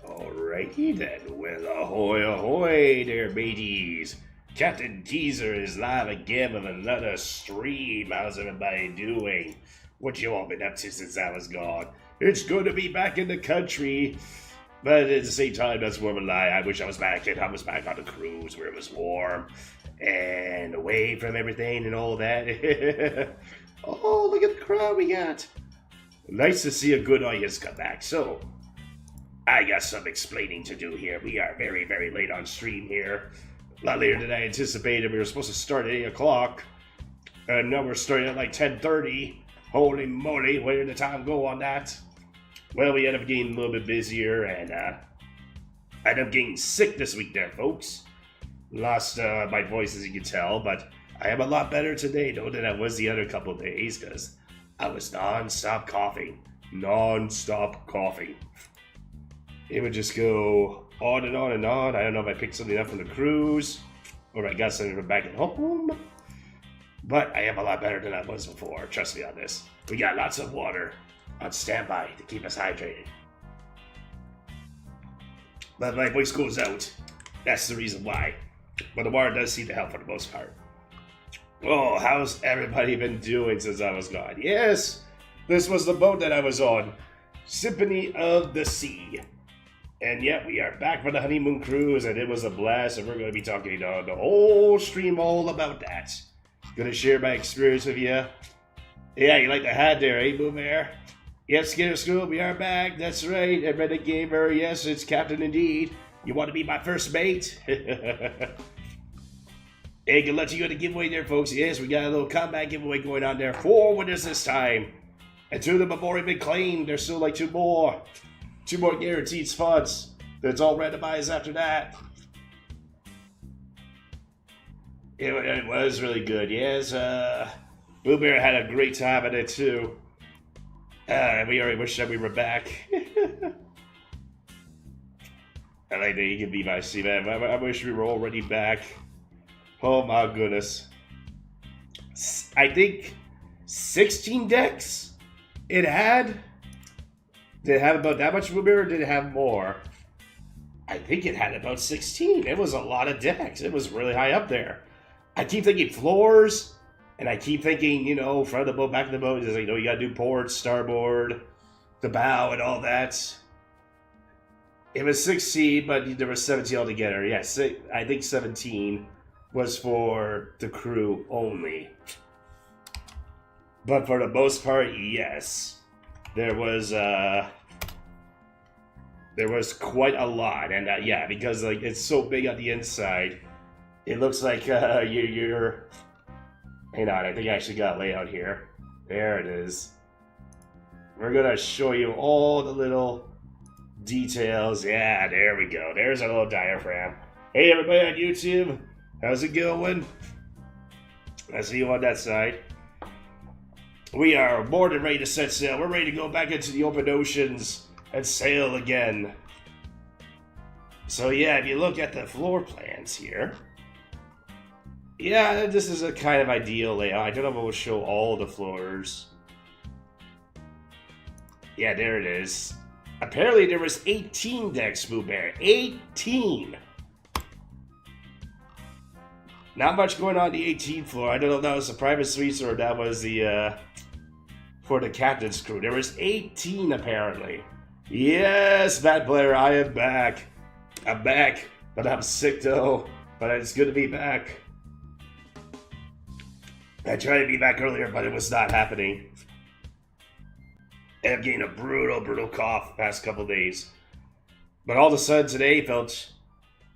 Alrighty then, well ahoy ahoy there mateys. Captain Teaser is live again with another stream. How's everybody doing? What you all been up to since I was gone? It's good to be back in the country, but at the same time, that's more of a lie. I wish I was back on the cruise where it was warm and away from everything and all that. Oh, look at the crowd we got. Nice to see a good audience come back. So, I got some explaining to do here. We are very, very late on stream here. A lot later than I anticipated. We were supposed to start at 8 o'clock. And now we're starting at like 10:30. Holy moly, where did the time go on that? Well, we ended up getting a little bit busier, and I ended up getting sick this week there, folks. Lost my voice, as you can tell, but I am a lot better today, though, than I was the other couple of days, because I was non-stop coughing. Non-stop coughing. It would just go on and on and on. I don't know if I picked something up from the cruise, or I got something from back at home. But I am a lot better than I was before, trust me on this. We got lots of water on standby to keep us hydrated. But my voice goes out. That's the reason why. But the water does seem to help for the most part. Oh, how's everybody been doing since I was gone? Yes, this was the boat that I was on. Symphony of the Sea. And yeah, we are back for the honeymoon cruise, and it was a blast, and we're going to be talking the whole stream all about that. Going to share my experience with you. Yeah, you like the hat there, eh, Boom Air? Yep, Skinner School, we are back. That's right, and Reddit Gamer, yes, it's Captain indeed. You want to be my first mate? Hey, can let you go to giveaway there, folks. Yes, we got a little combat giveaway going on there. 4 winners this time. And 2 of them have already been claimed. There's still like 2 more. 2 more guaranteed spots. That's all randomized after that. It was really good. Yes, Blue Bear had a great time at it too. We already wish that we were back. I like that you can be my C-Man. I wish we were already back. Oh my goodness. I think 16 decks it had. Did it have about that much movement, or did it have more? I think it had about 16. It was a lot of decks. It was really high up there. I keep thinking floors, and I keep thinking, front of the boat, back of the boat. It's like, you gotta do port, starboard, the bow, and all that. It was 16, but there was 17 altogether. Yes, I think 17 was for the crew only. But for the most part, yes. There was quite a lot, and yeah, because like it's so big on the inside, it looks like you're. Hang on, I think I actually got a layout here. There it is. We're gonna show you all the little details. Yeah, there we go. There's our little diaphragm. Hey, everybody on YouTube, how's it going? I see you on that side. We are more than ready to set sail. We're ready to go back into the open oceans and sail again. So yeah, if you look at the floor plans here, yeah, this is a kind of ideal layout. I don't know if it will show all the floors. Yeah, there it is. Apparently there was 18 decks, Boo Bear. 18! Not much going on the 18th floor. I don't know if that was the private suites or that was the for the captain's crew. There was 18 apparently. Yes, Matt Blair, I am back. I'm back, but I'm sick though. But it's good to be back. I tried to be back earlier, but it was not happening. And I'm getting a brutal cough the past couple days. But all of a sudden today felt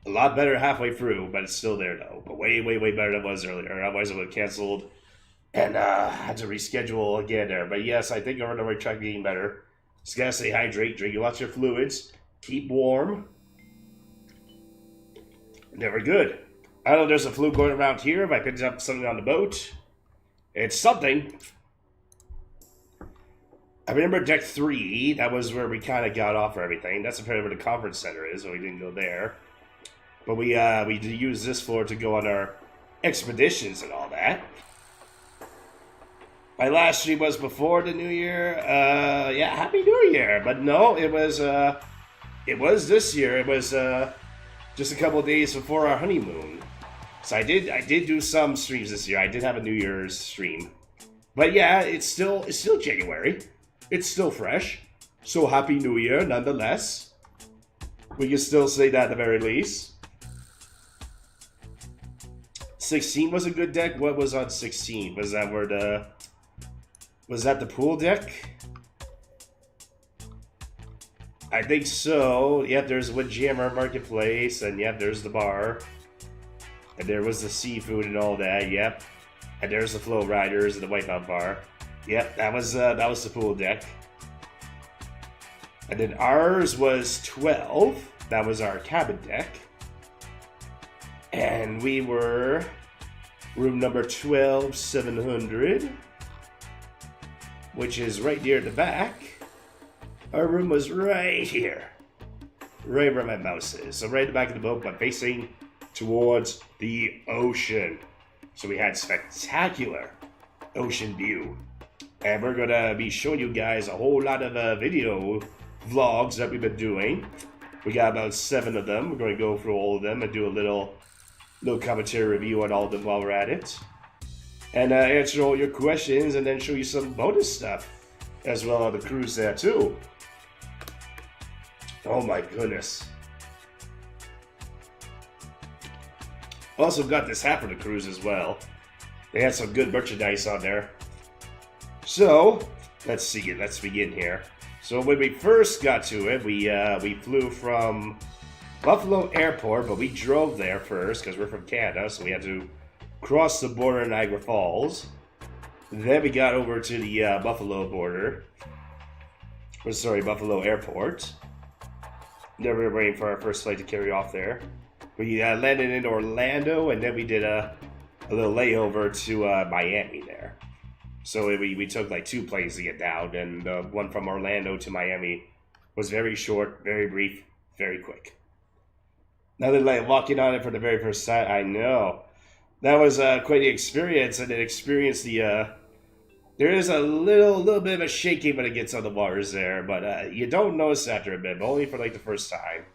a lot better halfway through, but it's still there though. But way better than it was earlier. Otherwise I would have canceled and had to reschedule again there. But yes, I think I'm on the right track, getting better. Just gotta stay hydrated, drink lots of fluids, keep warm. Never good. I don't know if there's a flu going around here. If I picked up something on the boat, it's something. I remember deck 3, that was where we kind of got off for everything. That's apparently where the conference center is, so we didn't go there. But we use this floor to go on our expeditions and all that. My last stream was before the New Year. Yeah, Happy New Year. But no, it was It was this year. It was just a couple of days before our honeymoon. So I did do some streams this year. I did have a New Year's stream. But yeah, it's still January. It's still fresh. So Happy New Year nonetheless. We can still say that at the very least. 16 was a good deck. What was on 16? Was that the pool deck? I think so. Yep, there's Windjammer Marketplace, and yep, there's the bar. And there was the seafood and all that, yep. And there's the Flow Riders and the Wipeout Bar. Yep, that was the pool deck. And then ours was 12. That was our cabin deck. And we were room number 12700, which is right near the back. Our room was right here. Right where my mouse is. So right in the back of the boat, but facing towards the ocean. So we had spectacular ocean view. And we're going to be showing you guys a whole lot of video vlogs that we've been doing. We got about 7 of them. We're going to go through all of them and do a little commentary review on all of them while we're at it. And answer all your questions and then show you some bonus stuff as well on the cruise there too. Oh my goodness. Also got this hat for the cruise as well. They had some good merchandise on there. So, let's see it. Let's begin here. So when we first got to it, we flew from Buffalo Airport, but we drove there first because we're from Canada, so we had to cross the border in Niagara Falls. Then we got over to the Buffalo border. Buffalo Airport. Then we were waiting for our first flight to carry off there. We landed in Orlando, and then we did a little layover to Miami there. So we took like 2 planes to get down, and one from Orlando to Miami was very short, very brief, very quick. Nothing like walking on it for the very first time. I know. That was quite the experience, and it experienced the... there is a little bit of a shaking when it gets on the waters there, but you don't notice after a bit, but only for like the first time.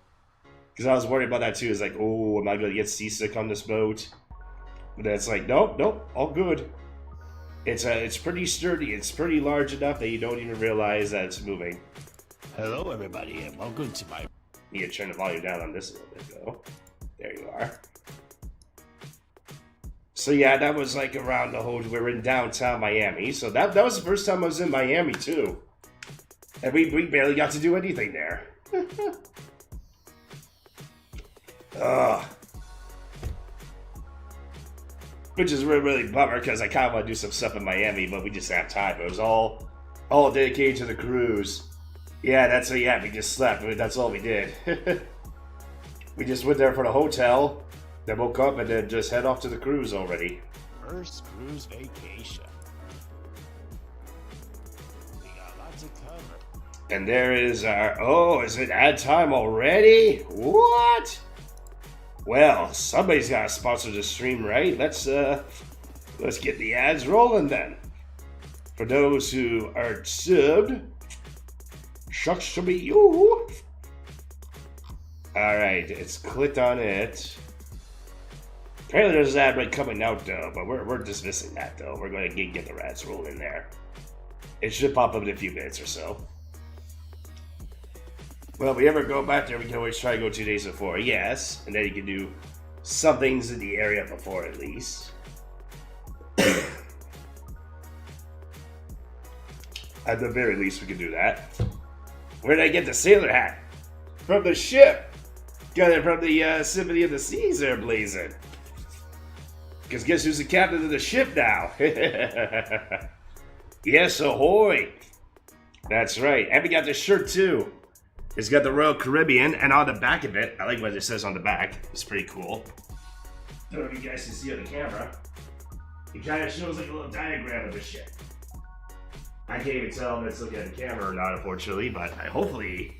Because I was worried about that too. It's like, oh, am I going to get seasick on this boat? But then it's like, nope, all good. It's pretty sturdy. It's pretty large enough that you don't even realize that it's moving. Hello, everybody, and welcome to my... Need to turn the volume down on this a little bit, though. There you are. So yeah, that was like around the whole... We were in downtown Miami, so that was the first time I was in Miami, too. And we barely got to do anything there. Which is really bummer, because I kind of want to do some stuff in Miami, but we just didn't have time. It was all dedicated to the cruise. Yeah, we just slept. That's all we did. We just went there for the hotel, then woke up, and then just head off to the cruise already. First cruise vacation. We got a lot to cover. And there is our... Oh, is it ad time already? What? Well, somebody's got to sponsor the stream, right? Let's get the ads rolling then. For those who are subbed, shucks to be you. Alright, it's clicked on it. Apparently there's an ad right coming out though, but we're dismissing that though. We're going to get the ads rolling there. It should pop up in a few minutes or so. Well, if we ever go back there, we can always try to go 2 days before. Yes, and then you can do some things in the area before at least. At the very least, we can do that. Where did I get the sailor hat? From the ship. Got it from the Symphony of the Seas there, blazing. Because guess who's the captain of the ship now? Yes, ahoy. That's right. And we got the shirt too. It's got the Royal Caribbean, and on the back of it, I like what it says on the back. It's pretty cool. I don't know if you guys can see on the camera. It kind of shows like a little diagram of the ship. I can't even tell if it's looking at the camera or not, unfortunately, but hopefully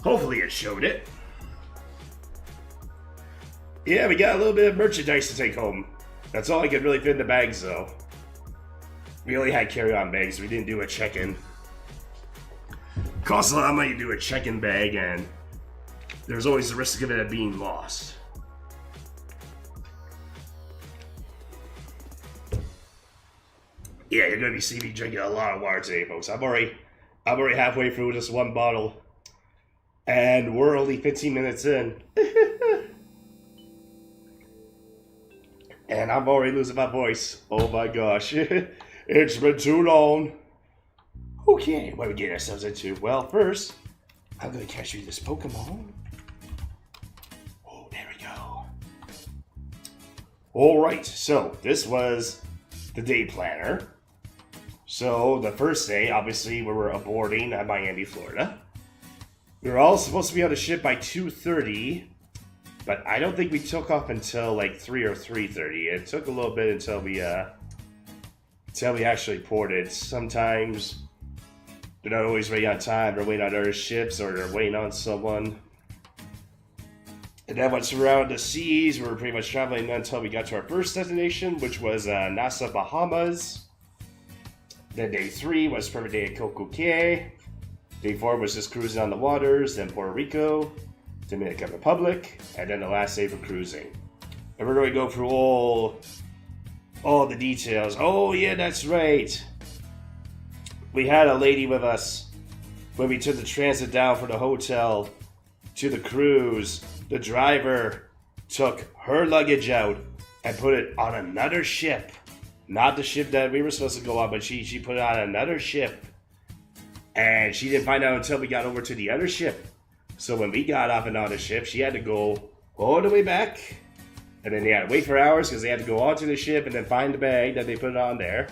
it showed it. Yeah, we got a little bit of merchandise to take home. That's all I could really fit in the bags, though. We only had carry-on bags. We didn't do a check-in. Costs a lot of money to do a check-in bag, and there's always the risk of it being lost. Yeah, you're gonna be seeing me drinking a lot of water today, folks. I'm already halfway through this one bottle, and we're only 15 minutes in. And I'm already losing my voice. Oh my gosh. It's been too long. Okay, what are we getting ourselves into? Well, first, I'm going to catch you this Pokemon. Oh, there we go. Alright, so this was the day planner. So the first day, obviously, we were aborting at Miami, Florida. We were all supposed to be on the ship by 2:30. But I don't think we took off until like 3 or 3:30. It took a little bit until we actually ported. Sometimes they're not always ready on time. They're waiting on other ships, or they're waiting on someone. And then once we're out in the seas, we were pretty much traveling until we got to our first destination, which was Nassau, Bahamas. Then day 3 was perfect day at Coco Cay. Day 4 was just cruising on the waters. Then Puerto Rico, Dominican Republic, and then the last day for cruising. And we're going to go through all the details. Oh yeah, that's right. We had a lady with us when we took the transit down from the hotel to the cruise. The driver took her luggage out and put it on another ship. Not the ship that we were supposed to go on, but she put it on another ship. And she didn't find out until we got over to the other ship. So when we got off and on the ship, she had to go all the way back. And then they had to wait for hours because they had to go onto the ship and then find the bag that they put on there.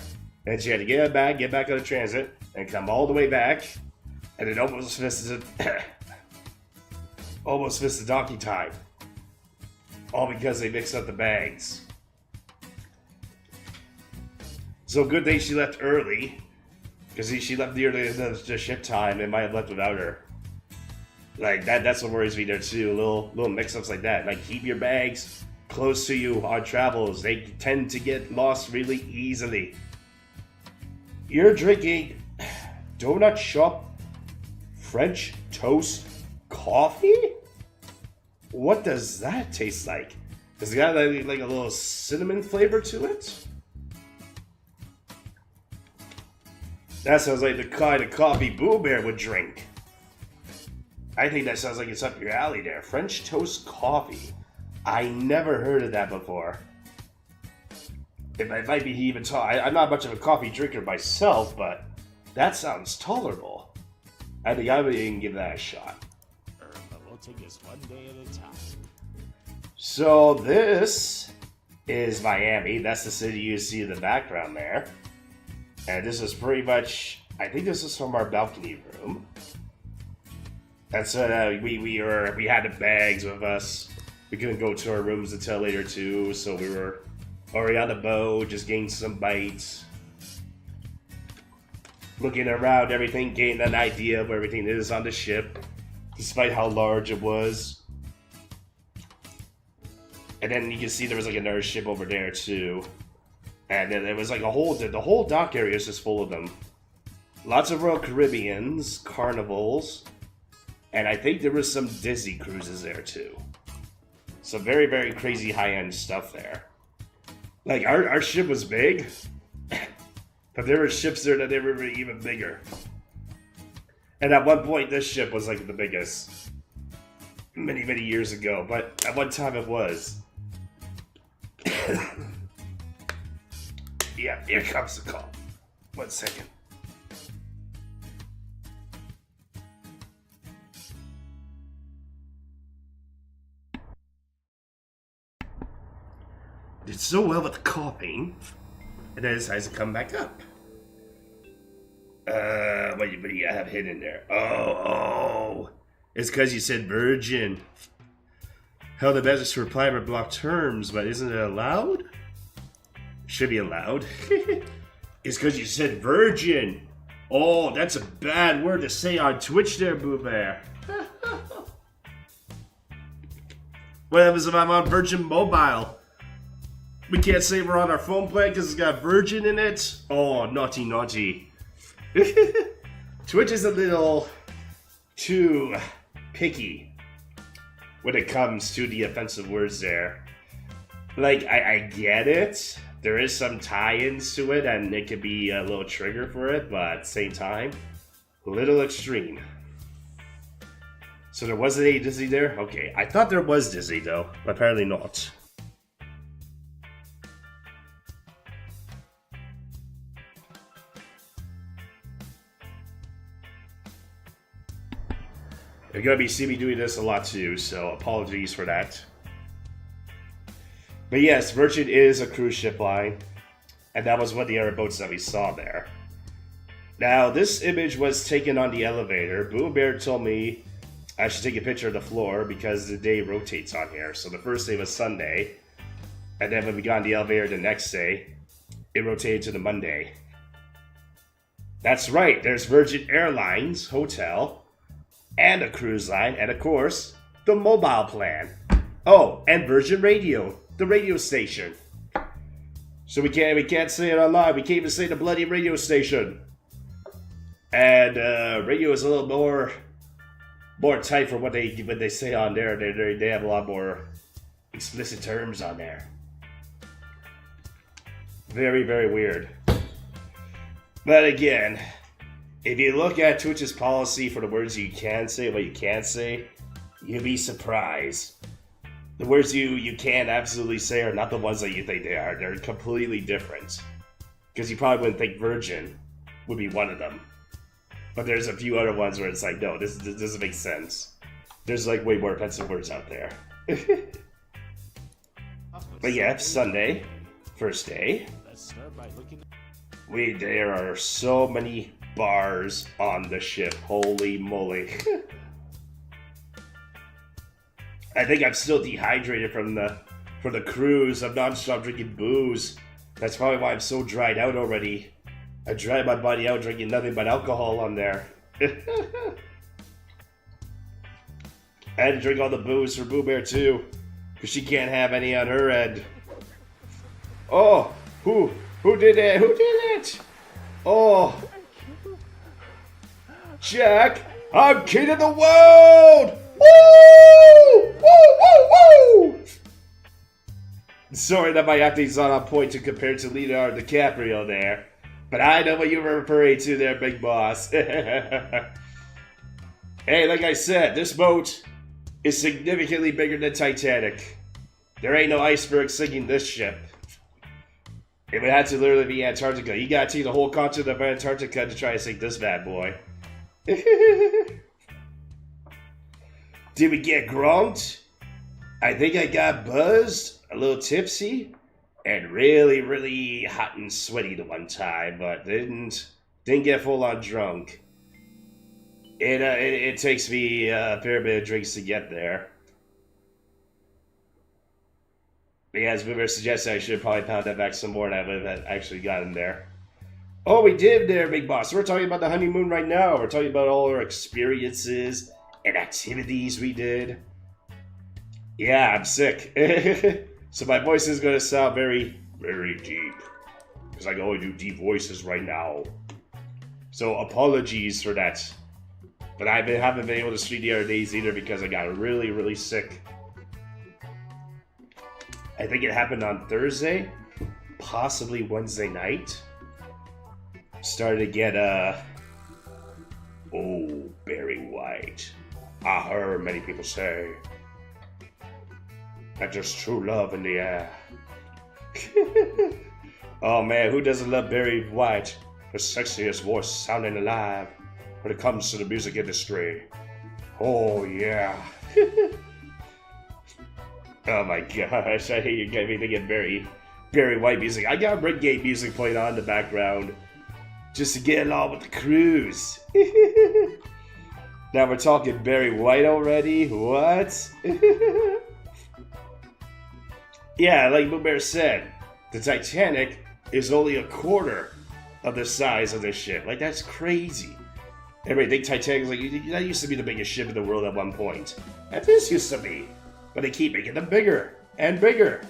And she had to get it back, get back on the transit, and come all the way back. And it almost missed the donkey time. All because they mixed up the bags. So good thing she left early. Because she left near the ship time and might have left without her. Like, that's what worries me there too. Little mix-ups like that. Like, keep your bags close to you on travels. They tend to get lost really easily. You're drinking Donut Shop French Toast Coffee? What does that taste like? Does it got like a little cinnamon flavor to it? That sounds like the kind of coffee Boo Bear would drink. I think that sounds like it's up your alley there. French toast coffee. I never heard of that before. It might be even tall. I'm not much of a coffee drinker myself, but that sounds tolerable. I think I would even give that a shot. But we'll take this one day at a time. So this is Miami. That's the city you see in the background there. And this is pretty much, I think this is from our balcony room. And so we had the bags with us. We couldn't go to our rooms until later too, so we were already on the boat, just getting some bites. Looking around everything, getting an idea of where everything is on the ship, despite how large it was. And then you can see there was like another ship over there too. And then there was like the whole dock area is just full of them. Lots of Royal Caribbeans, Carnivals, and I think there was some Disney cruises there too. Some very, very crazy high-end stuff there. Like, our ship was big, but there were ships there that they were even bigger. And at one point, this ship was like the biggest. Many, many years ago, but at one time it was. Yeah, here comes the call. 1 second. Did so well with the coughing, and then decides to come back up. What do you have hidden there? Oh, it's because you said virgin. Held the message to reply with block terms, but isn't it allowed? Should be allowed. It's because you said virgin. Oh, that's a bad word to say on Twitch there, Boo Bear. What happens if I'm on Virgin Mobile? We can't say we're on our phone plan because it's got Virgin in it? Oh, naughty, naughty. Twitch is a little too picky when it comes to the offensive words there. Like, I get it. There is some tie-ins to it, and it could be a little trigger for it, but at the same time, a little extreme. So there wasn't any Disney there? Okay, I thought there was Disney though, but apparently not. You're gonna be seeing me doing this a lot too, so apologies for that. But yes, Virgin is a cruise ship line, and that was one of the other boats that we saw there. Now, this image was taken on the elevator. Boo Bear told me I should take a picture of the floor because the day rotates on here. So the first day was Sunday, and then when we got on the elevator the next day, it rotated to the Monday. That's right, there's Virgin Airlines Hotel, and a cruise line, and of course, the mobile plan. Oh, and Virgin Radio, the radio station. So we can't say it online. We can't even say the bloody radio station. And radio is a little more tight for what they say on there. They have a lot more explicit terms on there. Very, very weird. But again, if you look at Twitch's policy for the words you can say and what you can't say, you'll be surprised. The words you can absolutely say are not the ones that you think they are. They're completely different. Because you probably wouldn't think virgin would be one of them. But there's a few other ones where it's like, no, this doesn't make sense. There's like way more offensive words out there. But yeah, Sunday, first day. There are so many bars on the ship. Holy moly. I think I'm still dehydrated from the cruise. I'm non-stop drinking booze. That's probably why I'm so dried out already. I dried my body out drinking nothing but alcohol on there. I had to drink all the booze for Boo Bear too, because she can't have any on her end. Oh, who did it? Who did it? Oh, Jack, I'm king of the world! Woo! Woo! Woo! Woo! Sorry that my acting's not on point to compare to Leonardo DiCaprio there, but I know what you were referring to there, big boss. Hey, like I said, this boat is significantly bigger than Titanic. There ain't no iceberg sinking this ship. It would have to literally be Antarctica. You gotta take the whole continent of Antarctica to try to sink this bad boy. Did we get grumped? I think I got buzzed, a little tipsy, and really, really hot and sweaty the one time, but didn't get full on drunk. It takes me a fair bit of drinks to get there. Yeah, as Boomer suggested, I should probably pound that back some more, and I would have actually gotten there. Oh, we did there, big boss. We're talking about the honeymoon right now. We're talking about all our experiences and activities we did. Yeah, I'm sick. So my voice is going to sound very, very deep. Because I can only do deep voices right now. So apologies for that. But I haven't been able to stream the other days either because I got really, really sick. I think it happened on Thursday. Possibly Wednesday night. Started to get, oh, Barry White. I heard many people say that there's true love in the air. Oh man, who doesn't love Barry White? The sexiest voice sounding alive when it comes to the music industry. Oh yeah. Oh my gosh, I hate you get me thinking Barry White music. I got Renegade music playing on in the background just to get along with the cruise. Now we're talking Barry White already? What? Yeah, like Boo Bear said, the Titanic is only a quarter of the size of this ship. Like, that's crazy. Everybody think Titanic is like, that used to be the biggest ship in the world at one point. And this used to be. But they keep making them bigger and bigger.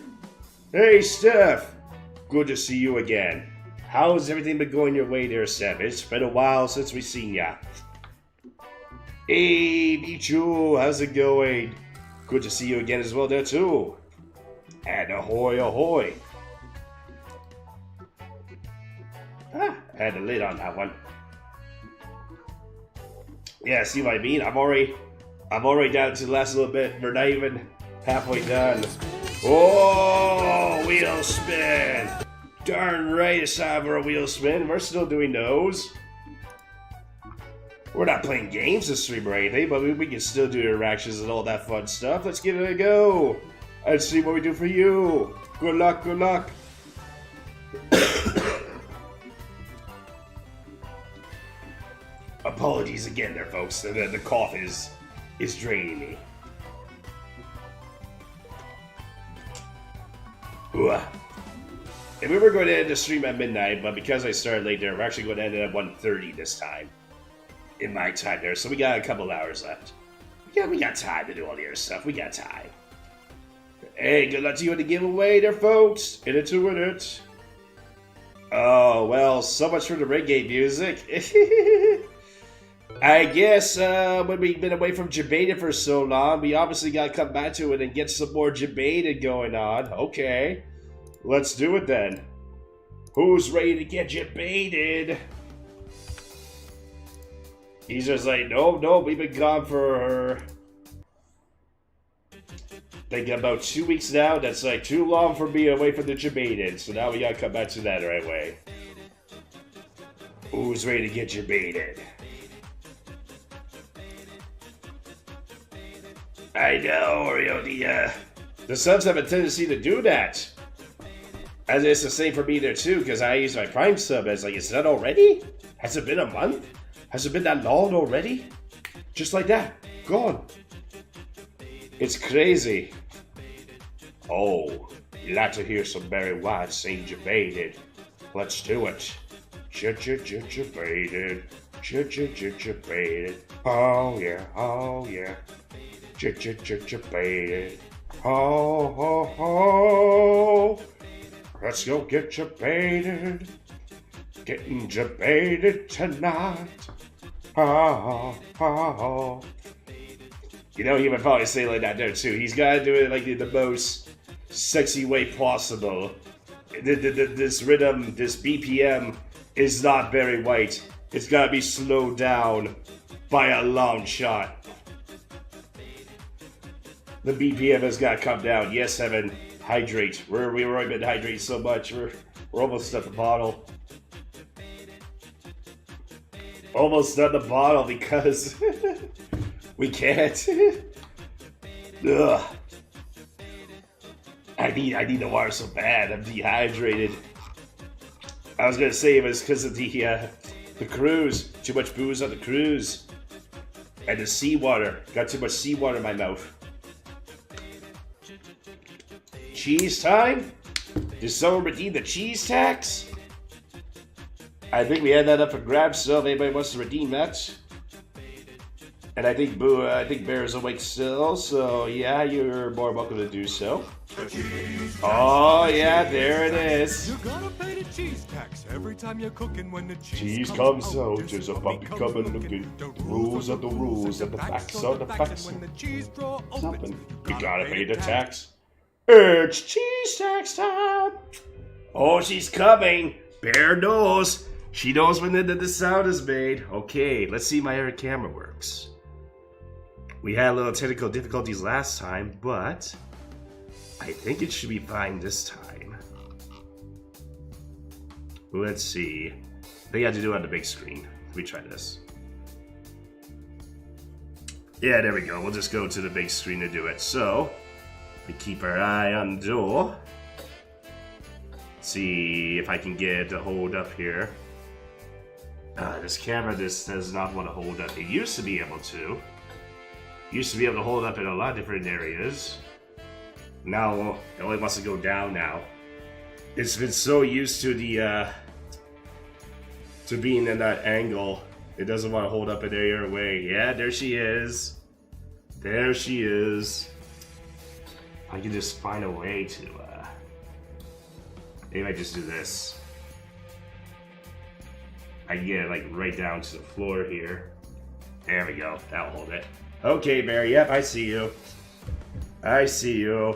Hey, Steph. Good to see you again. How's everything been going your way there, Steph? It's been a while since we've seen ya. Hey, Michu, how's it going? Good to see you again as well there too. And ahoy, ahoy. Ah, I had the lid on that one. Yeah, see what I mean? I'm already down to the last little bit. We're not even halfway done. Oh, wheel spin. Darn right it's time for a wheel spin. We're still doing those. We're not playing games this stream or anything, but we can still do interactions and all that fun stuff. Let's give it a go. Let's see what we do for you. Good luck, good luck. Apologies again there, folks. The cough is draining me. Ooh. And we were going to end the stream at midnight, but because I started late there, we're actually going to end it at 1:30 this time. In my time there, so we got a couple hours left. Yeah, we got time to do all the other stuff. We got time. Hey, good luck to you in the giveaway there, folks. In it to win it. Oh, well, so much for the reggae music. I guess when we've been away from Jabata for so long, we obviously got to come back to it and get some more Jabata going on. Okay, let's do it then. Who's ready to get Jabated? He's just like, no, we've been gone for like about 2 weeks now. That's like too long for being away from the Jabated. So now we gotta come back to that right away. Who's ready to get Jabated? I know, Oreo, the subs have a tendency to do that. And it's the same for me there too, because I use my Prime sub as like, is that already? Has it been a month? Has it been that long already? Just like that. Gone. It's crazy. Oh, you like to hear some Barry White sing Jabated. Let's do it. Jabated. Jabated. Oh yeah, oh yeah. Jabated. Oh, oh, oh. Let's go get Jabated. Getting Jabated tonight. Oh, oh, oh. You know, he would probably say like that there too. He's got to do it like the most sexy way possible. This rhythm, this BPM is not Barry White. It's got to be slowed down by a long shot. The BPM has got to come down. Yes, Evan, hydrate. We've already been hydrating so much. We're almost at the bottle. Almost at the bottle because we can't. Ugh. I need the water so bad. I'm dehydrated. I was gonna say it was because of the cruise. Too much booze on the cruise. And the seawater. Got too much seawater in my mouth. Cheese time? Did someone redeem the cheese tax? I think we had that up for grabs, so if anybody wants to redeem that. And I think Bear's awake still, so yeah, you're more welcome to do so. Oh yeah, there it is. You gotta pay the cheese tax every time you're cooking. When the Cheese comes out, there's a puppy coming looking. The rules are the rules, and the facts are the facts. Something. You gotta pay the tax. It's cheese tax time. Oh, she's coming. Bear knows. She knows when the sound is made. Okay, let's see my camera works. We had a little technical difficulties last time, but I think it should be fine this time. Let's see. I think I have to do it on the big screen. Let me try this. Yeah, there we go. We'll just go to the big screen to do it. So, we keep our eye on the door. See if I can get it to hold up here. This camera just does not want to hold up. It used to be able to. Used to be able to hold up in a lot of different areas. Now it only wants to go down now. It's been so used to the to being in that angle. It doesn't want to hold up in any other way. Yeah, there she is. There she is. I can just find a way to maybe I just do this. I can get it like right down to the floor here. There we go. That'll hold it. Okay, Barry. Yep, I see you. I see you.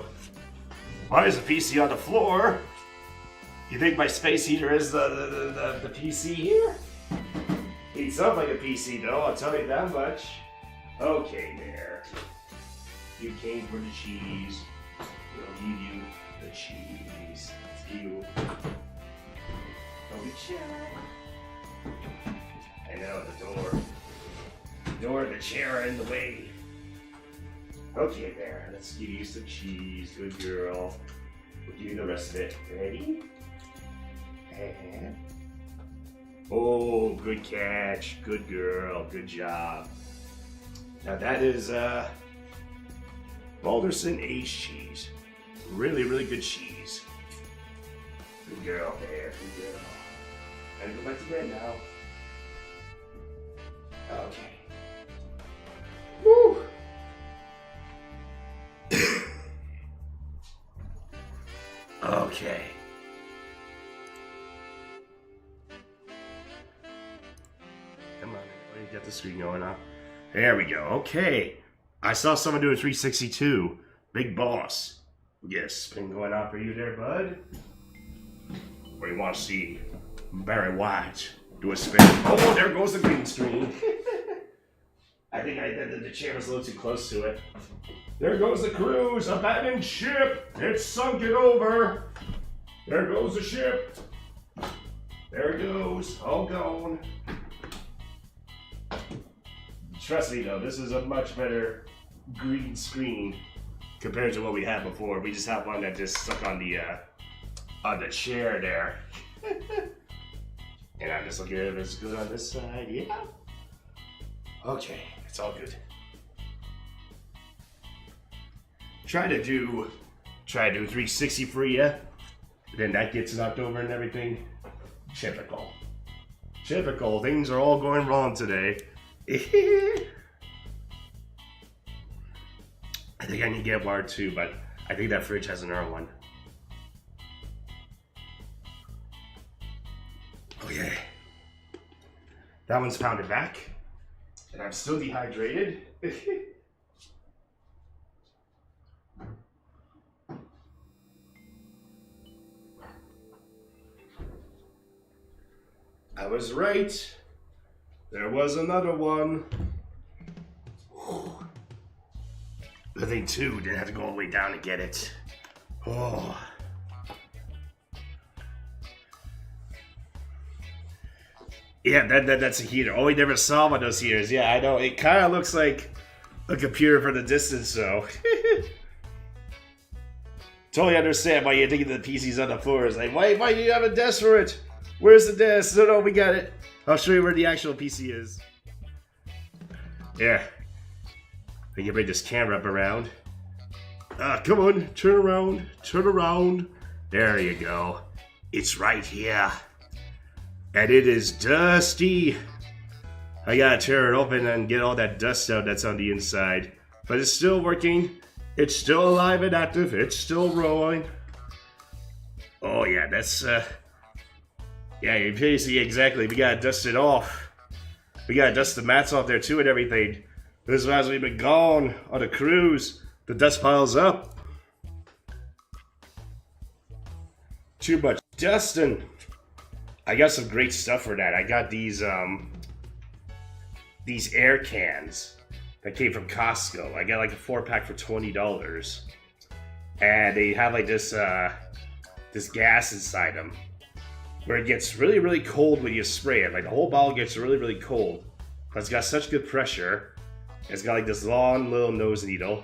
Why is the PC on the floor? You think my space heater is the PC here? Heats up like a PC though, I'll tell you that much. Okay, there. You came for the cheese. We'll give you the cheese. It's you. Don't be shy. I know, the door and the chair are in the way. Okay, there. Let's give you some cheese. Good girl. We'll give you the rest of it. Ready? And... oh, good catch. Good girl. Good job. Now that is Balderson Ace cheese. Really, really good cheese. Good girl there. Good girl. Gotta go back to bed now. Okay. Woo! Okay. Come on, let me get the screen going now. There we go. Okay. I saw someone do a 362. Big boss. Yes, spin going on for you there, bud. Or you want to see Barry White do a spin? Oh, there goes the green screen. I think the chair was a little too close to it. There goes the cruise, abandoned ship. It's sunken over. There goes the ship. There it goes, all gone. Trust me though, this is a much better green screen compared to what we had before. We just have one that just stuck on the chair there. And I'm just looking at it, it's good on this side, yeah. Okay, it's all good. Try to do 360 for you. Then that gets knocked over and everything. Typical. Typical. Things are all going wrong today. I think I need to get wired too, but I think that fridge has another one. Okay. That one's pounded back. And I'm still dehydrated. I was right. There was another one. The thing too, didn't have to go all the way down to get it. Oh. Yeah, that's a heater. Oh, we never saw one of those heaters. Yeah, I know. It kind of looks like a computer from the distance, though. Totally understand why you're thinking the PC's on the floor. It's like, why do you have a desk for it? Where's the desk? No, we got it. I'll show you where the actual PC is. Yeah. We can bring this camera up around. Come on, turn around, turn around. There you go. It's right here. And it is dusty. I gotta tear it open and get all that dust out that's on the inside. But it's still working. It's still alive and active. It's still rolling. Oh yeah, that's yeah, you can see exactly. We gotta dust it off. We gotta dust the mats off there too and everything. This is as we've been gone on a cruise. The dust piles up. Too much dusting. I got some great stuff for that. I got these air cans that came from Costco. I got like a 4-pack for $20, and they have like this gas inside them, where it gets really, really cold when you spray it. Like the whole bottle gets really, really cold. But it's got such good pressure. It's got like this long little nose needle.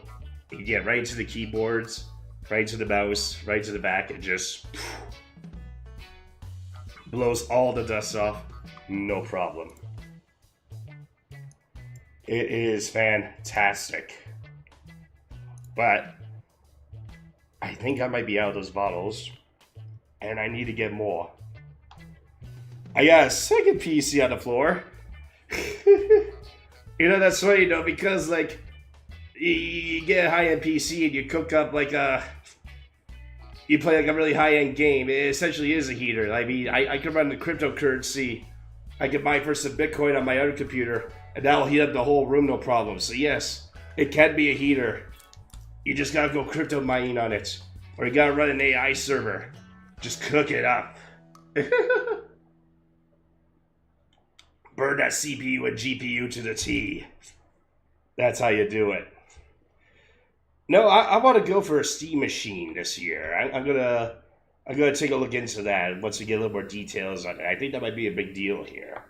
You can get right into the keyboards, right to the mouse, right to the back. It just blows all the dust off, no problem. It is fantastic. But I think I might be out of those bottles, and I need to get more. I got a second PC on the floor. You know, that's funny though, because like you get a high-end PC and you cook up like you play like a really high-end game. It essentially is a heater. I mean, I can run the cryptocurrency. I can buy for some Bitcoin on my other computer, and that will heat up the whole room, no problem. So yes, it can be a heater. You just gotta go crypto mining on it, or you gotta run an AI server. Just cook it up. Burn that CPU and GPU to the T. That's how you do it. No, I want to go for a steam machine this year. I'm gonna take a look into that once we get a little more details on it. I think that might be a big deal here.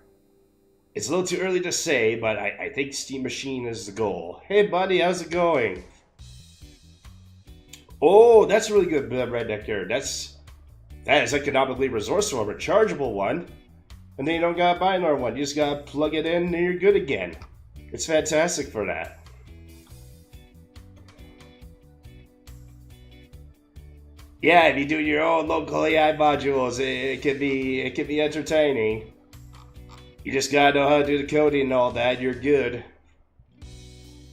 It's a little too early to say, but I think steam machine is the goal. Hey, buddy, how's it going? Oh, that's really good, Redneck here. That is economically resourceful, a rechargeable one. And then you don't gotta buy another one. You just gotta plug it in and you're good again. It's fantastic for that. Yeah, if you do your own local AI modules, it can be entertaining. You just gotta know how to do the coding and all that. You're good.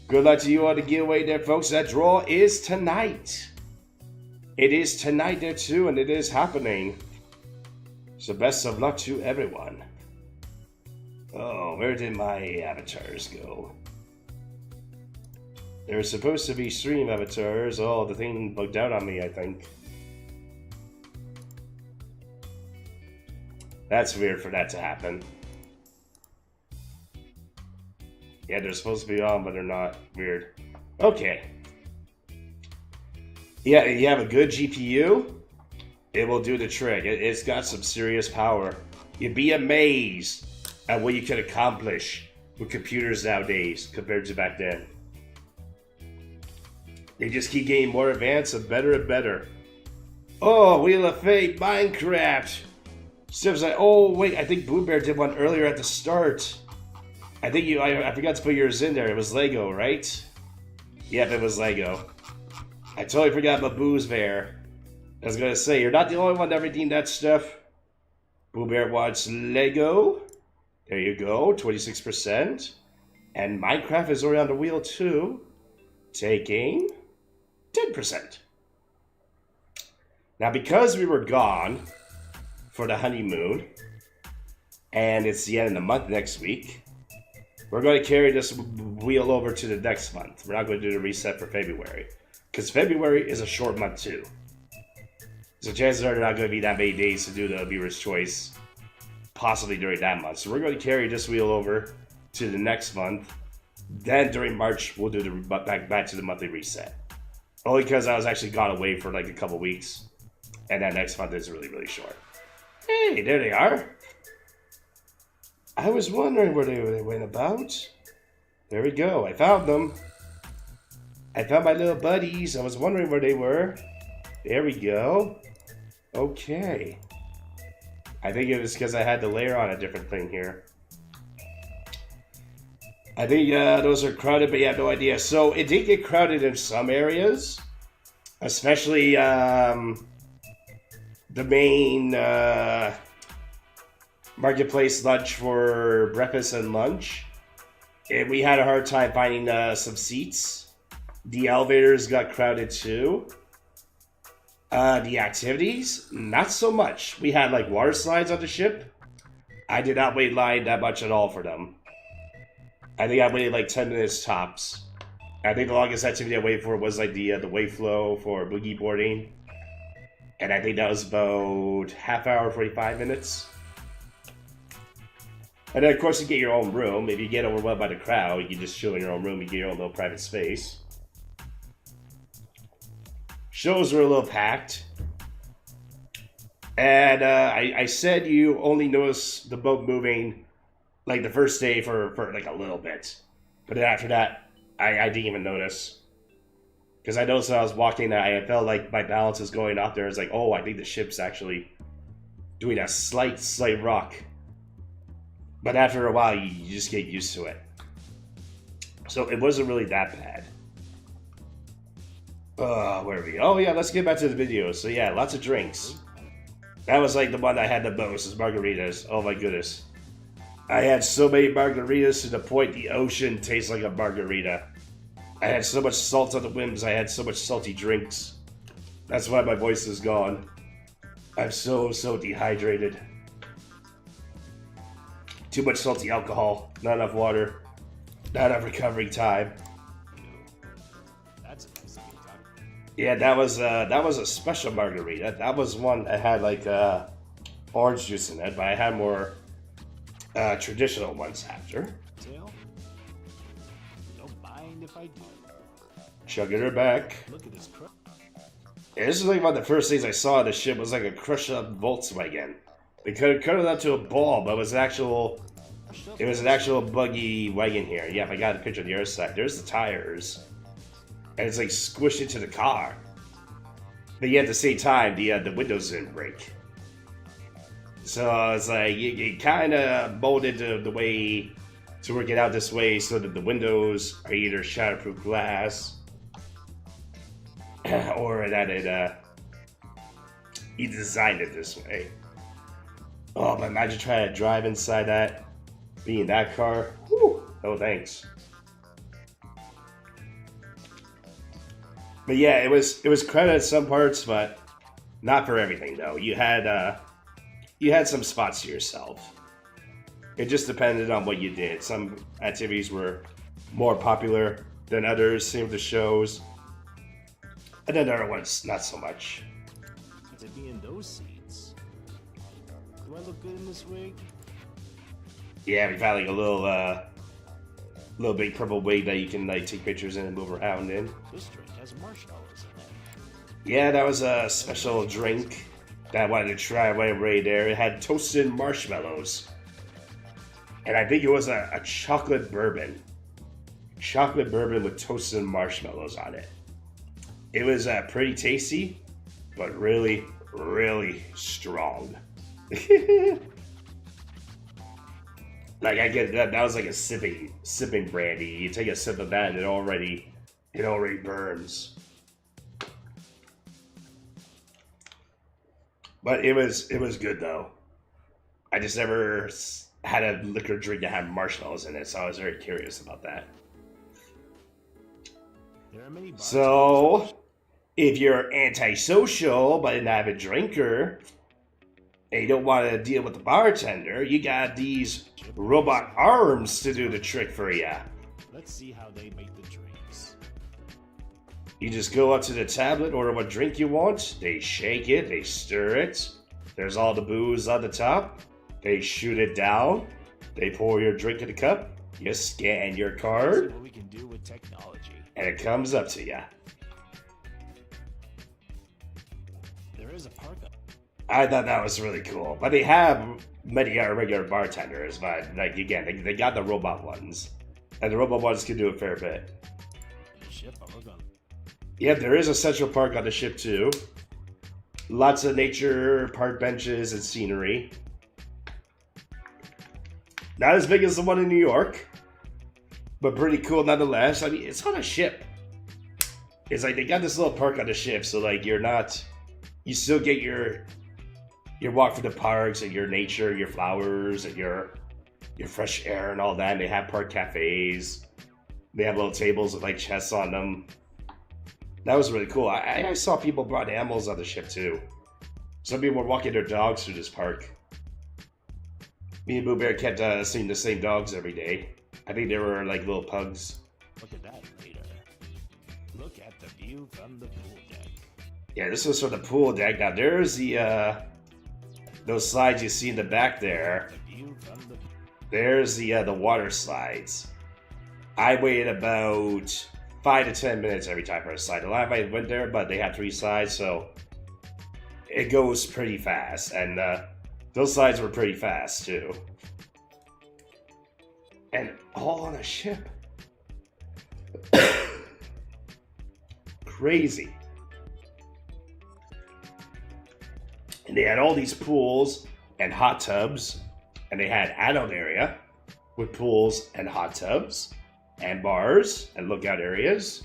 Good luck to you on the giveaway there, folks. That draw is tonight. It is tonight there too, and it is happening. So best of luck to everyone. Oh, where did my avatars go? There was supposed to be stream avatars. Oh, the thing bugged out on me, I think. That's weird for that to happen. Yeah, they're supposed to be on, but they're not. Weird. Okay. Yeah, you have a good GPU, it will do the trick. It's got some serious power. You'd be amazed at what you can accomplish with computers nowadays compared to back then. They just keep getting more advanced and better. Oh, Wheel of Fate, Minecraft. Steph's like, oh wait, I think Boo Bear did one earlier at the start. I think I forgot to put yours in there. It was Lego, right? Yep, it was Lego. I totally forgot about Boo's Bear. I was gonna say, you're not the only one that redeemed that stuff. Boo Bear wants Lego. There you go, 26%. And Minecraft is already on the wheel too, taking 10%. Now, because we were gone for the honeymoon, and it's the end of the month next week, we're going to carry this wheel over to the next month. We're not going to do the reset for February, because February is a short month too. So chances are there not going to be that many days to do the viewer's choice, possibly during that month. So we're going to carry this wheel over to the next month. Then during March, we'll do the back to the monthly reset. Only because I was actually gone away for like a couple weeks, and that next month is really, really short. Hey, there they are. I was wondering where they went about. There we go. I found them. I found my little buddies. I was wondering where they were. There we go. Okay. I think it was because I had to layer on a different thing here. I think those are crowded, but you have no idea. So it did get crowded in some areas, especially the main marketplace lunch for breakfast and lunch. And we had a hard time finding some seats. The elevators got crowded too. The activities, not so much. We had like water slides on the ship. I did not wait in line that much at all for them. I think I waited like 10 minutes tops. I think the longest activity I waited for was like the wave flow for boogie boarding. And I think that was about half hour, 45 minutes. And then of course you get your own room. If you get overwhelmed by the crowd, you can just chill in your own room. You get your own little private space. Shows were a little packed. And I said you only notice the boat moving like the first day for like a little bit. But then after that, I didn't even notice. Because I noticed when I was walking, I felt like my balance is going up there. It's like, oh, I think the ship's actually doing a slight rock. But after a while, you just get used to it. So it wasn't really that bad. Where are we? Oh yeah, let's get back to the video. So yeah, lots of drinks. That was like the one I had the most, is margaritas. Oh my goodness. I had so many margaritas to the point the ocean tastes like a margarita. I had so much salt on the whims, I had so much salty drinks. That's why my voice is gone. I'm so dehydrated. Too much salty alcohol, not enough water. Not enough recovery time. That's a nice looking time. Yeah, that was a special margarita. That was one that had like orange juice in it, but I had more traditional ones after. Tail? Don't mind if I do. Chugging her back. Look at this crook. Yeah, this is like one of the first things I saw on the ship was like a crushed up Volkswagen. They cut it up to a ball, but it was an actual buggy wagon here. Yeah, if I got a picture of the other side, there's the tires. And it's like squished into the car. But yet at the same time, the windows didn't break. So it's like you kind of molded the way to work it out this way so that the windows are either shatterproof glass or that you designed it this way. Oh, but imagine trying to drive inside that, be in that car. Whew, no thanks. But yeah, it was crowded at some parts, but not for everything though. You had some spots to yourself. It just depended on what you did. Some activities were more popular than others, same with the shows. And then other ones, not so much. To be in those seats. Do I look good in this wig? Yeah, we've had like a little big purple wig that you can like take pictures in and move around in. This drink has marshmallows in it. Yeah, that was a special drink that I wanted to try right there. It had toasted marshmallows. And I think it was a chocolate bourbon. Chocolate bourbon with toasted marshmallows on it. It was pretty tasty, but really, really strong. Like I get that was like a sipping brandy. You take a sip of that and it already burns. But it was good though. I just never had a liquor drink that had marshmallows in it, so I was very curious about that. There are many bars. So, if you're antisocial but an avid drinker, and you don't want to deal with the bartender, you got these robot arms to do the trick for you. Let's see how they make the drinks. You just go up to the tablet, order what drink you want, they shake it, they stir it, there's all the booze on the top, they shoot it down, they pour your drink in the cup, you scan your Let's see card, what we can do with technology. and it comes up to you. There is a park up. I thought that was really cool. But they have many regular bartenders, but like again, they got the robot ones. And the robot ones can do a fair bit. The ship, we're going. Yep, there is a Central Park on the ship too. Lots of nature, park benches, and scenery. Not as big as the one in New York, but pretty cool nonetheless. I mean, it's on a ship. It's like they got this little park on the ship, so like you still get your walk through the parks and your nature, your flowers, and your fresh air and all that. And they have park cafes. They have little tables with like chests on them. That was really cool. I saw people brought animals on the ship too. Some people were walking their dogs through this park. Me and Boo Bear kept seeing the same dogs every day. I think they were like little pugs. Look at that later. Look at the view from the pool deck. Yeah, this was from the pool deck. Now there's the those slides you see in the back there. The view from the There's the water slides. I waited about 5 to 10 minutes every time for a slide. A lot of I went there, but they have 3 slides, so it goes pretty fast. And those slides were pretty fast too. And all on a ship. Crazy. And they had all these pools and hot tubs. And they had adult area with pools and hot tubs and bars and lookout areas.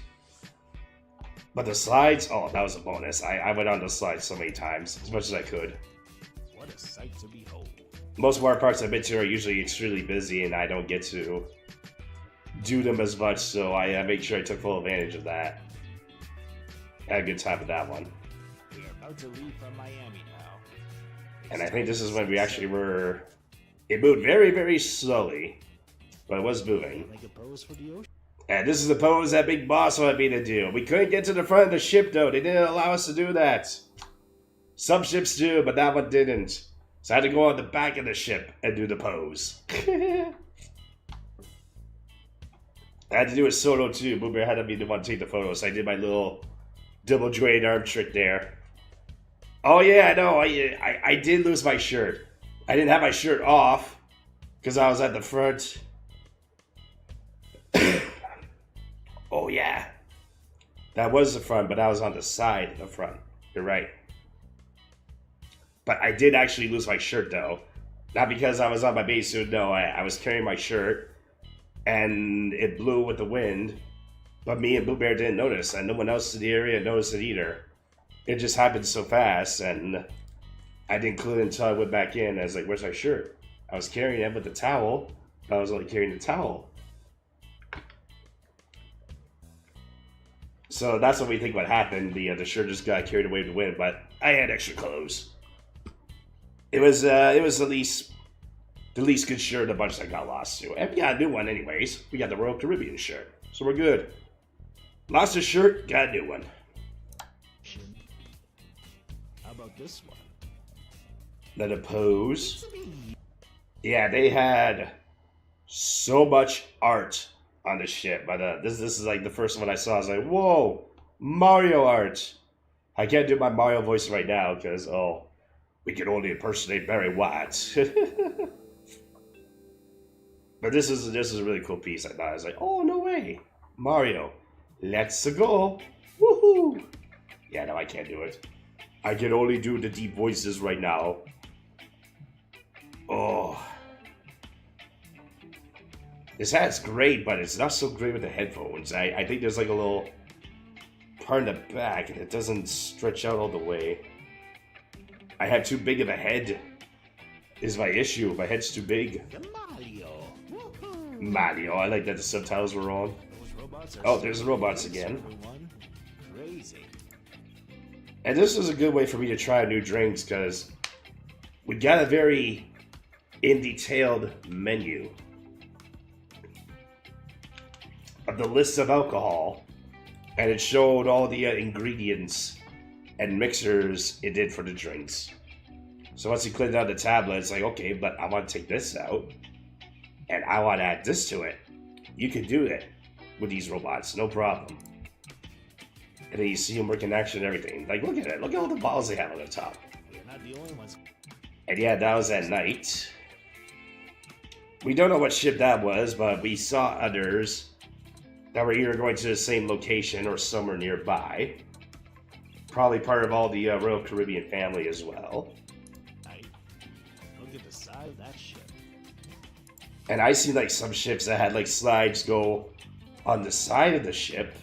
But the slides, oh, that was a bonus. I went on the slides so many times, as much as I could. What a sight to behold. Most water parks I've been to are usually extremely busy, and I don't get to do them as much, so I make sure I took full advantage of that. Had a good time with that one. We are about to leave from Miami now. And I think this is when we actually were... It moved very, very slowly. but it was moving. Make a pose for the ocean. And this is the pose that Big Boss wanted me to do. We couldn't get to the front of the ship, though. They didn't allow us to do that. Some ships do, but that one didn't. So I had to go on the back of the ship and do the pose. I had to do it solo, too. Boo Bear had to be the one to take the photos. So I did my little double jointed arm trick there. Oh, yeah, no, I did lose my shirt. I didn't have my shirt off because I was at the front. Oh, yeah. That was the front, but I was on the side of the front. You're right. But I did actually lose my shirt, though. Not because I was on my base suit. No, I was carrying my shirt, and it blew with the wind. But me and Boo Bear didn't notice, and no one else in the area noticed it either. It just happened so fast, and I didn't clue it until I went back in. I was like, where's my shirt? I was carrying it with the towel, but I was only carrying the towel. So that's what we think what happened. The shirt just got carried away with the wind, but I had extra clothes. It was the least good shirt of the bunch that got lost too. And we got a new one anyways. We got the Royal Caribbean shirt, so we're good. Lost a shirt, got a new one. How about this one? Then a pose. Yeah, they had so much art on the ship, but this is like the first one I saw. I was like, whoa, Mario art. I can't do my Mario voice right now because we can only impersonate Barry White. But this is a really cool piece. I thought I was like, oh no way, Mario, let's go, woohoo! Yeah, no, I can't do it. I can only do the deep voices right now. Oh. This hat's great, but it's not so great with the headphones. I think there's like a little part in the back and it doesn't stretch out all the way. I have too big of a head is my issue. My head's too big. Mario. Mario. I like that the subtitles were on. Oh, there's the robots again. Crazy. And this was a good way for me to try new drinks because we got a very in-detailed menu of the list of alcohol, and it showed all the ingredients and mixers it did for the drinks. So once you click out the tablet, it's like, okay, but I want to take this out, and I want to add this to it. You can do that with these robots, no problem. And then you see them work in action and everything. Like, look at it. Look at all the balls they have on the top. We're not the only ones. And yeah, that was at night. We don't know what ship that was, but we saw others that were either going to the same location or somewhere nearby. Probably part of all the Royal Caribbean family as well. Look at the side of that ship. And I see like some ships that had like slides go on the side of the ship,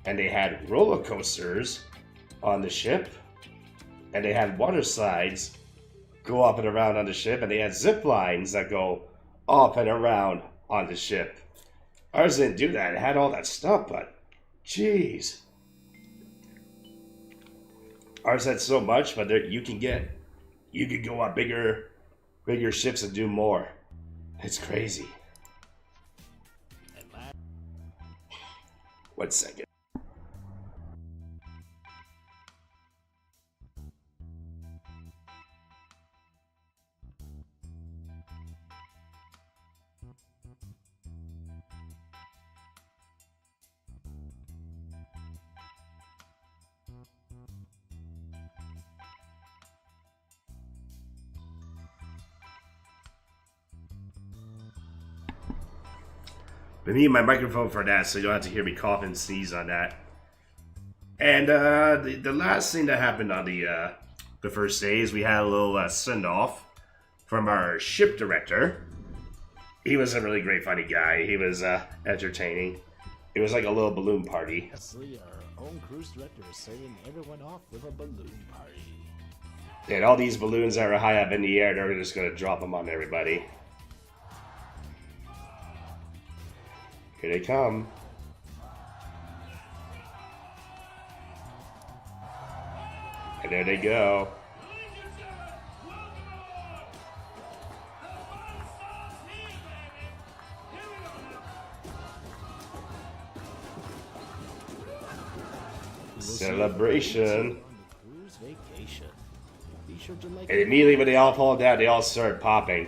and they had roller coasters on the ship, and they had water slides go up and around on the ship, and they had zip lines that go up and around on the ship. Ours didn't do that. It had all that stuff, but jeez. Ours had so much, but you could go on bigger ships and do more. It's crazy. 1 second. I need my microphone for that, so you don't have to hear me cough and sneeze on that. And the last thing that happened on the first day is we had a little send-off from our ship director. He was a really great, funny guy. He was entertaining. It was like a little balloon party. Leslie, our own cruise director, is sending everyone off with a balloon party. And all these balloons that are high up in the air, they're just going to drop them on everybody. Here they come. And there they go. Celebration. On the cruise vacation. Be sure to like And immediately when they all fall down, they all start popping.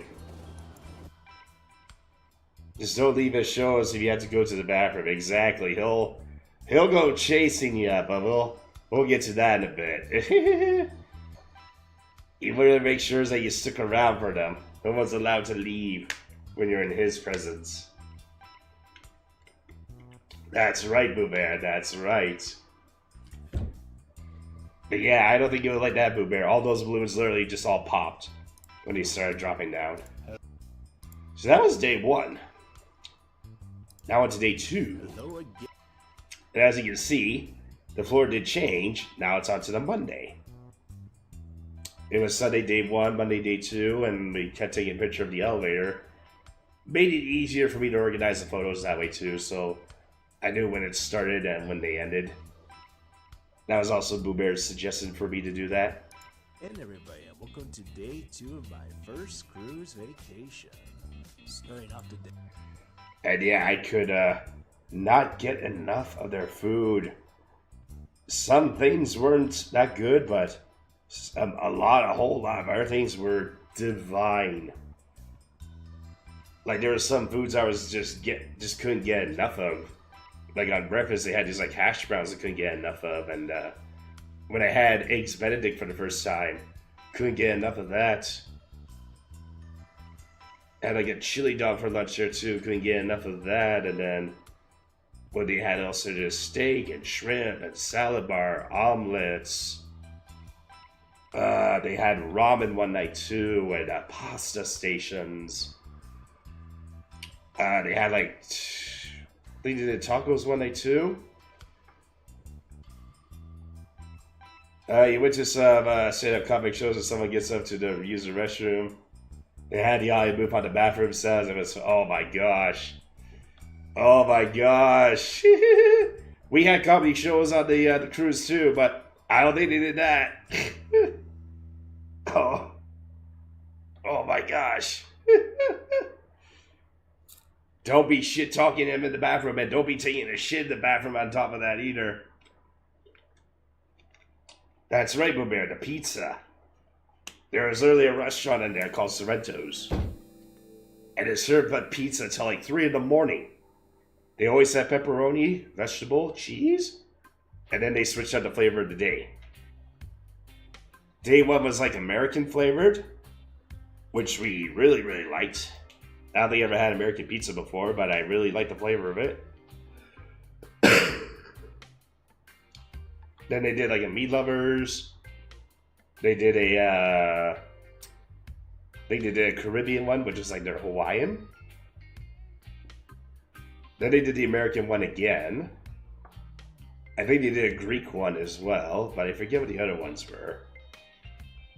Just don't leave us shows if you have to go to the bathroom. Exactly. He'll go chasing you, but we'll get to that in a bit. You want to make sure that you stick around for them. No one's allowed to leave when you're in his presence. That's right, Boo Bear. That's right. But yeah, I don't think you would like that, Boo Bear. All those balloons literally just all popped when he started dropping down. So that was day 1. Now on to day 2. hello again. And as you can see, the floor did change. Now it's on to the Monday. It was Sunday day 1, Monday day 2, and we kept taking a picture of the elevator. Made it easier for me to organize the photos that way too, so I knew when it started and when they ended. That was also Boo Bear's suggestion for me to do that. And everybody, welcome to day 2 of my first cruise vacation. Starting off today. And yeah, I could not get enough of their food. Some things weren't that good, but a whole lot of other things were divine. Like there were some foods I was just couldn't get enough of. Like on breakfast, they had these like hash browns I couldn't get enough of, and when I had eggs Benedict for the first time, couldn't get enough of that. Had like a chili dog for lunch there too, couldn't get enough of that, and then when they had also just steak and shrimp and salad bar, omelets. They had ramen one night too, and pasta stations. They had like, they did tacos one night too. You went to some stand-up comic shows and someone gets up to use the restroom. They had the alley move on the bathroom sides. It was, oh my gosh. Oh my gosh. We had comedy shows on the cruise too, but I don't think they did that. Oh my gosh. Don't be shit talking him in the bathroom, and don't be taking a shit in the bathroom on top of that either. That's right, Boo Bear, the pizza. There was literally a restaurant in there called Sorrento's. And it served but pizza till like 3 in the morning. They always had pepperoni, vegetable, cheese, and then they switched out the flavor of the day. Day 1 was like American flavored, which we really, really liked. I don't think I ever had American pizza before, but I really liked the flavor of it. Then they did like a meat lovers. They did a Caribbean one, which is like their Hawaiian. Then they did the American one again. I think they did a Greek one as well, but I forget what the other ones were.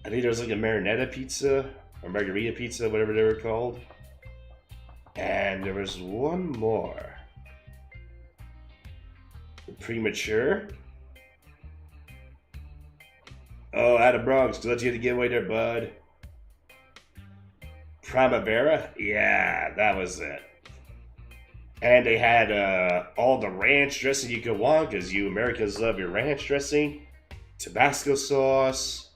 I think there was like a marinetta pizza or margarita pizza, whatever they were called. And there was one more. Premature. Oh, out of Bronx. Don't you have to get away there, bud. Primavera? Yeah, that was it. And they had all the ranch dressing you could want, because you Americans love your ranch dressing. Tabasco sauce.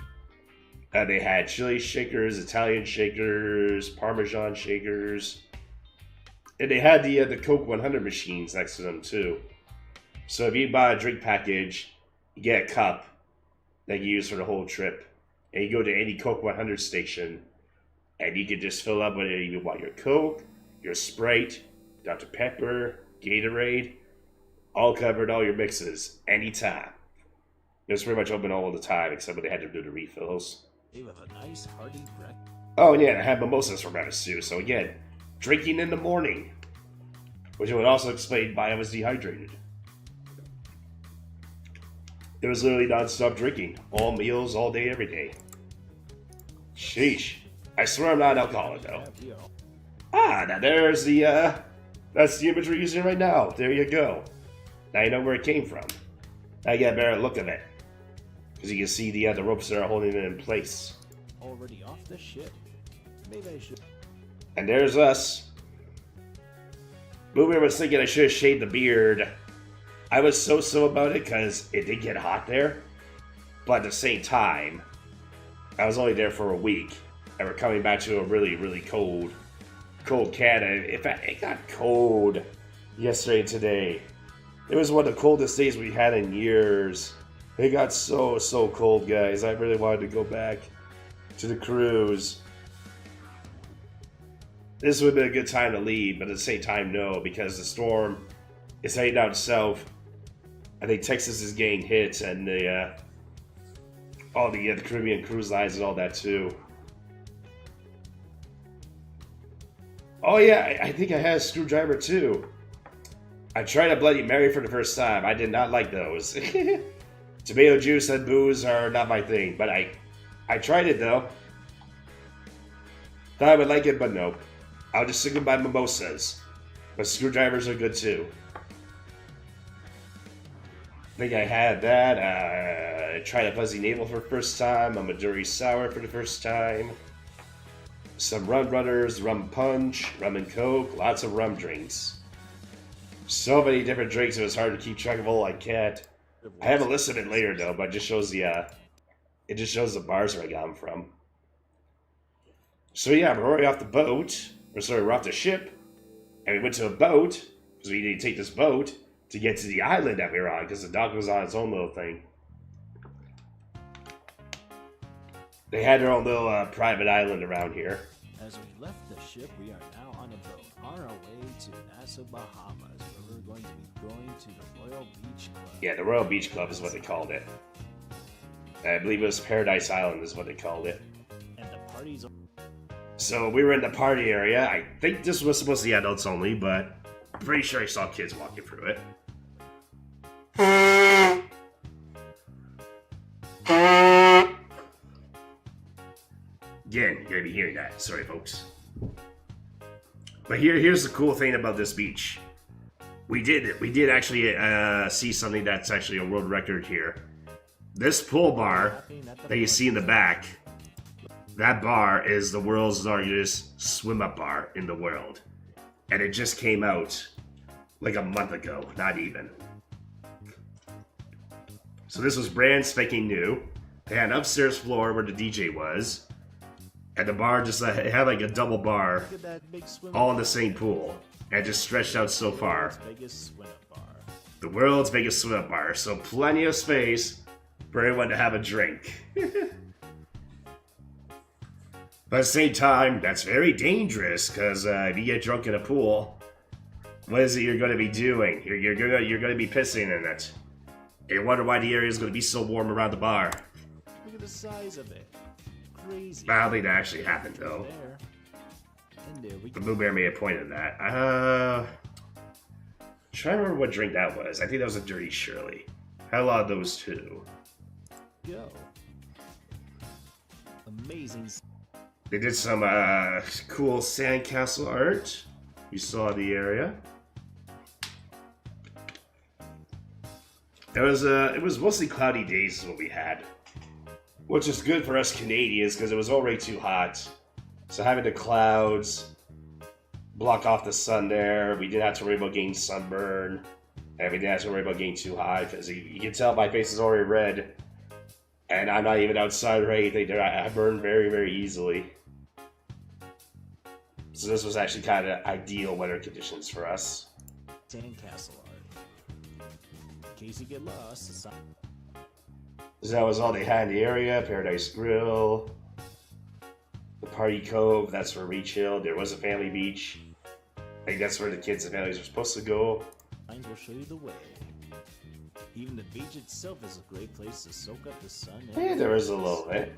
They had chili shakers, Italian shakers, Parmesan shakers. And they had the Coke 100 machines next to them too. So if you buy a drink package, you get a cup that you use for the whole trip. And you go to any Coke 100 station, and you can just fill up whether you want your Coke, your Sprite, Dr. Pepper, Gatorade, all covered, all your mixes, anytime. It was pretty much open all the time, except when they had to do the refills. They have a nice hearty breakfast. Oh, and yeah, I had mimosas for breakfast too. So again, drinking in the morning, which would also explain why I was dehydrated. It was literally non-stop drinking, all meals, all day, every day. Sheesh. I swear I'm not an alcoholic though. Now there's the, that's the image we're using right now. There you go. Now you know where it came from. Now you get a better look of it. Because you can see the ropes that are holding it in place. Already off the ship. Maybe I should. And there's us. Boo Bear was thinking I should have shaved the beard. I was so about it because it did get hot there, but at the same time, I was only there for a week, and we're coming back to a really cold Canada. In fact, it got cold yesterday and today. It was one of the coldest days we had in years. It got so cold, guys. I really wanted to go back to the cruise. This would have been a good time to leave, but at the same time, no, because the storm is heading down south. I think Texas is getting hit, and all the Caribbean cruise lines and all that too. Oh yeah, I think I had a screwdriver too. I tried a Bloody Mary for the first time. I did not like those. Tomato juice and booze are not my thing, but I tried it though. Thought I would like it, but nope. I'll just stick with my mimosas. But screwdrivers are good too. I think I had that. I tried a Fuzzy Navel for the first time. A Maduri Sour for the first time. Some rum runners, rum punch, rum and coke. Lots of rum drinks. So many different drinks. It was hard to keep track of all I can't. I have a list of it later though, but it just shows the bars where I got them from. So yeah, we're already off the boat. We're off the ship, and we went to a boat because we needed to take this boat to get to the island that we were on because the dock was on its own little thing. They had their own little private island around here. As we left the ship, we are now on a boat on our way to Nassau, Bahamas, where we're going to be going to the Royal Beach Club. Yeah, the Royal Beach Club is what they called it. I believe it was Paradise Island is what they called it. And the party's... So we were in the party area. I think this was supposed to be adults only, but I'm pretty sure I saw kids walking through it. Again, you're gonna be hearing that. Sorry, folks. But here's the cool thing about this beach. We did actually see something that's actually a world record here. This pool bar that you see in the back, that bar is the world's largest swim-up bar in the world. And it just came out like a month ago, not even. So this was brand spanking new. They had an upstairs floor where the DJ was. And the bar just it had like a double bar all in the same pool. And it just stretched out so far. The world's biggest swim-up bar. So plenty of space for everyone to have a drink. But at the same time, that's very dangerous because if you get drunk in a pool, what is it you're going to be doing? You're going to be pissing in it. You wonder why the area is going to be so warm around the bar. Look at the size of it. Crazy. I don't think that actually happened though. The Blue Bear made a point of that. Try to remember what drink that was. I think that was a Dirty Shirley. Had a lot of those too. Go. Amazing. They did some cool sandcastle art. You saw the area. It was mostly cloudy days is what we had, which is good for us Canadians because it was already too hot. So having the clouds block off the sun there, we didn't have to worry about getting sunburn, and we didn't have to worry about getting too hot because you can tell my face is already red, and I'm not even outside or anything. I burn very easily. So this was actually kind of ideal weather conditions for us. Sandcastle art. In case you get lost, so that was all they had in the area. Paradise Grill, the Party Cove, that's where we chilled. There was a family beach. I think that's where the kids and families were supposed to go. Signs will show you the way. Even the beach itself is a great place to soak up the sun. Yeah, there was a little bit.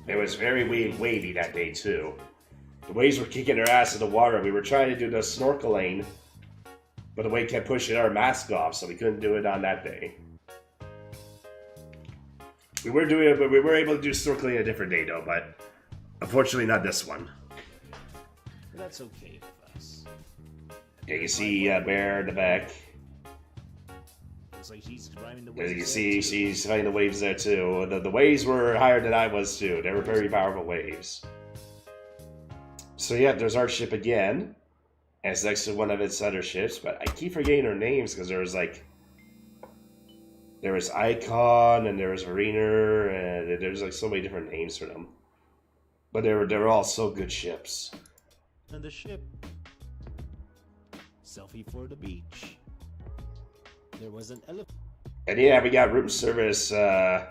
It was very wavy that day too. The waves were kicking their ass in the water. We were trying to do the snorkeling, but the wave kept pushing our mask off, so we couldn't do it on that day. We were doing it, but we were able to do snorkeling a different day, though. But unfortunately, not this one. That's okay with us. Yeah, you see Bear in the back. Looks like she's climbing the waves. As you see, she's fighting the waves there too. The waves were higher than I was too. They were very powerful waves. So yeah, there's our ship again. And it's next to one of its other ships, but I keep forgetting their names because there was like There was Icon, and there was Mariner, and there's like so many different names for them. But they were all so good ships. And the ship. Selfie for the beach. There was an elephant. And yeah, we got room service. Yeah,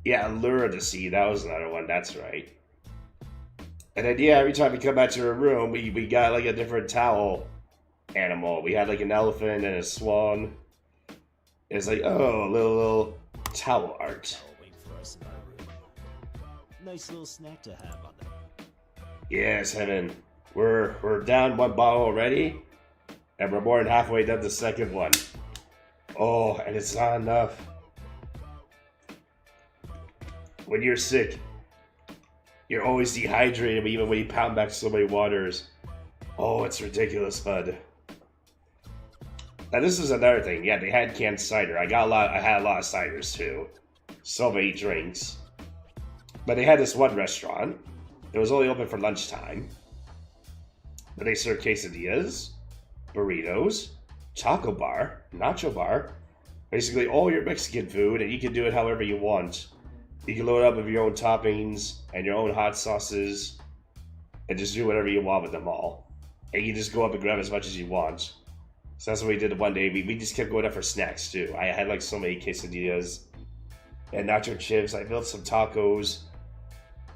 Allure to Sea. That was another one. That's right. And then yeah, every time we come back to a room, we got like a different towel animal. We had like an elephant and a swan. It's like, oh, a little towel art. I'll wait for us in our room. Nice little snack to have on them. Yes, Heaven. We're down one bottle already, and we're more than halfway done the second one. Oh, and it's not enough. When you're sick, you're always dehydrated, even when you pound back so many waters. Oh, it's ridiculous, bud. Now this is another thing. Yeah, they had canned cider. I had a lot of ciders too. So many drinks. But they had this one restaurant. It was only open for lunchtime. But they served quesadillas, burritos, taco bar, nacho bar, basically all your Mexican food, and you can do it however you want. You can load up with your own toppings and your own hot sauces, and just do whatever you want with them all. And you just go up and grab as much as you want. So that's what we did one day. We just kept going up for snacks too. I had like so many quesadillas and nacho chips. I built some tacos.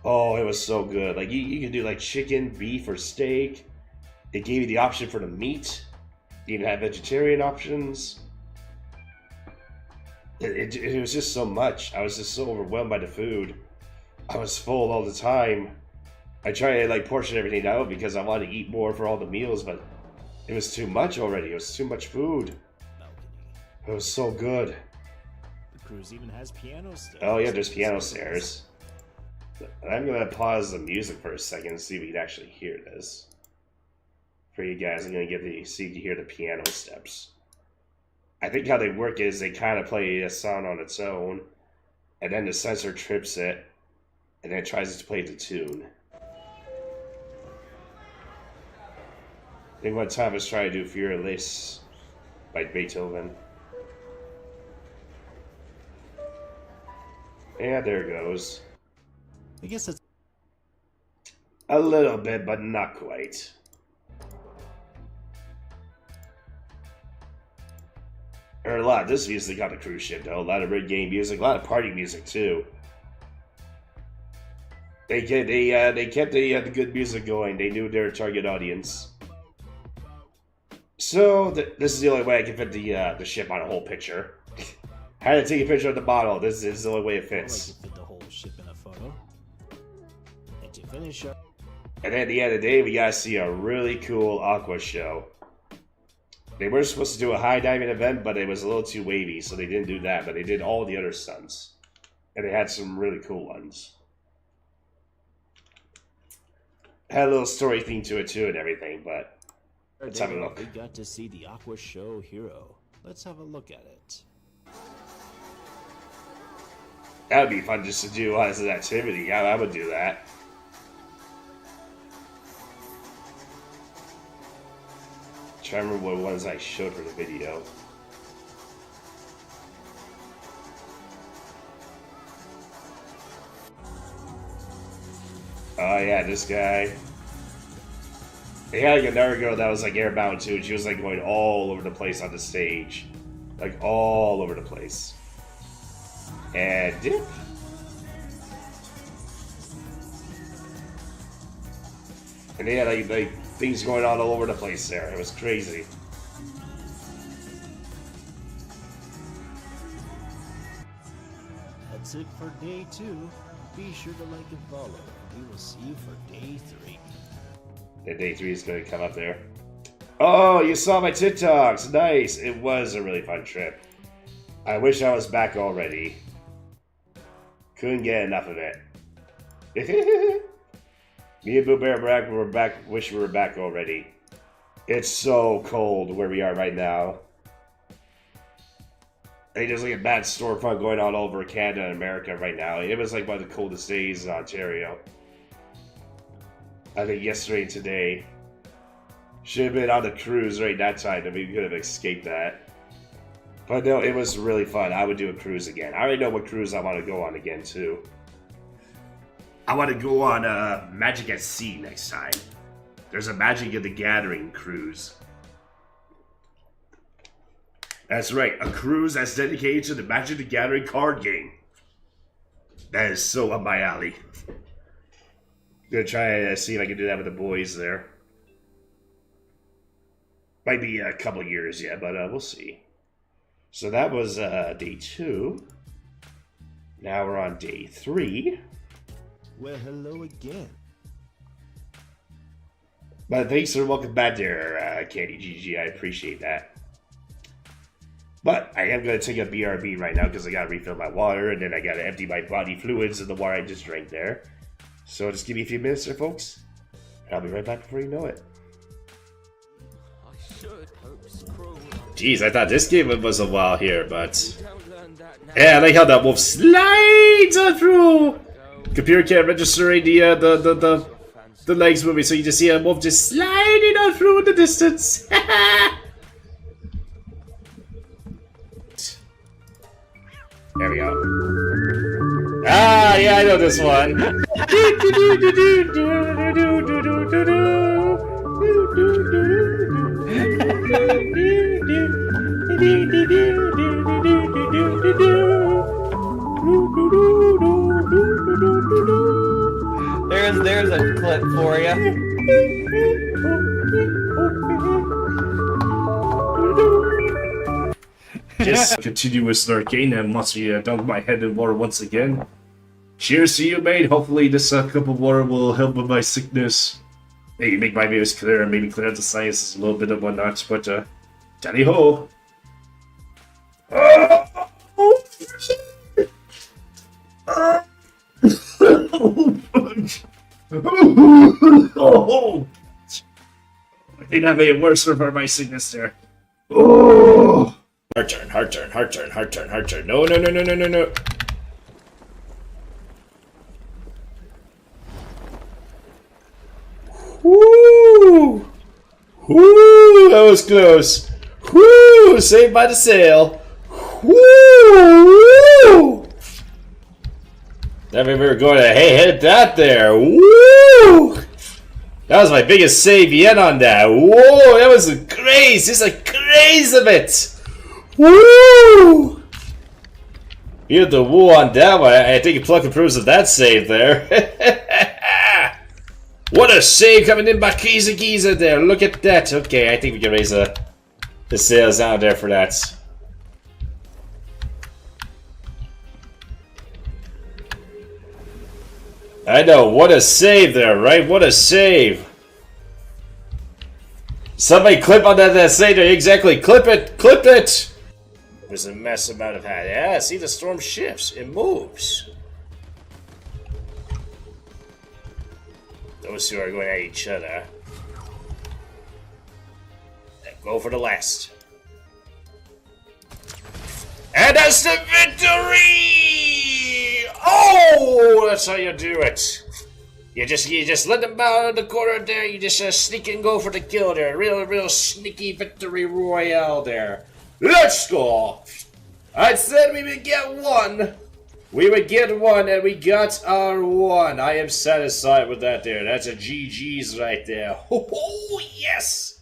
Oh, it was so good. Like you could do like chicken, beef, or steak. It gave you the option for the meat. You even had vegetarian options. It was just so much. I was just so overwhelmed by the food. I was full all the time. I tried to like portion everything out because I wanted to eat more for all the meals, but it was too much already. It was too much food. Balcony. It was so good. The cruise even has piano stairs. Oh yeah, there's piano stairs. I'm gonna pause the music for a second and see if we can actually hear this. For you guys, I'm gonna see if you hear the piano steps. I think how they work is they kind of play a song on its own, and then the sensor trips it, and then it tries to play the tune. I think one time I was trying to do Furious by Beethoven. Yeah, there it goes. I guess that's A little bit, but not quite. There are a lot of this music on the cruise ship, though. A lot of rig game music, a lot of party music too. They kept the good music going. They knew their target audience. So this is the only way I can fit the ship on a whole picture. Had to take a picture of the bottle. This is the only way it I like fits. to fit the whole ship in a photo. And to finish up, And then at the end of the day, we gotta see a really cool aqua show. They were supposed to do a high diving event, but it was a little too wavy, so they didn't do that. But they did all the other stunts, and they had some really cool ones. Had a little story theme to it too, and everything. But let's have a look. we got to see the Aqua Show Hero. Let's have a look at it. That would be fun just to do as an activity. Yeah, I would do that. Trying to remember what ones I showed for the video. Oh yeah, this guy. They had like another girl that was like airbound too, and she was like going all over the place on the stage. Like all over the place. And dip. And they had like things going on all over the place there. It was crazy. That's it for day 2. Be sure to like and follow. We will see you for day 3. The day 3 is going to come up there. Oh, you saw my TikToks. Nice. It was a really fun trip. I wish I was back already. Couldn't get enough of it. Me and Boo Bear were back. Wish we were back already. It's so cold where we are right now. I think there's like a bad storm front going on all over Canada and America right now. It was like one of the coldest days in Ontario. I think yesterday and today. Should have been on the cruise right that time, and we could have escaped that. But no, it was really fun. I would do a cruise again. I already know what cruise I want to go on again, too. I want to go on Magic at Sea next time. There's a Magic of the Gathering cruise. That's right, a cruise that's dedicated to the Magic the Gathering card game. That is so up my alley. I'm gonna try to see if I can do that with the boys there. Might be a couple years yet, but we'll see. So that was day 2. Now we're on day 3. Well, hello again. But thanks for welcome back there, Candy GG. I appreciate that. But I am going to take a BRB right now because I got to refill my water and then I got to empty my body fluids in the water I just drank there. So just give me a few minutes there, folks. And I'll be right back before you know it. Jeez, I thought this game was a while here, but... Yeah, I like how that wolf slides on through! Computer can't register the legs moving, so you just see a wolf just sliding on through in the distance. There we go. Ah, yeah, I know this one. There's a clip for you. Just continuous arcane and must be dunk my head in water once again. Cheers to you, mate. Hopefully this cup of water will help with my sickness. Maybe make my views clear and maybe clear up the sciences a little bit and whatnot, but tally ho! Oh, I think that made it worse for my sickness there. Oh! Heart turn, heart turn, heart turn, heart turn, heart turn. No, no, no, no, no, no, no. Woo! Woo! That was close. Woo! Saved by the sail. Woo! That we were going to hit that there. Woo! That was my biggest save yet on that. Whoa! That was a craze. Just a craze of it. Woo! You had the woo on that one. I think Pluck approves of that save there. What a save coming in by Giza there. Look at that. Okay, I think we can raise the sails down there for that. I know. What a save there, right? What a save. Somebody clip on that save there. Exactly. Clip it. Clip it. There's a massive amount of hat. Yeah, see the storm shifts. It moves. Those two are going at each other. Go for the last. And that's the victory! Oh, that's how you do it. You just let them out of the corner there. You just sneak and go for the kill there. Real sneaky victory royale there. Let's go! I said we would get one. We would get one, and we got our one. I am satisfied with that there. That's a GG's right there. Oh, yes!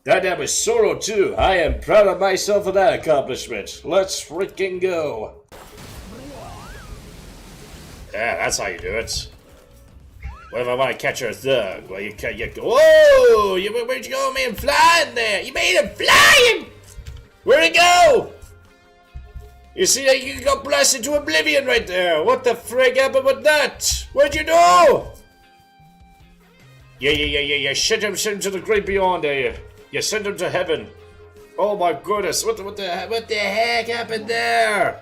That was Soro too. I am proud of myself for that accomplishment. Let's freaking go. Yeah, that's how you do it. What if I want to catch her thug? Well, you go. Whoa! Where'd you go, man? Flying there! You made him flying! Where'd he go? You see, you got blasted to oblivion right there. What the frig happened with that? What'd you do? Yeah. Send him to the great beyond there. You send him to heaven. Oh my goodness! What the heck happened there?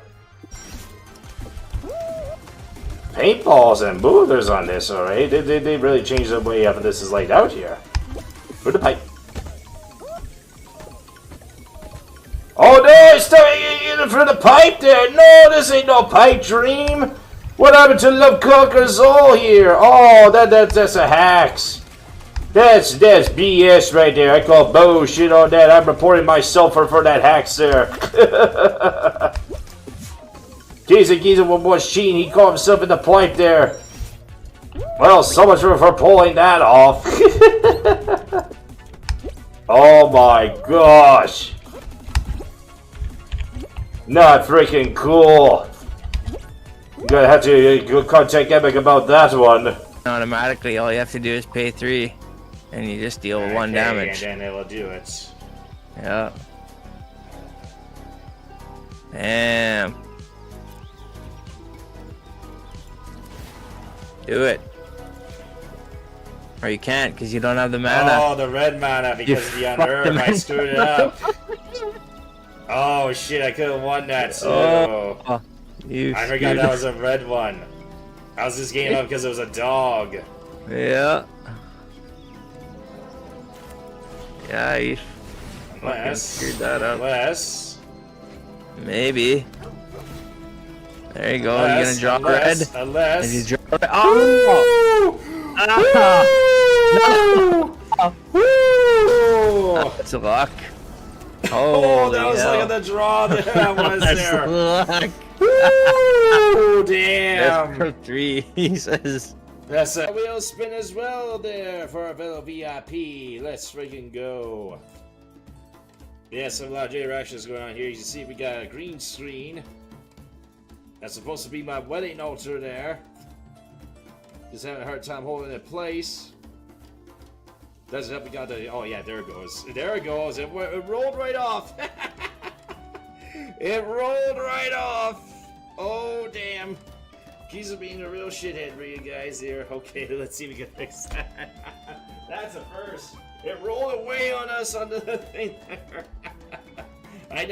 Paintballs and boulders on this, alright? They really changed the way how this is laid out here. For the pipe. Oh no, it's in for the pipe there! No, this ain't no pipe dream! What happened to Love Conquers All here? Oh, that's a hacks. That's BS right there. I call bullshit on that. I'm reporting myself for that hack, sir. Giza was cheating. He caught himself in the pipe there. Well, so much for pulling that off. Oh my gosh. Not freaking cool. I'm gonna have to go contact Epic about that one. Automatically, all you have to do is pay 3, and you just deal 1 damage. And then it will do it. Yeah. Damn. Do it. Or you can't, because you don't have the mana. Oh, the red mana because of the unnerve. I screwed it up. Oh shit, I could have won that too. Oh, I forgot that was a red one. I was just game up because it was a dog. Yeah. Yeah, you fucking screwed that up. Unless. Maybe. There you go. You're gonna draw red. Unless. And you draw red. Oh! That's a luck. Oh, that was like the draw that was there. Luck. Oh, damn. That's for 3, he says. That's a wheel spin as well there for a fellow VIP. Let's freaking go. Yeah, some lot of interactions going on here. You can see we got a green screen. That's supposed to be my wedding altar there. Just having a hard time holding it in place. Doesn't help. We got the. Oh yeah, there it goes. There it goes. It rolled right off. It rolled right off. Oh damn. Giza being a real shithead for you guys here. Okay, let's see if we can fix that. That's a first. It rolled away on us under the thing there. I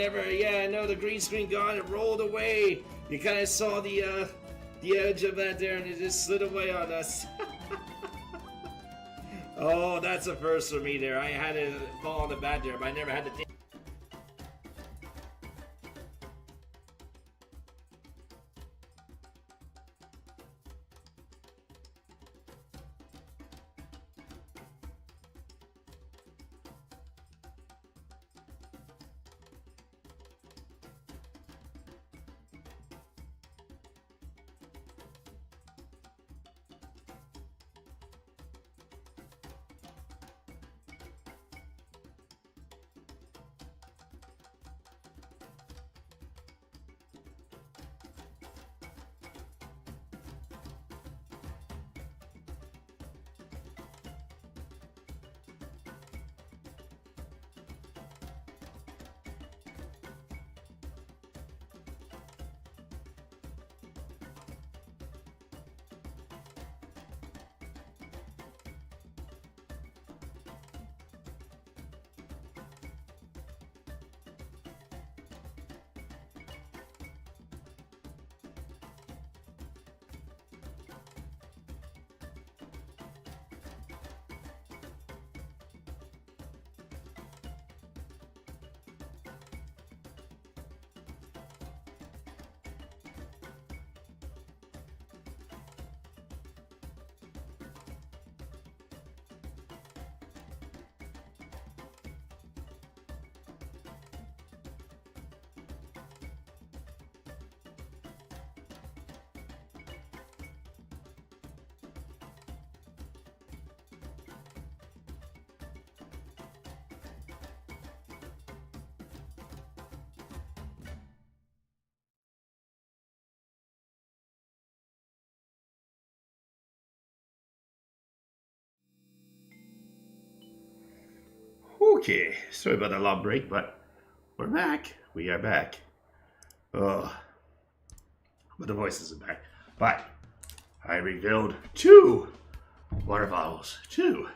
know the green screen gone. It rolled away. You kind of saw the edge of that there, and it just slid away on us. Oh, that's a first for me there. I had it fall on the bat there, but I never had to. Okay, sorry about that long break, but we're back. We are back. Oh, but the voice isn't back. But I refilled 2 water bottles. 2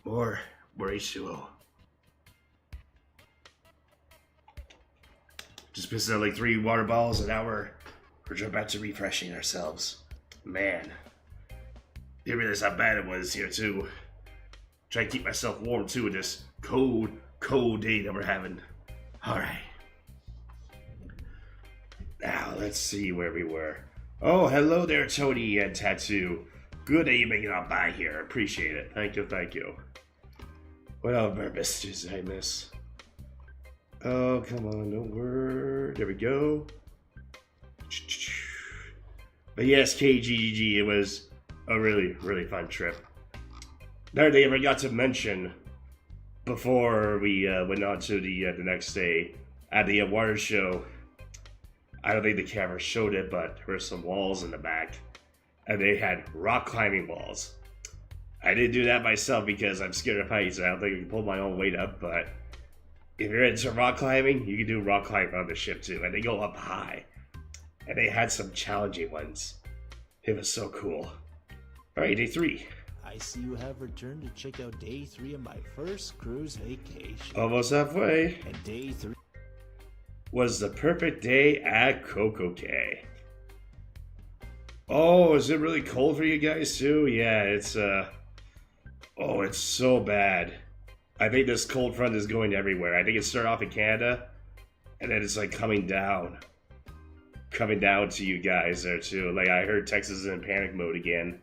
more H2O. Just pissed out like 3 water bottles an hour. We're back to refreshing ourselves. Man, didn't realize how bad it was here too. Try to keep myself warm too in this cold day that we're having. Alright. Now, let's see where we were. Oh, hello there, Tony and Tattoo. Good that you make it on by here. Appreciate it. Thank you, thank you. What other messages did I miss? Oh, come on, no word. There we go. But yes, KGGG, it was a really, really fun trip. Another thing I forgot to mention before we went on to the next day at the water show. I don't think the camera showed it, but there were some walls in the back, and they had rock climbing walls. I didn't do that myself because I'm scared of heights. I don't think I can pull my own weight up, but if you're into rock climbing, you can do rock climbing on the ship too, and they go up high. And they had some challenging ones. It was so cool. Alright, day 3. I see you have returned to check out day 3 of my first cruise vacation. Almost halfway. And day 3 was the perfect day at Coco Cay. Oh, is it really cold for you guys too? Yeah, it's oh, it's so bad. I think this cold front is going everywhere. I think it started off in Canada, and then it's like coming down to you guys there too. Like I heard Texas is in panic mode again.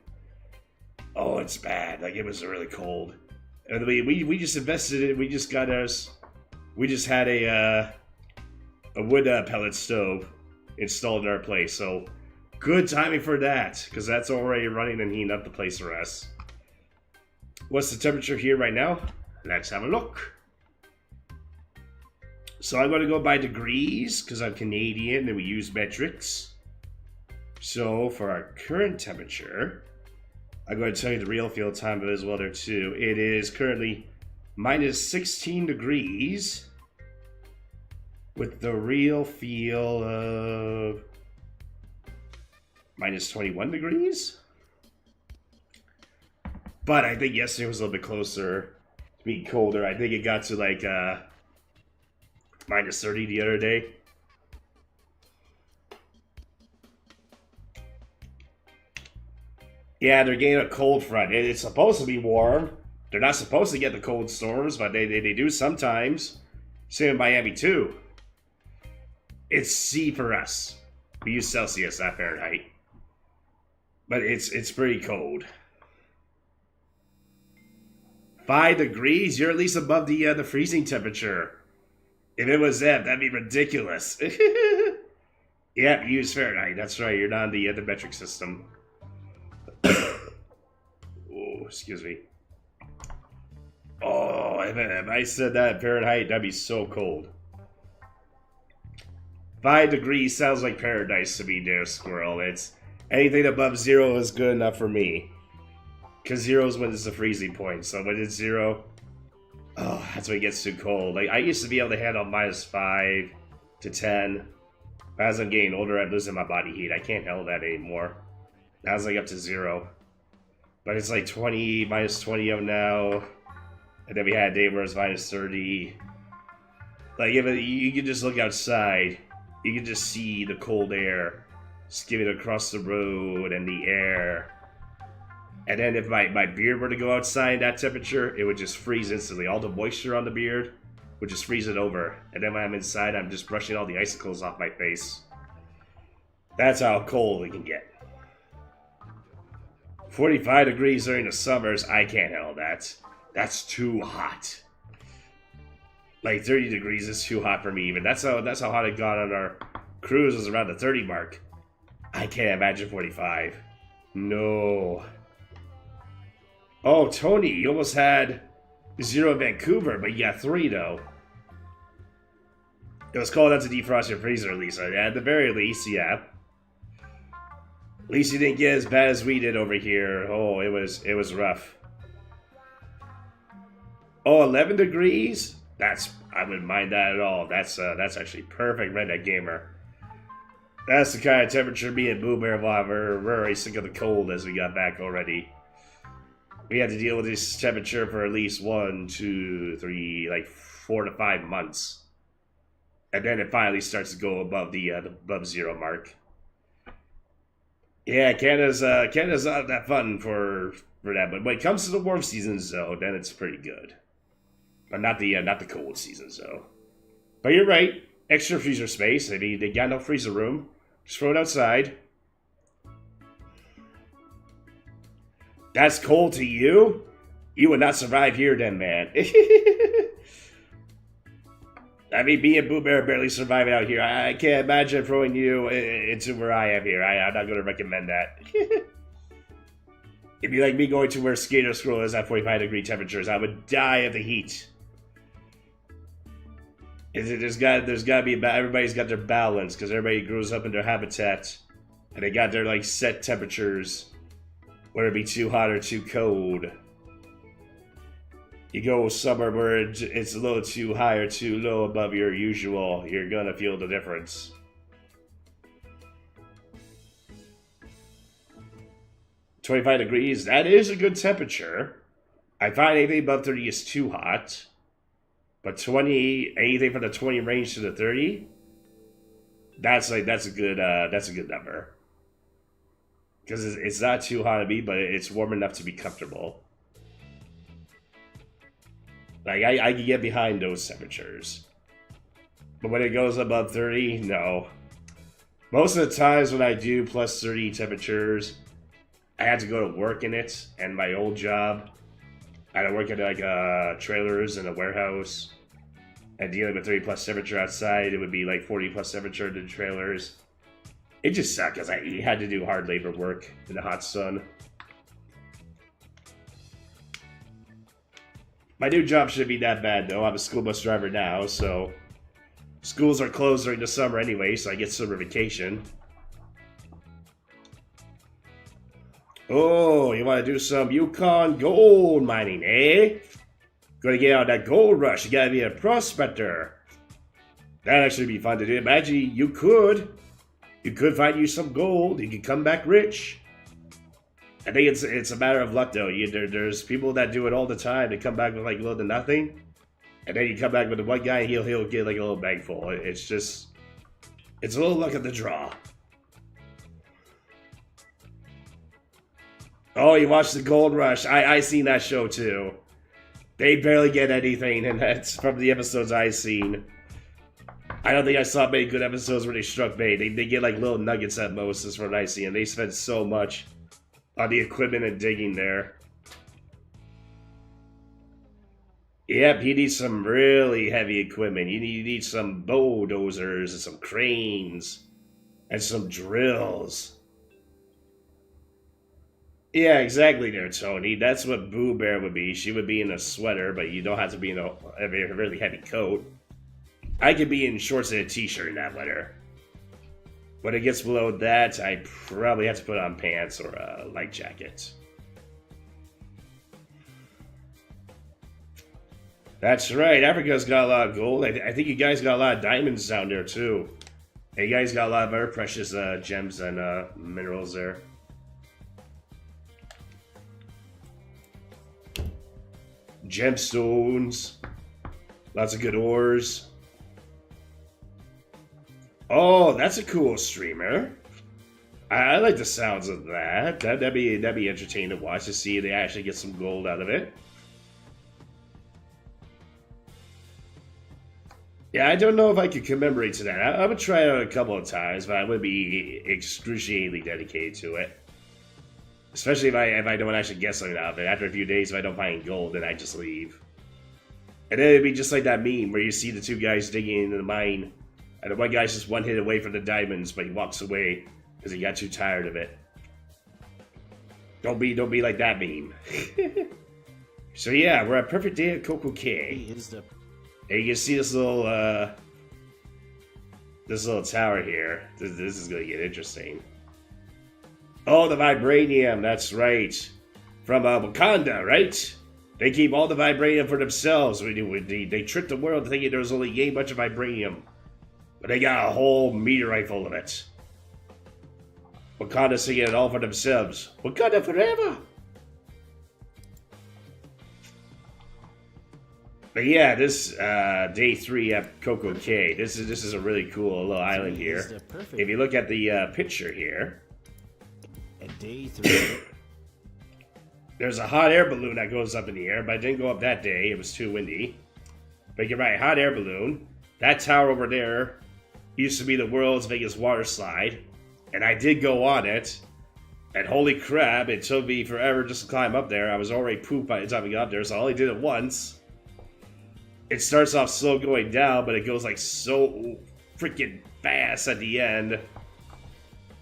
Oh, it's bad. Like it was really cold. And we just invested in it. We just got us. We just had a wood pellet stove installed in our place. So good timing for that, because that's already running and heating up the place for us. What's the temperature here right now? Let's have a look. So I'm going to go by degrees because I'm Canadian and we use metrics. So for our current temperature, I'm going to tell you the real field time as well there too. It is currently minus 16 degrees with the real feel of minus 21 degrees. But I think yesterday was a little bit closer to being colder. I think it got to like minus 30 the other day. Yeah, they're getting a cold front. It's supposed to be warm. They're not supposed to get the cold storms, but they do sometimes. Same in Miami too. It's C for us. We use Celsius, not Fahrenheit. But it's pretty cold. 5 degrees? You're at least above the freezing temperature. If it was that, that'd be ridiculous. Yep, you use Fahrenheit. That's right. You're not on the metric system. Oh, excuse me. Oh, if I said that in Fahrenheit, that'd be so cold. 5 degrees sounds like paradise to me, dear squirrel. It's anything above 0 is good enough for me. Because 0 is when it's the freezing point. So when it's 0, oh, that's when it gets too cold. Like I used to be able to handle minus 5 to 10. As I'm getting older, I'm losing my body heat. I can't handle that anymore. Now it's like up to 0. But it's like 20, minus 20 of now. And then we had a day where it's minus 30. Like if you can just look outside, you can just see the cold air skimming across the road and the air. And then if my beard were to go outside that temperature, it would just freeze instantly. All the moisture on the beard would just freeze it over. And then when I'm inside, I'm just brushing all the icicles off my face. That's how cold it can get. 45 degrees during the summers, I can't handle that. That's too hot. Like 30 degrees is too hot for me even. That's how hot it got on our cruise, was around the 30 mark. I can't imagine 45. No. Oh, Tony, you almost had 0 in Vancouver, but you got 3 though. It was cold enough to defrost your freezer, at least. At the very least, yeah. At least you didn't get as bad as we did over here. Oh, it was rough. Oh, 11 degrees? I wouldn't mind that at all. That's actually perfect, Redneck Gamer. That's the kind of temperature me and Boo Bear were very sick of the cold as we got back already. We had to deal with this temperature for at least 1, 2, 3, like 4 to 5 months. And then it finally starts to go above the above 0 mark. Yeah, Canada's not that fun for that, but when it comes to the warm seasons though, then it's pretty good. But not the cold seasons though. But you're right, extra freezer space. I mean, they got no freezer room. Just throw it outside. That's cold to you? You would not survive here then, man. I mean, me and Boo Bear are barely surviving out here. I can't imagine throwing you into where I am here. I'm not going to recommend that. It'd be like me going to where Skater Scroll is at 45-degree temperatures. I would die of the heat. There's got to be everybody's got their balance because everybody grows up in their habitat, and they got their like set temperatures, whether it be too hot or too cold. You go somewhere where it's a little too high or too low above your usual, you're gonna feel the difference. "25 degrees, that is a good temperature. I find anything above 30 is too hot. But 20, anything from the 20 range to the 30, that's a good number. Because it's not too hot to be, but it's warm enough to be comfortable. Like, I can get behind those temperatures. But when it goes above 30, no. Most of the times when I do plus 30 temperatures, I had to go to work in it, and my old job, I had to work at like trailers in a warehouse, and dealing with 30 plus temperature outside, it would be like 40 plus temperature in the trailers. It just sucked because I had to do hard labor work in the hot sun. My new job shouldn't be that bad though. I'm a school bus driver now, so schools are closed during the summer anyway, so I get summer vacation. Oh, you want to do some Yukon gold mining, eh? Gonna get out that gold rush. You gotta be a prospector. That'd actually be fun to do. Imagine you could find you some gold. You could come back rich. I think it's a matter of luck though. There's people that do it all the time. They come back with like little to nothing, and then you come back with the one guy, and he'll get like a little bag full. It's a little luck of the draw. Oh, you watched the Gold Rush. I seen that show too. They barely get anything, and that's from the episodes I've seen. I don't think I saw many good episodes where they struck bait. They get like little nuggets at most, is what I see, and they spend so much on the equipment and digging there. Yep, you need some really heavy equipment. You need some bulldozers and some cranes and some drills. Yeah, exactly there, Tony. That's what Boo Bear would be. She would be in a sweater, but you don't have to be in a really heavy coat. I could be in shorts and a t-shirt in that weather. When it gets below that, I probably have to put on pants or a light jacket. That's right, Africa's got a lot of gold. I think you guys got a lot of diamonds down there, too. And you guys got a lot of other precious gems and minerals there. Gemstones. Lots of good ores. Oh, that's a cool streamer. I like the sounds of that. That'd be entertaining to watch, to see if they actually get some gold out of it. Yeah, I don't know if I could commemorate to that. I would try it out a couple of times, but I would be excruciatingly dedicated to it. Especially if I don't actually get something out of it. After a few days, if I don't find gold, then I just leave. And then it'd be just like that meme where you see the two guys digging into the mine, and the one guy's just one hit away from the diamonds, but he walks away because he got too tired of it. Don't be like that meme. So yeah, we're at Perfect Day at Coco Cay. And you can see this little tower here. This is gonna get interesting. Oh, the vibranium, that's right. From Wakanda, right? They keep all the vibranium for themselves. They tricked the world thinking there was only a bunch of vibranium. But they got a whole meteorite full of it. Wakanda's taking it all for themselves. Wakanda forever! But yeah, this day 3 at Coco Cay. This is a really cool little island here. If you look at the picture here, at day 3, there's a hot air balloon that goes up in the air, but it didn't go up that day. It was too windy. But you're right, hot air balloon. That tower over there used to be the world's biggest water slide, and I did go on it. And holy crap, it took me forever just to climb up there. I was already pooped by the time I got up there, so I only did it once. It starts off slow going down, but it goes like so freaking fast at the end.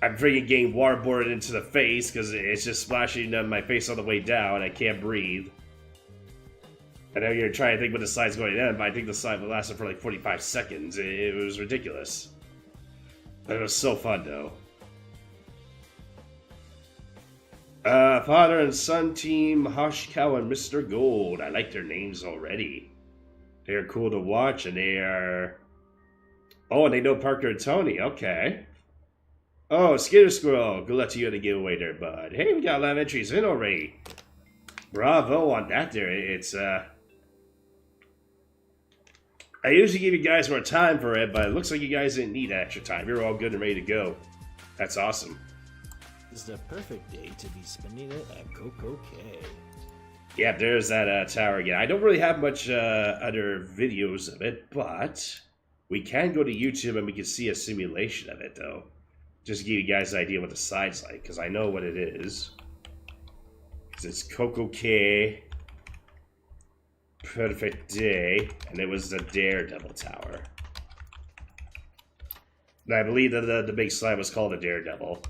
I'm freaking getting waterboarded into the face because it's just splashing on my face on the way down. I can't breathe. I know you're trying to think when the slide's going to end, but I think the slide lasted for like 45 seconds. It was ridiculous. But it was so fun, though. Father and son team, Hush Cow and Mr. Gold. I like their names already. They're cool to watch, and they are... Oh, and they know Parker and Tony. Okay. Oh, Skitter Squirrel. Good luck to you in the giveaway there, bud. Hey, we got a lot of entries in already. Bravo on that there. It's, I usually give you guys more time for it, but it looks like you guys didn't need extra time. You're all good and ready to go. That's awesome. This is the perfect day to be spending it at Coco K. Yeah, there's that tower again. I don't really have much other videos of it, but we can go to YouTube and we can see a simulation of it, though. Just to give you guys an idea what the side's like, because I know what it is. It's Coco K. Perfect day. And it was the Daredevil Tower. And I believe that the big slide was called the Daredevil.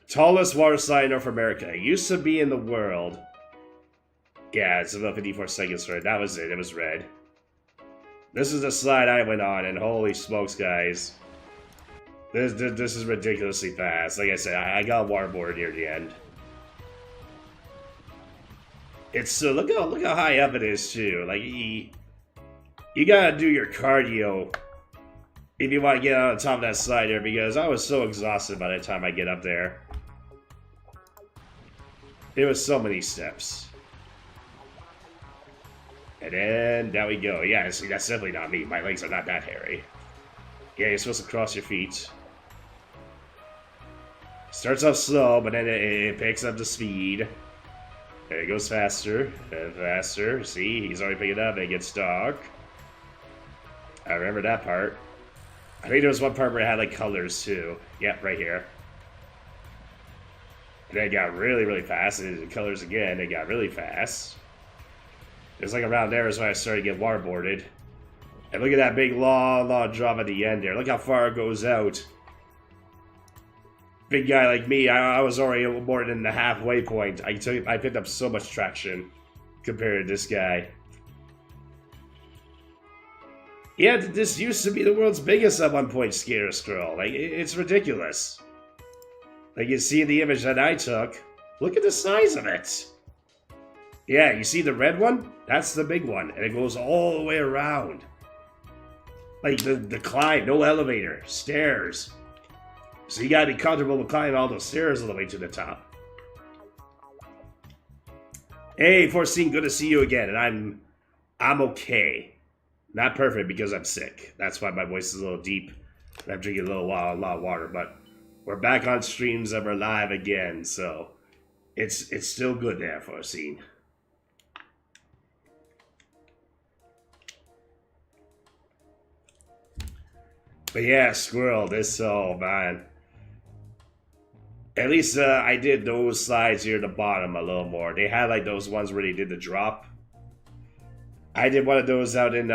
Tallest water slide in North America. It used to be in the world. Yeah, it's about 54 seconds for it. That was it. It was red. This is the slide I went on, and holy smokes, guys. This is ridiculously fast. Like I said, I got waterboarded near the end. It's look how high up it is too. Like you gotta do your cardio if you want to get on top of that slide there, because I was so exhausted by the time I get up there. There was so many steps. And then, down we go. Yeah, see, that's definitely not me. My legs are not that hairy. Yeah, you're supposed to cross your feet. Starts off slow, but then it picks up the speed. And it goes faster and faster. See, he's already picking up, and it gets dark. I remember that part. I think there was one part where it had, like, colors, too. Yep, right here. And then it got really, really fast, and the colors again, it got really fast. It was like around there is when I started to get waterboarded. And look at that big long drop at the end there. Look how far it goes out. Big guy like me, I was already more than the halfway point. I picked up so much traction compared to this guy. Yeah, this used to be the world's biggest at one point, Skitter Squirrel. Like, it's ridiculous. Like, you see the image that I took. Look at the size of it. Yeah, you see the red one? That's the big one, and it goes all the way around. Like, the climb, no elevator, stairs. So you gotta be comfortable with climbing all those stairs all the way to the top. Hey, Foreseen, good to see you again, and I'm okay. Not perfect because I'm sick. That's why my voice is a little deep, and I'm drinking a lot of water, but we're back on streams and we're live again, so it's still good there, Foreseen. But yeah, Squirrel, oh man. At least I did those slides here at the bottom a little more. They had like those ones where they did the drop. I did one of those out in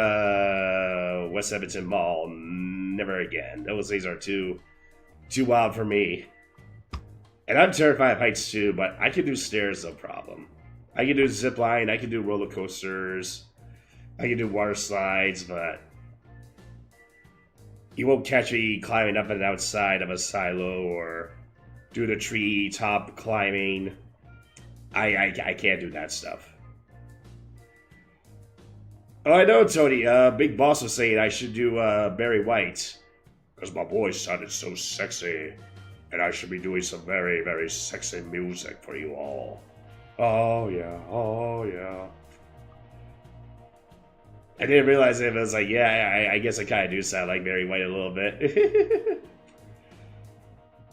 West Edmonton Mall. Never again. Those things are too wild for me. And I'm terrified of heights too, but I can do stairs no problem. I can do zip line, I can do roller coasters, I can do water slides, but you won't catch me climbing up and outside of a silo or do the tree top climbing. I can't do that stuff. Oh, I know, Tony. Big Boss was saying I should do Barry White. Because my voice sounded so sexy. And I should be doing some very, very sexy music for you all. Oh, yeah. Oh, yeah. I didn't realize it. I was like, yeah, I guess I kind of do sound like Barry White a little bit.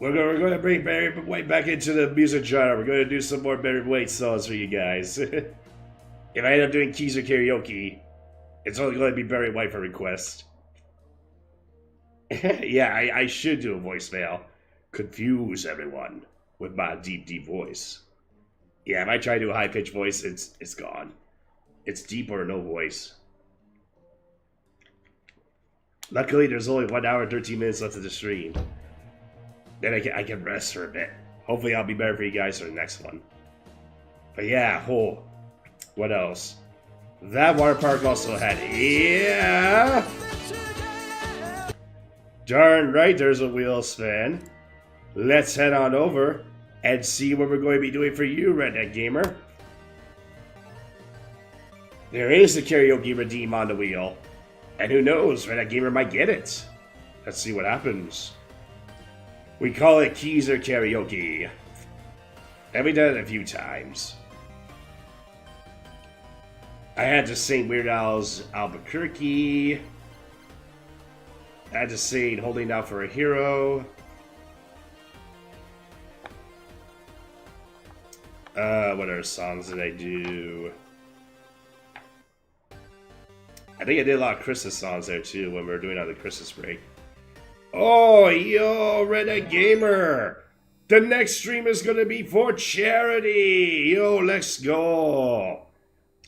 We're going to bring Barry White back into the music genre. We're going to do some more Barry White songs for you guys. If I end up doing keys or karaoke, it's only going to be Barry White for request. Yeah, I should do a voicemail. Confuse everyone. with my deep, deep voice. Yeah, if I try to do a high-pitched voice, it's gone. It's deep or no voice. Luckily, there's only 1 hour and 13 minutes left of the stream. Then I can rest for a bit. Hopefully, I'll be better for you guys for the next one. But yeah, what else? That water park also had, yeah. Darn right, there's a wheel spin. Let's head on over and see what we're going to be doing for you, Redneck Gamer. There is a karaoke redeem on the wheel. And who knows, Redneck Gamer might get it. Let's see what happens. We call it Keezer Karaoke. And we've done it a few times. I had to sing Weird Al's Albuquerque. I had to sing Holding Out for a Hero. What other songs did I do? I think I did a lot of Christmas songs there too when we were doing on the Christmas break. Oh, yo, Redneck Gamer! The next stream is going to be for charity! Yo, let's go!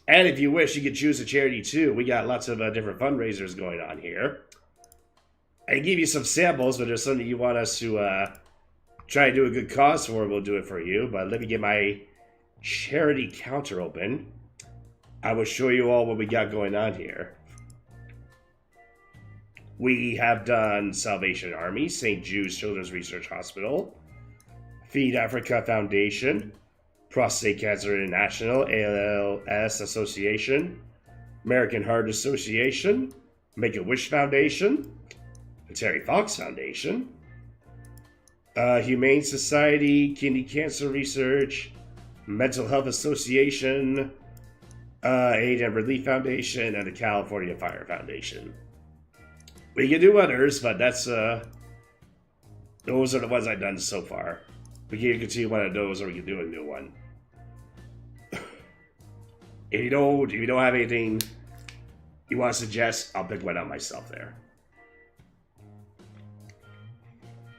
And if you wish, you could choose a charity too. We got lots of different fundraisers going on here. I give you some samples, but there's something you want us to try to do a good cause for, we'll do it for you. But let me get my charity counter open. I will show you all what we got going on here. We have done Salvation Army, St. Jude's Children's Research Hospital, Feed Africa Foundation, Prostate Cancer International, ALS Association, American Heart Association, Make-A-Wish Foundation, the Terry Fox Foundation, Humane Society, Kidney Cancer Research, Mental Health Association, Aid and Relief Foundation, and the California Fire Foundation. We can do others, but that's those are the ones I've done so far. We can continue one of those, or we can do a new one. If you don't have anything you want to suggest, I'll pick one out myself there.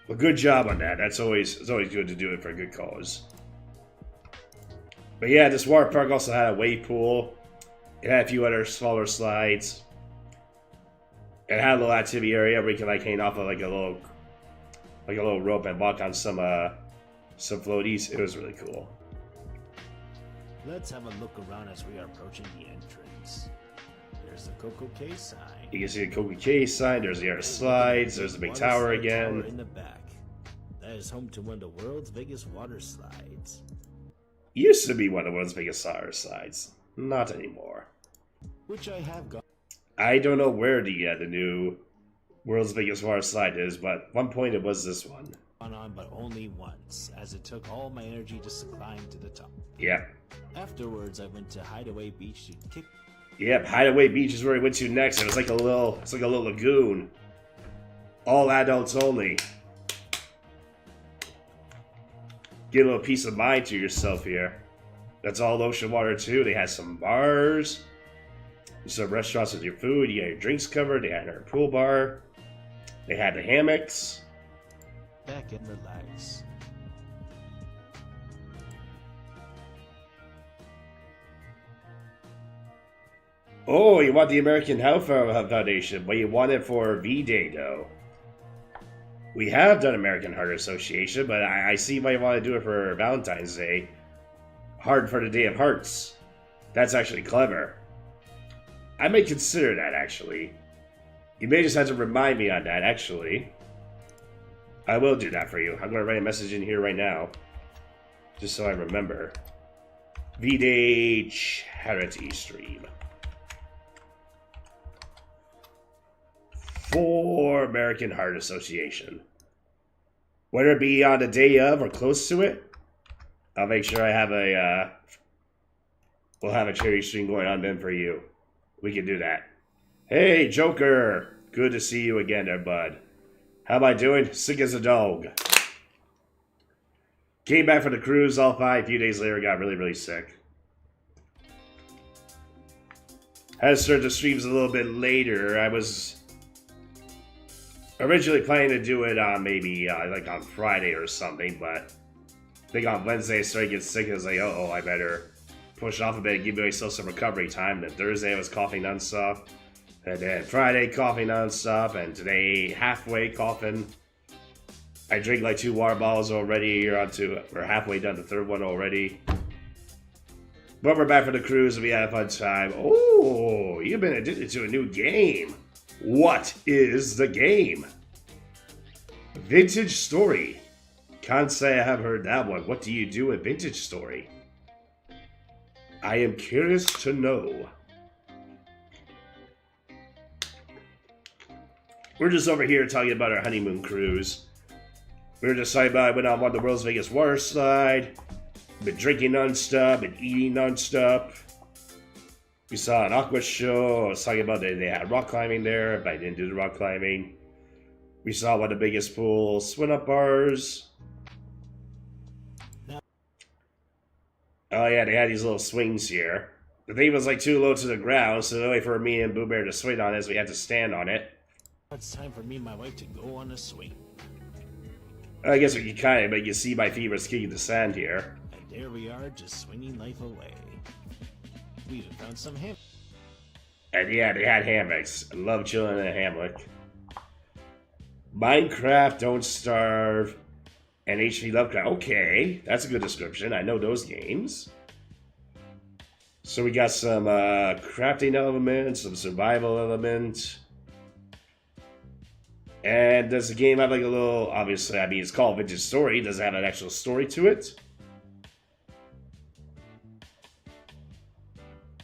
Well, good job on that. It's always good to do it for a good cause. But yeah, this water park also had a wave pool. It had a few other smaller slides. It had a little activity area where you can like hang off of like a little rope and walk on some floaties. It was really cool. Let's have a look around as we are approaching the entrance. There's the Coco K sign. You can see the Coco K sign. There's the other slides. There's the big tower again. In the back. That is home to one of the world's biggest water slides. Used to be one of the world's biggest water slides. Not anymore. Which I have gone. I don't know where the new world's biggest water slide is, but at one point it was this one. On, but only once, as it took all my energy just to climb to the top. Yep. Afterwards, I went to Hideaway Beach to kick. Yep, Hideaway Beach is where we went to next. It was like a little lagoon. All adults only. Get a little peace of mind to yourself here. That's all ocean water too. They had some bars, some restaurants with your food. You had your drinks covered. They had their pool bar. They had the hammocks. Back and relax. Oh, you want the American Health Foundation, but you want it for V-Day, though. We have done American Heart Association, but I see why you want to do it for Valentine's Day. Heart for the Day of Hearts. That's actually clever. I may consider that, actually. You may just have to remind me on that, actually. I will do that for you. I'm going to write a message in here right now. Just so I remember. V-Day Charity Stream. For American Heart Association. Whether it be on the day of or close to it, I'll make sure I have we'll have a charity stream going on then for you. We can do that. Hey, Joker. Good to see you again there, bud. How am I doing? Sick as a dog. Came back from the cruise all fine. A few days later, got really, really sick. Had to start the streams a little bit later. I was originally planning to do it on maybe like on Friday or something, but think on Wednesday I started getting sick. I was like, oh, I better push off a bit and give myself some recovery time. Then Thursday I was coughing nonstop. And then Friday coughing nonstop. And today halfway coughing. I drink like 2 water bottles already. We're halfway done the third one already. But we're back for the cruise and we had a fun time. Oh, you've been addicted to a new game. What is the game? Vintage Story. Can't say I have heard that one. What do you do in Vintage Story? I am curious to know. We're just over here talking about our honeymoon cruise. We were just talking about I went on one of the world's biggest water slide. Been drinking non-stop, been eating non-stop. We saw an aqua show. I was talking about they had rock climbing there, but I didn't do the rock climbing. We saw one of the biggest pools, swim-up bars. Oh yeah, they had these little swings here. The thing was like too low to the ground, so the only way for me and Boo Bear to swing on it is we had to stand on it. It's time for me and my wife to go on a swing. I guess we can kind of, but you see my feet were kicking the sand here. And there we are, just swinging life away. We even found some ham. And yeah, they had hammocks. I love chilling in a hammock. Minecraft, Don't Starve, and HP Lovecraft. Okay, that's a good description. I know those games. So we got some crafting elements, some survival elements. And does the game have like a little, obviously, I mean, it's called Vintage Story. Does it have an actual story to it?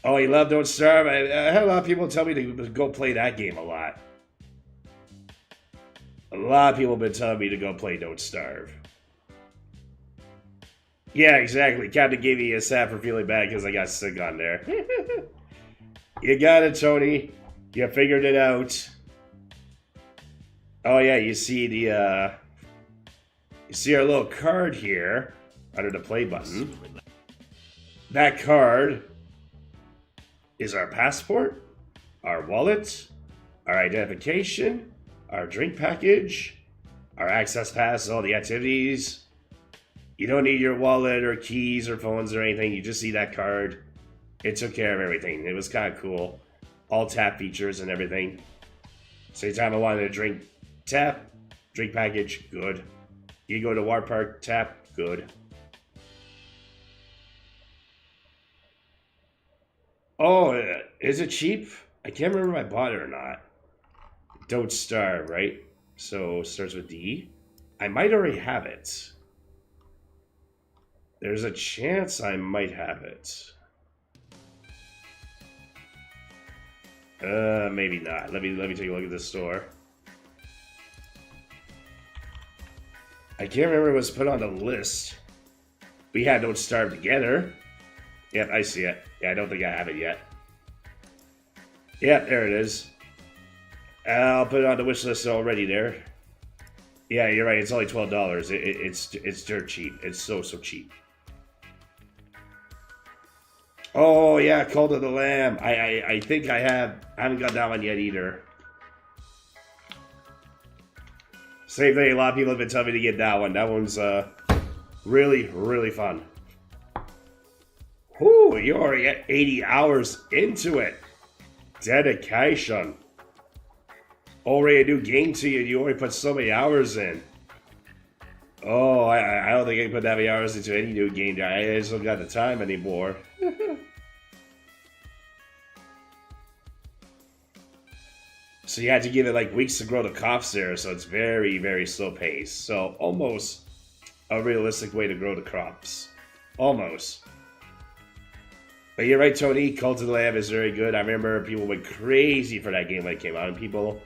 Oh, you love Don't Starve? I had a lot of people tell me to go play that game a lot. A lot of people have been telling me to go play Don't Starve. Yeah, exactly. Captain gave me a sap for feeling bad because I got sick on there. You got it, Tony. You figured it out. Oh yeah, you see the you see our little card here under the play button. That card is our passport, our wallet, our identification, our drink package, our access pass, all the activities. You don't need your wallet or keys or phones or anything. You just see that card. It took care of everything. It was kind of cool. All tap features and everything. So anytime I wanted a drink, tap, drink package, good. You go to water park, tap, good. Oh, is it cheap? I can't remember if I bought it or not. Don't Starve, right? So starts with D. I might already have it. There's a chance I might have it. Maybe not. Let me take a look at this store. I can't remember if it was put on the list. We had Don't Starve together. Yep, I see it. Yeah, I don't think I have it yet. Yep, there it is. I'll put it on the wish list already there. Yeah, you're right. It's only $12. It's dirt cheap. It's so cheap. Oh yeah, Cult of the Lamb. I think I haven't got that one yet either. Same thing. A lot of people have been telling me to get that one. That one's really fun. Whew, you're already at 80 hours into it. Dedication. Already a new game to you. You already put so many hours in. Oh, I don't think I can put that many hours into any new game. I just don't got the time anymore. So you had to give it like weeks to grow the crops there, so it's very slow pace. So almost a realistic way to grow the crops. Almost. But you're right, Tony. Cult of the Lamb is very good. I remember people went crazy for that game when it came out, and people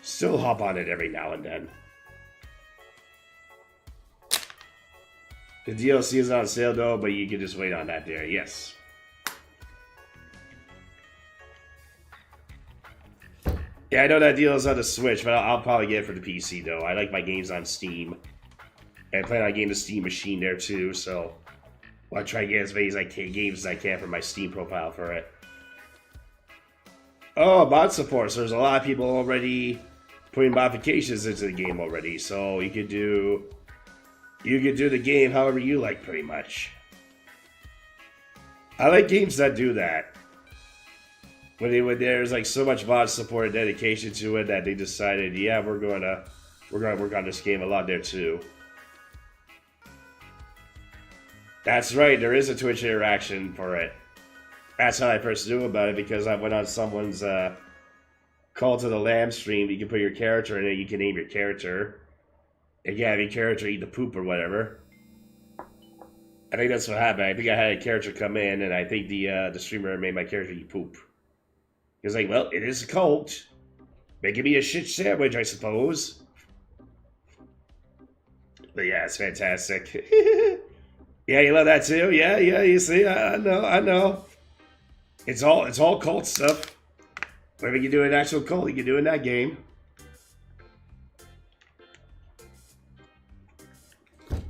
still hop on it every now and then. The DLC is on sale though, but you can just wait on that there. Yes. Yeah, I know that deal is on the Switch, but I'll probably get it for the PC though. I like my games on Steam. And I plan on getting the Steam machine there too, so I'll try to get as many games as I can for my Steam profile for it. Oh, mod support. So there's a lot of people already putting modifications into the game already. So you could do You can do the game however you like, pretty much. I like games that do that. When there's like so much mod support and dedication to it that they decided, yeah, we're gonna work on this game a lot there too. That's right, there is a Twitch interaction for it. That's how I first knew about it, because I went on someone's Call to the Lamb stream. You can put your character in it, you can name your character. And yeah, have your character eat the poop or whatever. I think that's what happened. I think I had a character come in, and I think the streamer made my character eat poop. He was like, well, it is a cult. Making me a shit sandwich, I suppose. But yeah, it's fantastic. Yeah, you love that too? Yeah, you see, I know. It's all cult stuff. Whatever you do in actual cult, you can do in that game.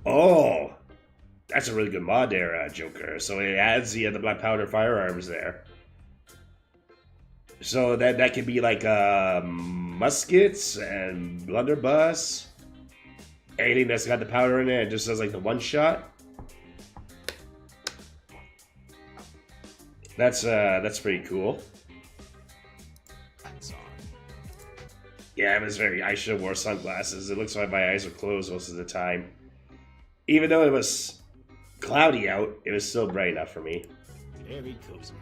Oh, that's a really good mod there, Joker. So it adds the black powder firearms there. So that could be like muskets and blunderbuss. Anything that's got the powder in it, just does like the one shot. That's pretty cool. Yeah, it was very. I should have wore sunglasses. It looks like my eyes are closed most of the time. Even though it was cloudy out, it was still bright enough for me. Very cozy.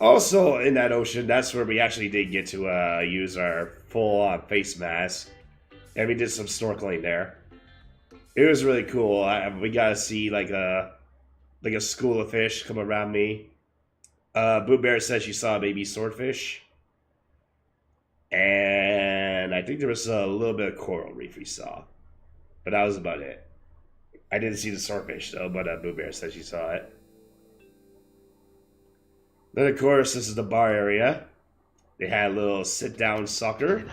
Also, in that ocean, that's where we actually did get to use our full face mask, and we did some snorkeling there. It was really cool. We got to see like a school of fish come around me. Boo Bear said she saw a baby swordfish, and I think there was a little bit of coral reef we saw, but that was about it. I didn't see the swordfish though, but Boo Bear said she saw it. Then, of course, this is the bar area. They had a little sit-down soccer.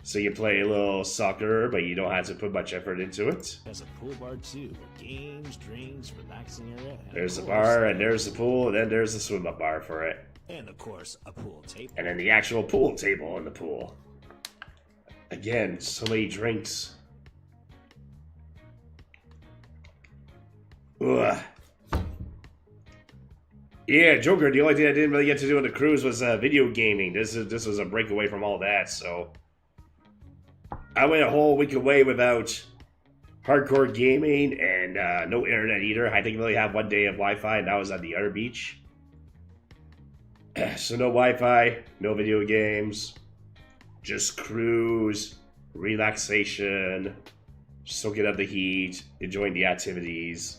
So you play a little soccer, but you don't have to put much effort into it. There's a pool bar, too. Games, drinks, relaxing area. There's the bar, and there's the pool, and then there's the swim-up bar for it. And, of course, a pool table. And then the actual pool table in the pool. Again, so many drinks. Ugh. Yeah, Joker, the only thing I didn't really get to do on the cruise was video gaming. This was a break away from all that, so... I went a whole week away without hardcore gaming and no internet either. I think I only have one day of Wi-Fi, and that was at the other beach. So no Wi-Fi, no video games, just cruise, relaxation, soaking up the heat, enjoying the activities.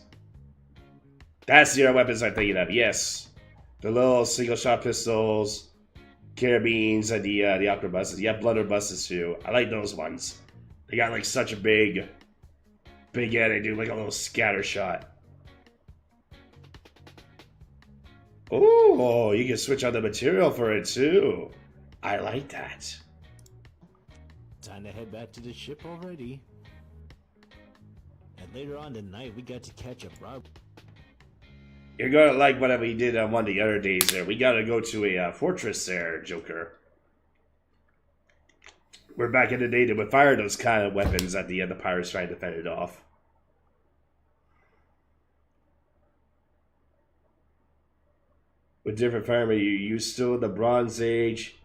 That's the other weapons I'm thinking of, yes. The little single-shot pistols, carabines, and the arquebuses. You have blunderbusses too. I like those ones. They got like such a big head. They do like a little scatter shot. Oh, you can switch out the material for it too. I like that. Time to head back to the ship already. And later on tonight, we got to catch a robber. You're gonna like what we did on one of the other days there. We gotta go to a fortress there, Joker. We're back in the day that would fire those kind of weapons at the pirates trying to fend it off. With different firemen, you use still in the Bronze Age.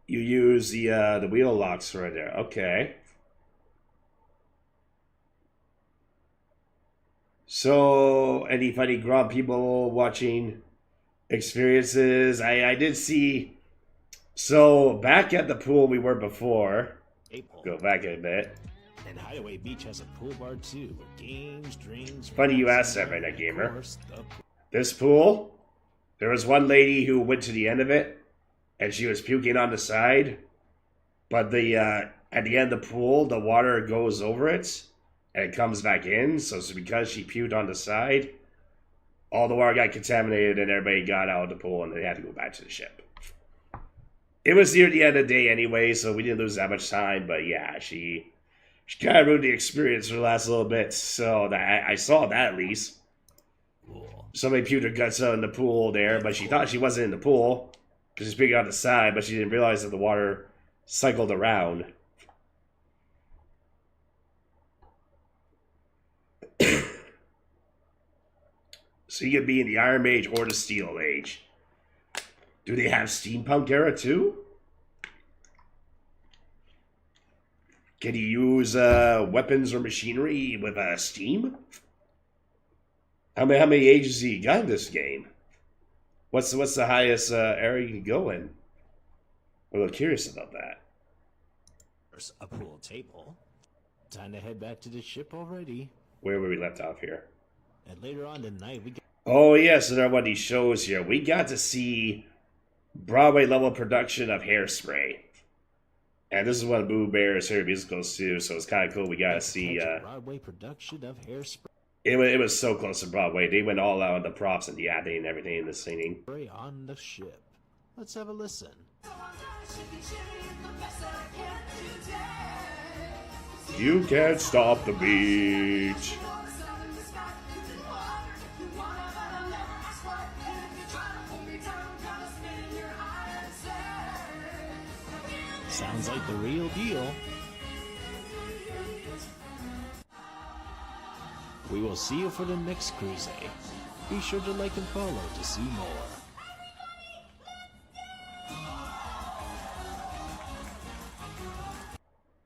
You use the wheel locks right there. Okay. So, any funny Grand people watching experiences? I did see. So, back at the pool we were before. Go back a bit. And Hideaway Beach has a pool bar too, with games, drinks. Funny you asked that right now, gamer. This pool, there was one lady who went to the end of it, and she was puking on the side. But at the end of the pool, the water goes over it. And it comes back in, so it's because she puked on the side, all the water got contaminated and everybody got out of the pool and they had to go back to the ship. It was near the end of the day anyway, so we didn't lose that much time, but yeah, she kind of ruined the experience for the last little bit, so I saw that at least. Somebody puked her guts out in the pool there, but she thought she wasn't in the pool, because she's puking on the side, but she didn't realize that the water cycled around. So you could be in the Iron Age or the Steel Age. Do they have Steampunk era too? Can you use weapons or machinery with steam? How many ages do you got in this game? What's the highest area you can go in? I'm a little curious about that. There's a pool table. Time to head back to the ship already. Where were we left off here? And later on tonight, we get... Oh yes, and there are one of these shows here. We got to see Broadway level production of Hairspray. And this is one of Boo Bear's favorite musicals too, so it's kind of cool. We got to see Broadway production of Hairspray it was so close to Broadway. They went all out on the props and the acting and everything in the singing. on the ship. Let's have a listen. You can't stop the beat. Sounds like the real deal. We will see you for the next cruise. Be sure to like and follow to see more.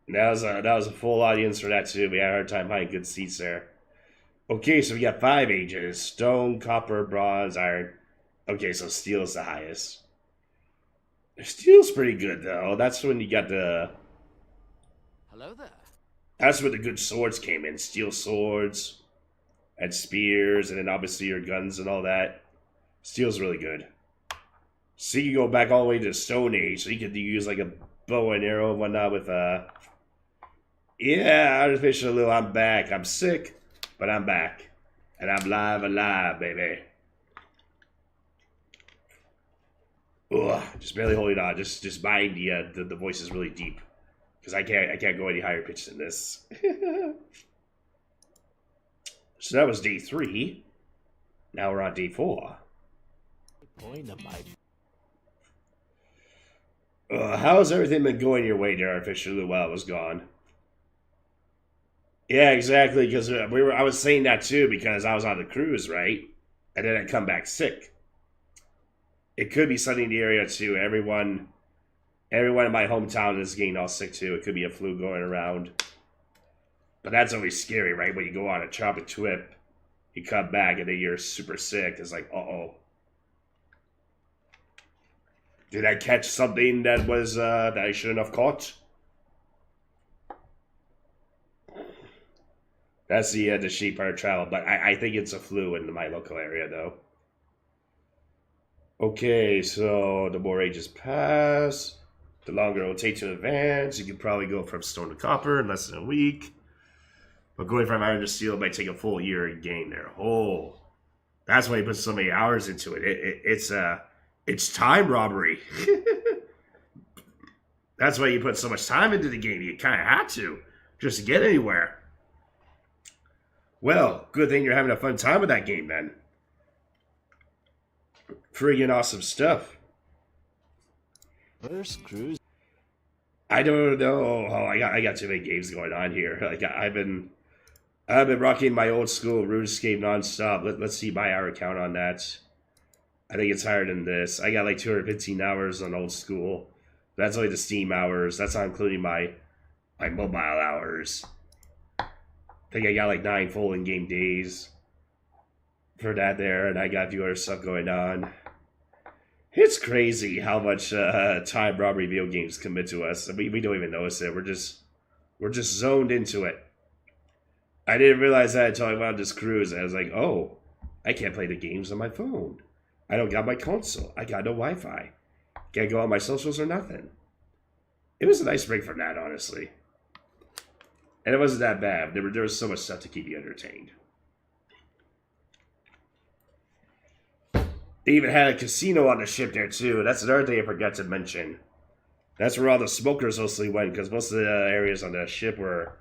That was a full audience for that too. We had a hard time finding good seats there. Okay, so we got 5 ages: stone, copper, bronze, iron. Okay, so steel's the highest. Steel's pretty good though. That's when you got the. Hello there. That's where the good swords came in. Steel swords, and spears, and then obviously your guns and all that. Steel's really good. So you can go back all the way to the Stone Age. So you could use like a bow and arrow and whatnot with Yeah, Artificial Lou, I'm back. I'm sick, but I'm back. And I'm alive, baby. Ugh, just barely holding on. Just buying the voice is really deep. Because I can't go any higher pitch than this. So that was day 3. Now we're on day 4. Point of my... How's everything been going your way there, Artificial Lou, while I was gone? Yeah, exactly, because I was saying that too, because I was on the cruise, right? And then I come back sick. It could be something in the area too. Everyone in my hometown is getting all sick too. It could be a flu going around. But that's always scary, right? When you go on a tropic trip, you come back and then you're super sick. It's like, uh-oh. Did I catch something that was that I shouldn't have caught? That's the sheep part of travel, but I think it's a flu in my local area though. Okay, so the more ages pass, the longer it will take to advance. You can probably go from stone to copper in less than a week. But going from iron to steel might take a full year to gain there. Oh, that's why you put so many hours into it. It's time robbery. That's why you put so much time into the game. You kind of had to, just to get anywhere. Well, good thing you're having a fun time with that game, then. Friggin' awesome stuff. First cruise. I don't know. Oh, I got too many games going on here. Like I've been rocking my old school RuneScape nonstop. Let's see my hour count on that. I think it's higher than this. I got like 215 hours on old school. That's only the Steam hours. That's not including my mobile hours. I think I got like 9 full in-game days for that there, and I got a few other stuff going on. It's crazy how much time robbery video games commit to us. We don't even notice it. We're just zoned into it. I didn't realize that until I went on this cruise. I was like, oh, I can't play the games on my phone. I don't got my console. I got no Wi-Fi. Can't go on my socials or nothing. It was a nice break from that, honestly. And it wasn't that bad. There was so much stuff to keep you entertained. They even had a casino on the ship there, too. That's another thing I forgot to mention. That's where all the smokers mostly went, because most of the areas on the ship were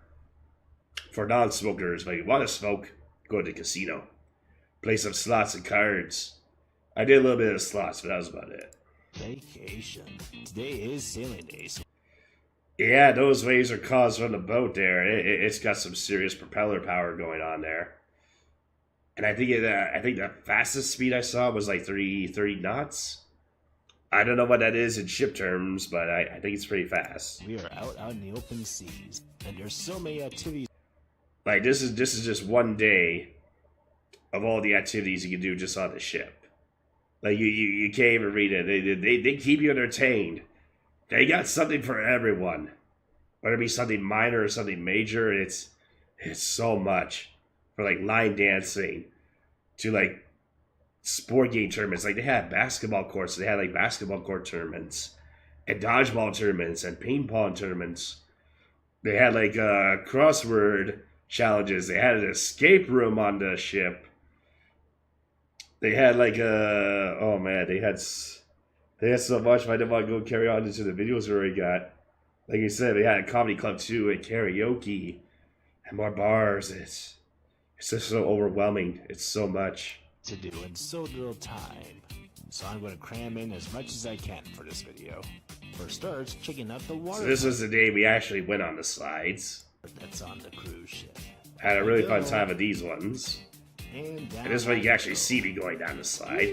for non-smokers. But if you want to smoke, go to the casino. Play some slots and cards. I did a little bit of slots, but that was about it. Vacation. Today is sailing day. Yeah, those waves are caused from the boat there. It's got some serious propeller power going on there. and I think the fastest speed I saw was like 30 knots. I don't know what that is in ship terms, but I think it's pretty fast. We are out in the open seas, and there's so many activities. Like this is just one day of all the activities you can do just on the ship. Like you can't even read it. They keep you entertained. They got something for everyone. Whether it be something minor or something major, it's so much. For like line dancing to like sport game tournaments. Like they had basketball courts. They had like basketball court tournaments and dodgeball tournaments and ping pong tournaments. They had like crossword challenges. They had an escape room on the ship. They had like oh man, they had so much. I didn't want to go carry on into the videos we already got. Like you said, they had a comedy club too, and karaoke, and more bars. It's just so overwhelming. It's so much to do in so little time. So I'm going to cram in as much as I can for this video. For starters, checking out the water. So this was the day we actually went on the slides. That's on the cruise ship. Had a really fun time with these ones. And this is when you can actually see me going down the slide.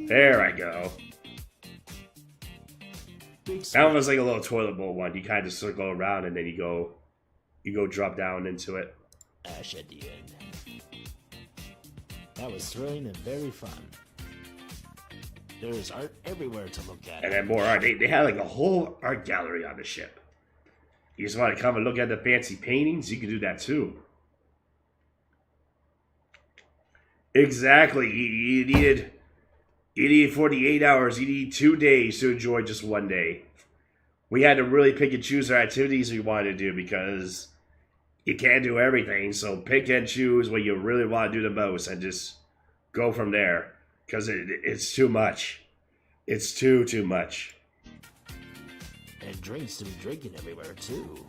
There I go. That one was like a little toilet bowl one. You kind of just circle around and then you go drop down into it. Ash at the end. That was thrilling and very fun. There is art everywhere to look at. And then more art. They had like a whole art gallery on the ship. You just want to come and look at the fancy paintings? You can do that too. Exactly. You needed 48 hours. You need 2 days to enjoy just one day. We had to really pick and choose our activities we wanted to do because you can't do everything. So pick and choose what you really want to do the most and just go from there. Because it's too much. It's too much. And drinks to be drinking everywhere too.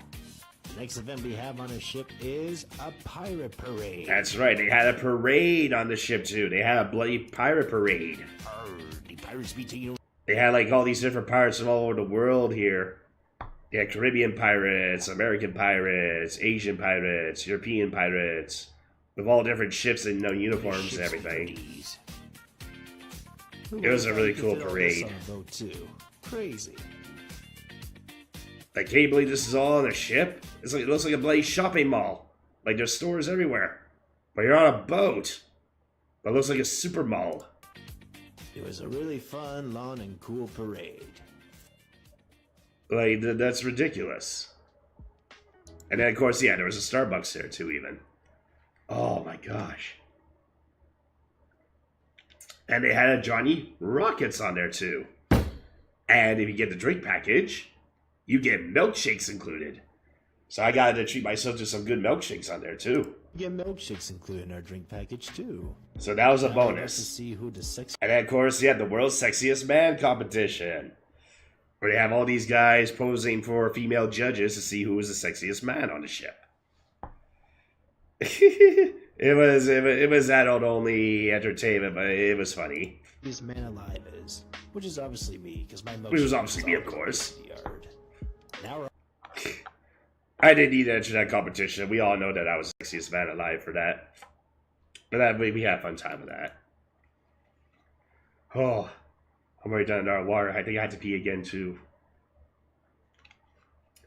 The next event we have on the ship is a pirate parade. That's right. They had a parade on the ship too. They had a bloody pirate parade. The pirates be taking. They had like all these different pirates from all over the world here. They had Caribbean pirates, American pirates, Asian pirates, European pirates, with all different ships and uniforms and everything. It was a really cool parade. Crazy. I can't believe this is all on a ship. It looks like a bloody shopping mall. Like there's stores everywhere. But you're on a boat. But it looks like a super mall. It was a really fun, long, and cool parade. Like, that's ridiculous. And then, of course, yeah, there was a Starbucks there, too, even. Oh, my gosh. And they had a Johnny Rockets on there, too. And if you get the drink package, you get milkshakes included. So I got to treat myself to some good milkshakes on there, too. You get milkshakes included in our drink package, too. So that was a bonus. To see who the and then, of course, you had the World's Sexiest Man competition. Where they have all these guys posing for female judges to see who was the sexiest man on the ship. it was adult only entertainment, but it was funny. This man alive is, which is obviously me, because my milkshake was obviously me, of course. Now I didn't need to enter that competition. We all know that I was the sexiest man alive for that. But we had fun time with that. Oh. I'm already done in our water. I think I had to pee again, too.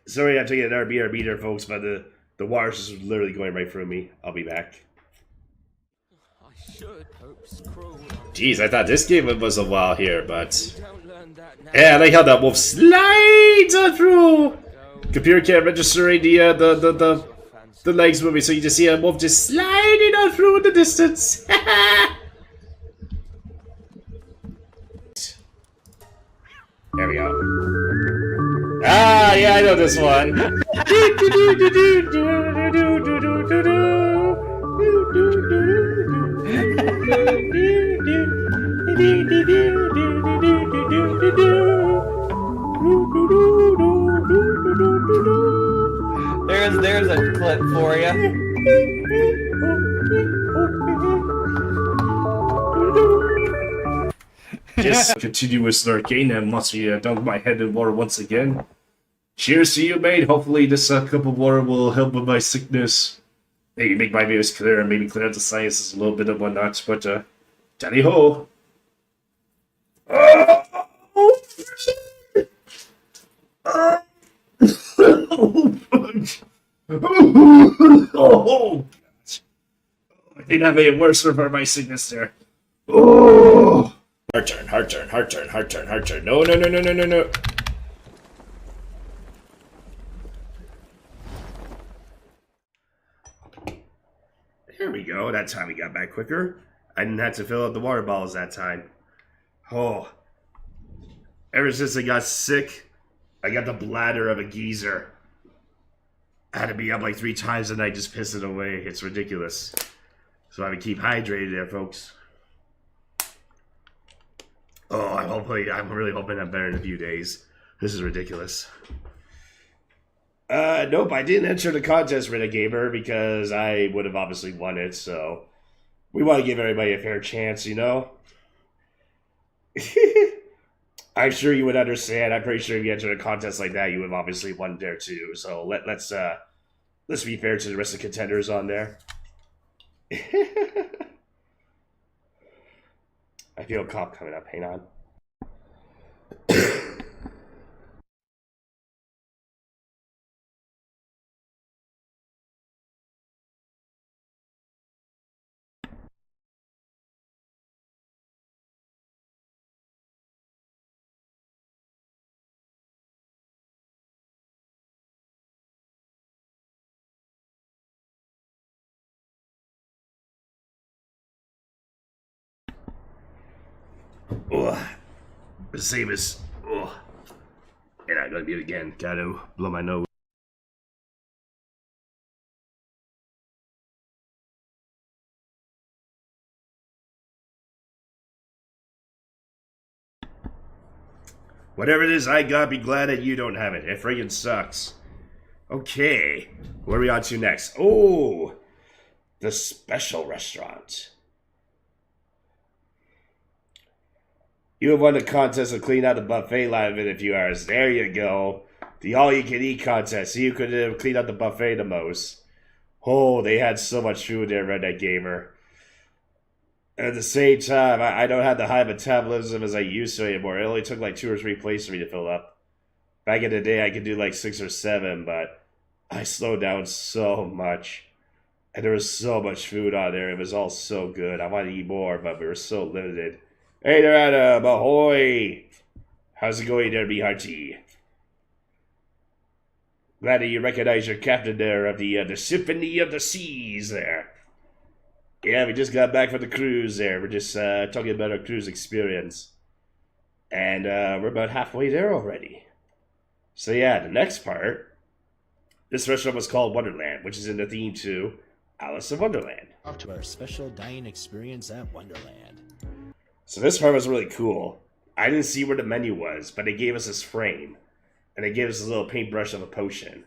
Sorry I have to get another BRB there, folks, but the water's just literally going right through me. I'll be back. Jeez, I thought this game was a while here, but... Yeah, I like how that wolf slides on through! Computer can't register the legs moving, so you just see a wolf just sliding on through in the distance. There we go. Ah, yeah, I know this one. There's a clip for you. Just continuous lurking and once we dunk my head in water once again. Cheers to you, mate. Hopefully this cup of water will help with my sickness. maybe make my views clear and maybe clear up the sciences a little bit and whatnot, but, tally ho! Oh! Oh! I think that made it worse for my sickness there. Oh! Heart turn, heart turn, heart turn, heart turn, heart turn. No, no, no, no, no, no, no. There we go. That time we got back quicker. I didn't have to fill up the water bottles that time. Oh. Ever since I got sick, I got the bladder of a geezer. I had to be up like 3 times a night just piss it away. It's ridiculous. So I have to keep hydrated there, folks. Oh, I'm really hoping I'm better in a few days. This is ridiculous. Nope, I didn't enter the contest, Reneggamer, because I would have obviously won it, so we want to give everybody a fair chance, you know? I'm sure you would understand. I'm pretty sure if you entered a contest like that, you would have obviously won there too. So let's be fair to the rest of the contenders on there. I feel a cop coming up. Hang on. Oh, the same as. Oh, and I'm gonna be it again. Gotta blow my nose. Whatever it is I got, be glad that you don't have it. It friggin' sucks. Okay, what are we on to next? Oh, the special restaurant. You have won the contest of clean out the buffet line within a few hours. There you go. The all-you-can-eat contest. See who could have cleaned out the buffet the most. Oh, they had so much food there, Redneck Gamer. At the same time, I don't have the high metabolism as I used to anymore. It only took like 2 or 3 plates for me to fill up. Back in the day, I could do like 6 or 7, but I slowed down so much. And there was so much food on there. It was all so good. I wanted to eat more, but we were so limited. Hey there, Adam. Ahoy. How's it going there, B-Hearty? Glad that you recognize your captain there of the Symphony of the Seas there. Yeah, we just got back from the cruise there. We're just talking about our cruise experience. And we're about halfway there already. So yeah, the next part. This restaurant was called Wonderland, which is in the theme to Alice in Wonderland. Off to our special dining experience at Wonderland. So this part was really cool. I didn't see where the menu was, but they gave us this frame. And they gave us a little paintbrush of a potion.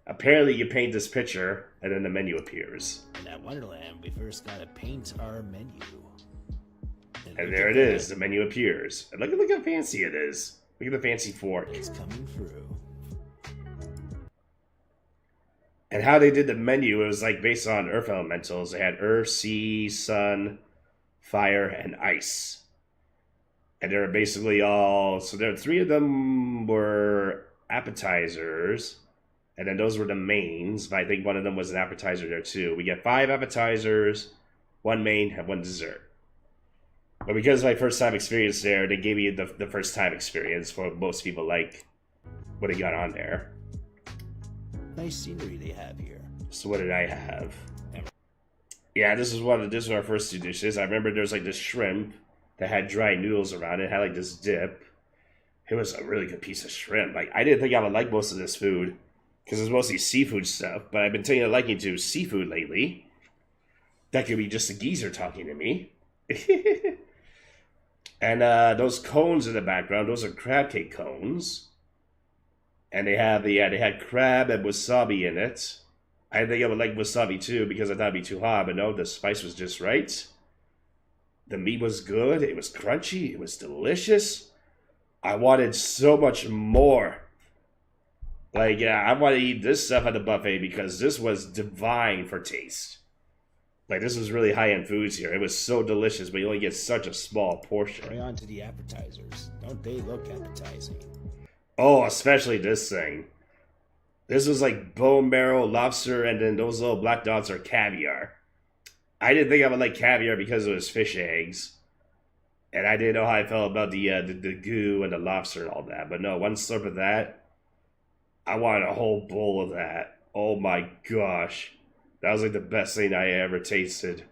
Apparently you paint this picture, and then the menu appears. And at Wonderland, we first gotta paint our menu. And there it is, the menu appears. And look how fancy it is. Look at the fancy fork. It's coming through. And how they did the menu, it was like based on earth elementals. They had earth, sea, sun, fire, and ice. And they were basically all... So there 3 of them were appetizers. And then those were the mains. But I think one of them was an appetizer there too. We get 5 appetizers, 1 main, and 1 dessert. But because of my first time experience there, they gave me the first time experience for most people like what they got on there. Nice scenery they have here. So what did I have? Yeah, this is our first 2 dishes. I remember there was like this shrimp that had dry noodles around it. It had like this dip. It was a really good piece of shrimp. Like I didn't think I would like most of this food because it's mostly seafood stuff. But I've been taking a liking to seafood lately. That could be just a geezer talking to me. And those cones in the background, those are crab cake cones. And they had crab and wasabi in it. I think I would like wasabi too because I thought it'd be too hot, but no, the spice was just right. The meat was good. It was crunchy. It was delicious. I wanted so much more. Like, yeah, I want to eat this stuff at the buffet because this was divine for taste. Like, this was really high-end foods here. It was so delicious, but you only get such a small portion. Right on to the appetizers. Don't they look appetizing? Oh, especially this thing. This was like bone marrow, lobster, and then those little black dots are caviar. I didn't think I would like caviar because it was fish eggs. And I didn't know how I felt about the goo and the lobster and all that. But no, one slurp of that, I wanted a whole bowl of that. Oh my gosh. That was like the best thing I ever tasted.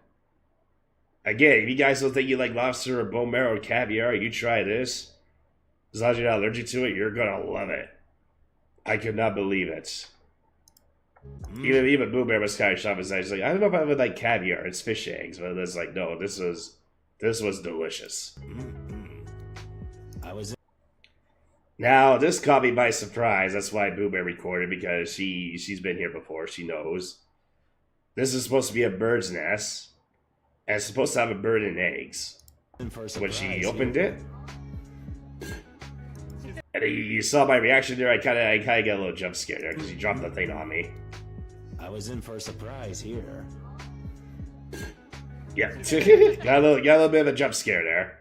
Again, if you guys don't think you like lobster or bone marrow or caviar, you try this. As long as you're not allergic to it, you're gonna love it. I could not believe it. Even Boo Bear was kind of shocked. He's like, I don't know if I would like caviar. It's fish eggs, but it's like, no, this was delicious. I was. Now this caught me by surprise. That's why Boo Bear recorded, because she's been here before. She knows. This is supposed to be a bird's nest, and it's supposed to have a bird and eggs. When she opened it, and you saw my reaction there, I kind of got a little jump scared there because you dropped the thing on me. I was in for a surprise here. Yeah, got a little bit of a jump scare there.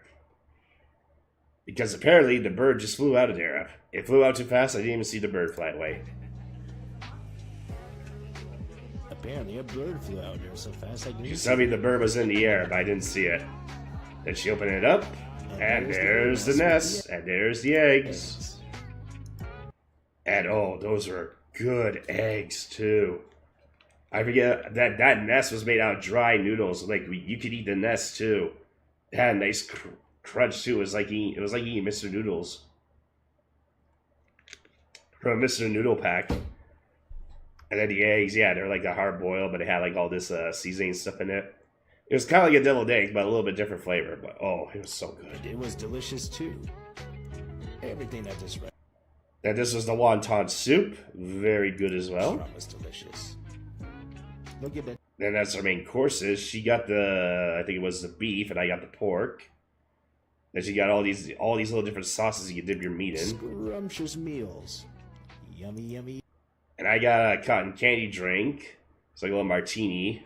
Because apparently the bird just flew out of there. It flew out too fast, I didn't even see the bird fly away. Apparently a bird flew out there so fast I didn't. She told me the bird was in the air, but I didn't see it. Then she opened it up, and there's the nest, and there's the eggs. And oh, those were good eggs too. I forget that nest was made out of dry noodles. Like you could eat the nest too. It had a nice crunch too. It was like eating Mr. Noodles from a Mr. Noodle pack. And then the eggs, yeah, they're like a hard boil, but it had like all this seasoning stuff in it. It was kind of like a deviled egg, but a little bit different flavor. But oh, it was so good. It was delicious too. Everything I just read. And this was the wonton soup, very good as well. That was delicious. Look at that. Then that's our main courses. She got I think it was the beef, and I got the pork. Then she got all these little different sauces you can dip your meat in. Scrumptious meals. Yummy, yummy. And I got a cotton candy drink. It's like a little martini.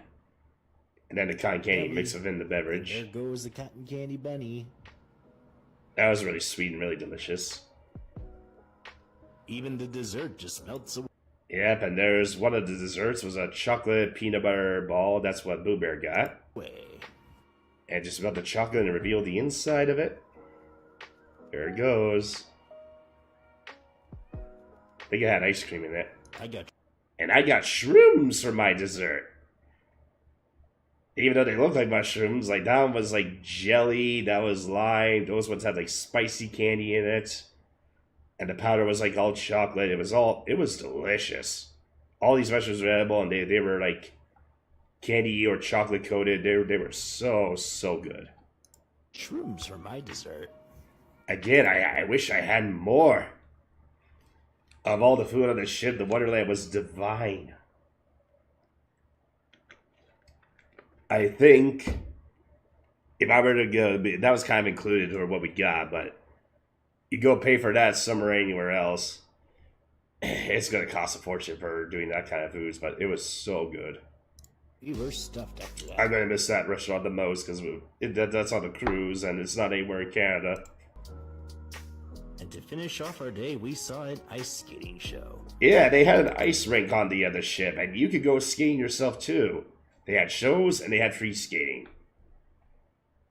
And then the cotton candy mixed within the beverage. There goes the cotton candy bunny. That was really sweet and really delicious. Even the dessert just melts away. Yep, and there's one of the desserts was a chocolate peanut butter ball. That's what Boo Bear got. And just about the chocolate and reveal the inside of it. There it goes. I think it had ice cream in it. And I got shrooms for my dessert. Even though they look like mushrooms, like that one was like jelly, that was lime, those ones had like spicy candy in it. And the powder was like all chocolate. It was delicious. All these mushrooms were edible, and they were like candy or chocolate coated. They were so good. Shrooms for my dessert. Again, I wish I had more. Of all the food on the ship, the Wonderland was divine. I think if I were to go, that was kind of included or what we got, but you go pay for that somewhere anywhere else, it's going to cost a fortune for doing that kind of foods, but it was so good. We were stuffed after that. I'm going to miss that restaurant the most because that's on the cruise and it's not anywhere in Canada. And to finish off our day, we saw an ice skating show. Yeah, they had an ice rink on the other ship, and you could go skiing yourself too. They had shows and they had free skating.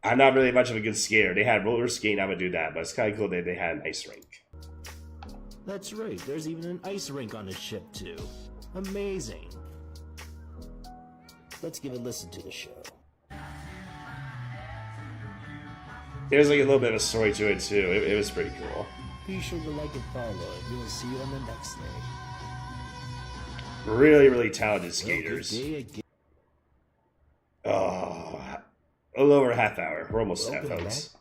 I'm not really much of a good skater. They had roller skating, I would do that, but it's kind of cool that they had an ice rink. That's right, there's even an ice rink on the ship too. Amazing. Let's give a listen to the show. There's like a little bit of a story to it too. It was pretty cool. Be sure to like and follow, and we will see you on the next day. Really, really talented skaters. Oh, a little over a half hour. We're almost there, folks.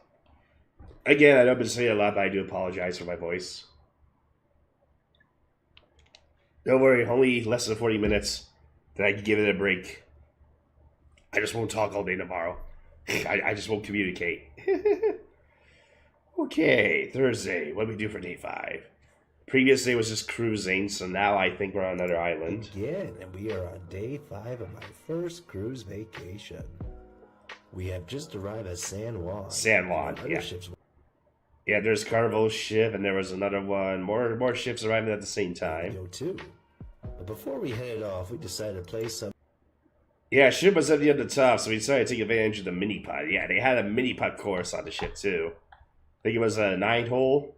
Again, I know I've been saying a lot, but I do apologize for my voice. Don't worry, only less than 40 minutes. Then I can give it a break. I just won't talk all day tomorrow. I just won't communicate. Okay, Thursday. What do we do for day 5? Previously it was just cruising, so now I think we're on another island. Again, and we are on day 5 of my first cruise vacation. We have just arrived at San Juan. San Juan, Other yeah. ships Yeah, there's Carnival's ship, and there was another one. More ships arriving at the same time. go too. But before we headed off, we decided to play some. Yeah, ship was at the end of the top, so we decided to take advantage of the mini pod. Yeah, they had a mini pod course on the ship too. I think it was a 9-hole.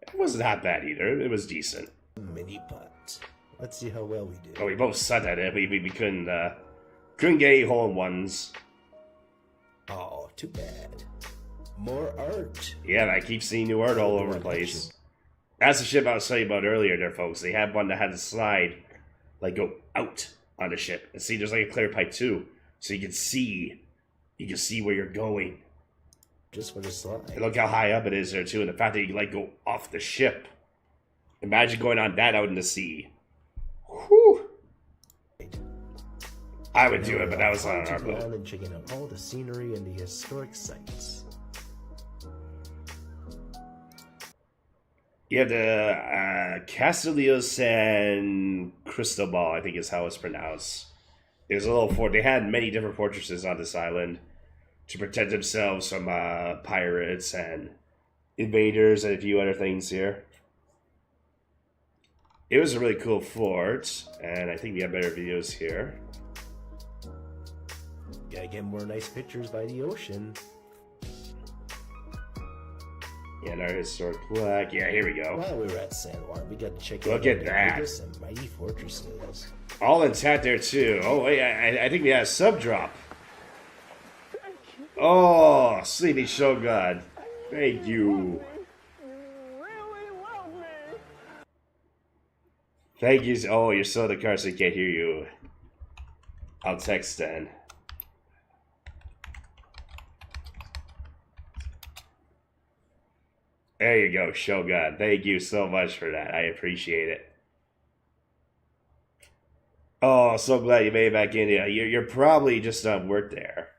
It wasn't that bad either. It was decent. Mini putt. Let's see how well we did. Oh, we both sucked at it. We couldn't get any hole-in-ones. Oh, too bad. More art. Yeah, I keep seeing new art all over the place. That's the ship I was telling you about earlier there, folks. They had one that had a slide, like, go out on the ship. And see, there's like a clear pipe too. So you can see where you're going. Just for the slide. And look how high up it is there too. And the fact that you can, like, go off the ship. Imagine going on that out in the sea. Whew. I would do it, but that was not on our boat. And checking out all the scenery and the historic sites. You have the Castillo San Cristobal, I think is how it's pronounced. There's a little fort. They had many different fortresses on this island to protect themselves from pirates and invaders and a few other things here. It was a really cool fort, and I think we have better videos here. Gotta get more nice pictures by the ocean. And our historic plaque. Yeah, here we go. While we were at San Juan, we got to check Look out at the that. biggest and mighty fortresses. All intact there too. Oh wait, I think we had a sub drop. Oh, Sleepy Shogun. Thank you. Thank you. Oh, you're still in the car, so I can't hear you. I'll text then. There you go, Shogun. Thank you so much for that. I appreciate it. Oh, so glad you made it back in here. You're probably just on work there.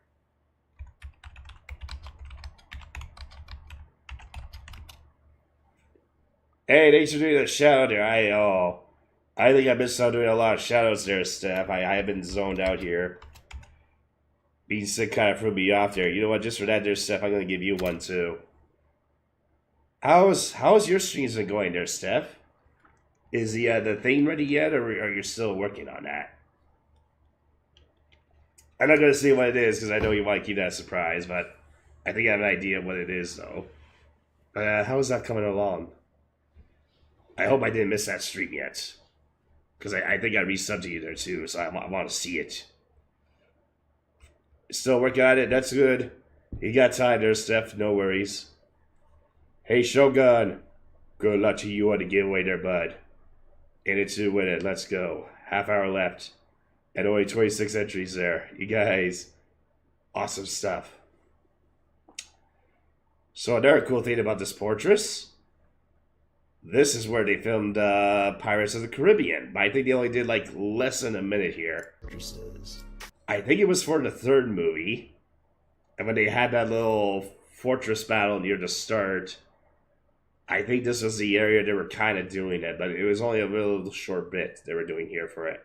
Hey, thanks for doing the shout out there. I think I missed out doing a lot of shout outs there, Steph. I have been zoned out here. Being sick kind of threw me off there. You know what? Just for that there, Steph, I'm going to give you one too. How's your streams been going there, Steph? Is the thing ready yet, or are you still working on that? I'm not going to say what it is because I know you want to keep that a surprise, but I think I have an idea of what it is, though. How is that coming along? I hope I didn't miss that stream yet, because I think I resubbed to you there too, so I want to see it. Still working on it. That's good. You got time there, Steph. No worries. Hey, Shogun. Good luck to you on the giveaway there, bud. In it to win it. Let's go. Half hour left. And only 26 entries there. You guys, awesome stuff. So another cool thing about this fortress. This is where they filmed Pirates of the Caribbean. But I think they only did like less than a minute here. Fortresses. I think it was for the third movie. And when they had that little fortress battle near the start, I think this was the area they were kind of doing it, but it was only a little short bit they were doing here for it.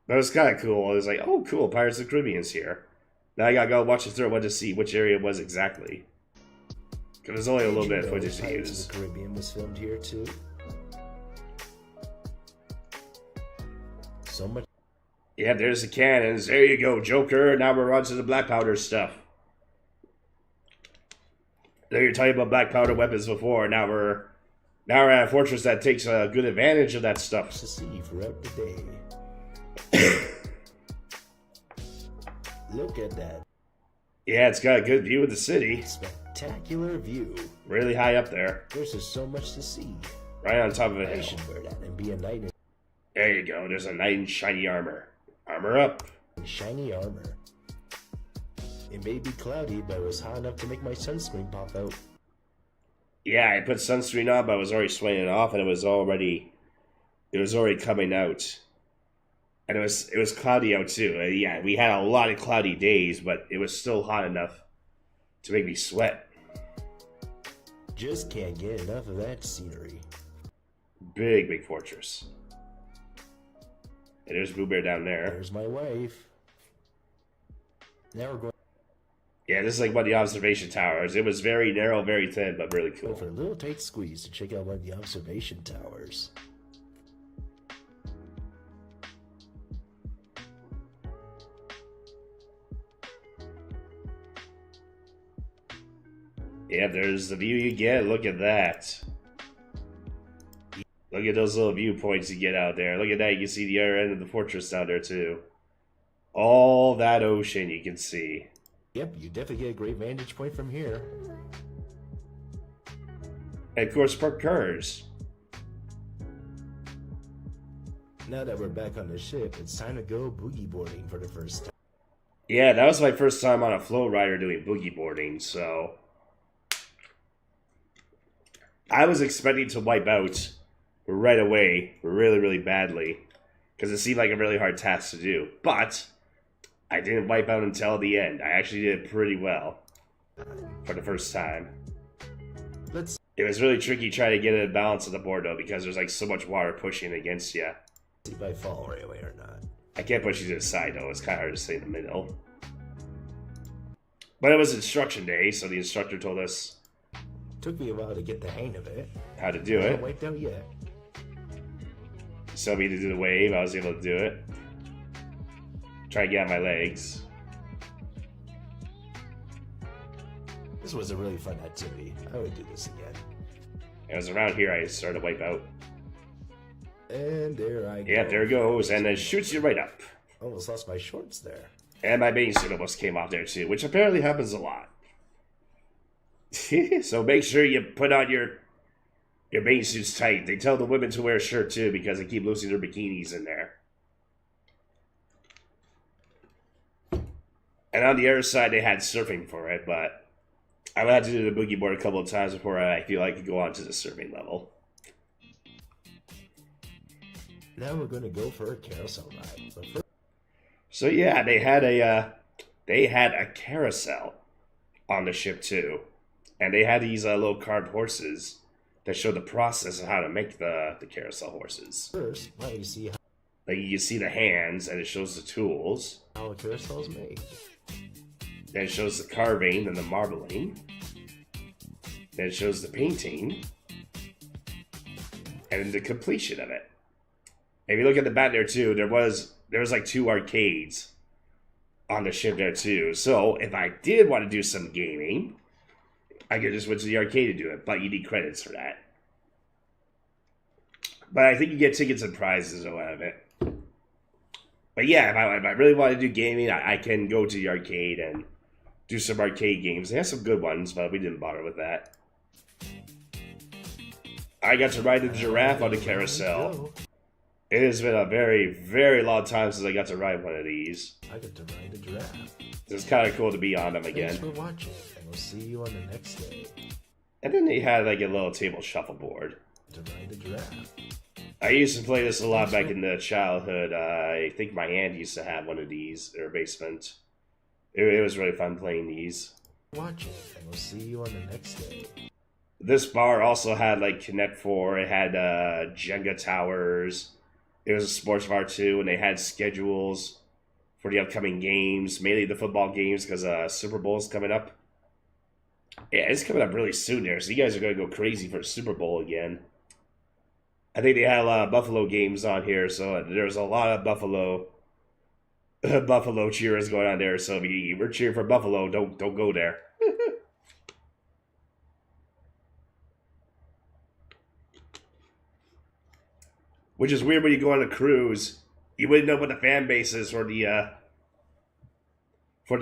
But it was kind of cool. It was like, oh, cool, Pirates of the Caribbean's here. Now I gotta go watch the third one to see which area it was exactly. Because there's only a little bit of footage to Pirates use. of the Caribbean was filmed here too. So much. Yeah, there's the cannons. There you go, Joker. Now we're on to the black powder stuff. There you're talking about black powder weapons before. Now we're at a fortress that takes a good advantage of that stuff. To see throughout the day. Look at that Yeah, it's got a good view of the city. spectacular view. Really high up there. There's just so much to see. Right on top of a I hill. should wear that and be a knight There you go. There's a knight in shiny armor. Armor up. in shiny armor. It may be cloudy, but it was hot enough to make my sunscreen pop out. Yeah, I put sunscreen on, but I was already sweating it off, and it was already coming out. And it was cloudy out too. Yeah, we had a lot of cloudy days, but it was still hot enough to make me sweat. Just can't get enough of that scenery. Big, big fortress. And there's Boo Bear down there. There's my wife. Now we're going Yeah, this is like one of the observation towers. It was very narrow, very thin, but really cool. for a little tight squeeze to check out one of the observation towers. Yeah, there's the view you get. Look at that. Look at those little viewpoints you get out there. Look at that. You can see the other end of the fortress down there, too. All that ocean you can see. Yep, you definitely get a great vantage point from here. And of course, park cars. Now that we're back on the ship, it's time to go boogie boarding for the first time. Yeah, that was my first time on a flow rider doing boogie boarding, so I was expecting to wipe out right away, really, really badly, because it seemed like a really hard task to do. But I didn't wipe out until the end. I actually did pretty well for the first time. It was really tricky trying to get a balance of the board, though, because there's like so much water pushing against you. See if I fall right away or not. I can't push you to the side, though. It's kind of hard to stay in the middle. But it was instruction day, so the instructor told us Took me a while to get the hang of it. how to do I it. haven't wiped out yet. So me to do the wave, I was able to do it. Try to get on my legs. This was a really fun activity. I would do this again. It was around here I started to wipe out. And there I go. Yeah, there it goes, and then shoots you right up. Almost lost my shorts there. And my bathing suit almost came off there too, which apparently happens a lot. So make sure you put on your bathing suits tight. They tell the women to wear a shirt too because they keep losing their bikinis in there. And on the other side, they had surfing for it, but I would have to do the boogie board a couple of times before I feel like I could go on to the surfing level. Now we're going to go for a carousel ride. But first, So yeah, they had a carousel on the ship too, and they had these little carved horses that show the process of how to make the carousel horses. why don't you see Like you can see the hands, and it shows the tools. how a carousel is made? Then it shows the carving and the marbling. Then it shows the painting, and the completion of it. If you look at the back there too, there was like 2 arcades on the ship there too. So if I did want to do some gaming, I could just went to the arcade to do it, but you need credits for that. But I think you get tickets and prizes out of it. But yeah, if I really want to do gaming, I can go to the arcade and do some arcade games. They have some good ones, but we didn't bother with that. I got to ride the giraffe on the carousel. It has been a very, very long time since I got to ride one of these. I get to ride a giraffe. It's kind of cool to be on them again. Thanks for watching, and we'll see you on the next day. And then they had like a little table shuffleboard. To ride a giraffe. I used to play this a lot back in the childhood. I think my aunt used to have one of these in her basement. It was really fun playing these. Watching, and we'll see you on the next day. This bar also had like Connect 4. It had Jenga towers. It was a sports bar too, and they had schedules for the upcoming games, mainly the football games because Super Bowl's coming up. Yeah, it's coming up really soon there, so you guys are going to go crazy for the Super Bowl again. I think they had a lot of Buffalo games on here, so there's a lot of Buffalo cheers going on there. So if you were cheering for Buffalo, don't go there. Which is weird when you go on a cruise. You wouldn't know what the fan base is for the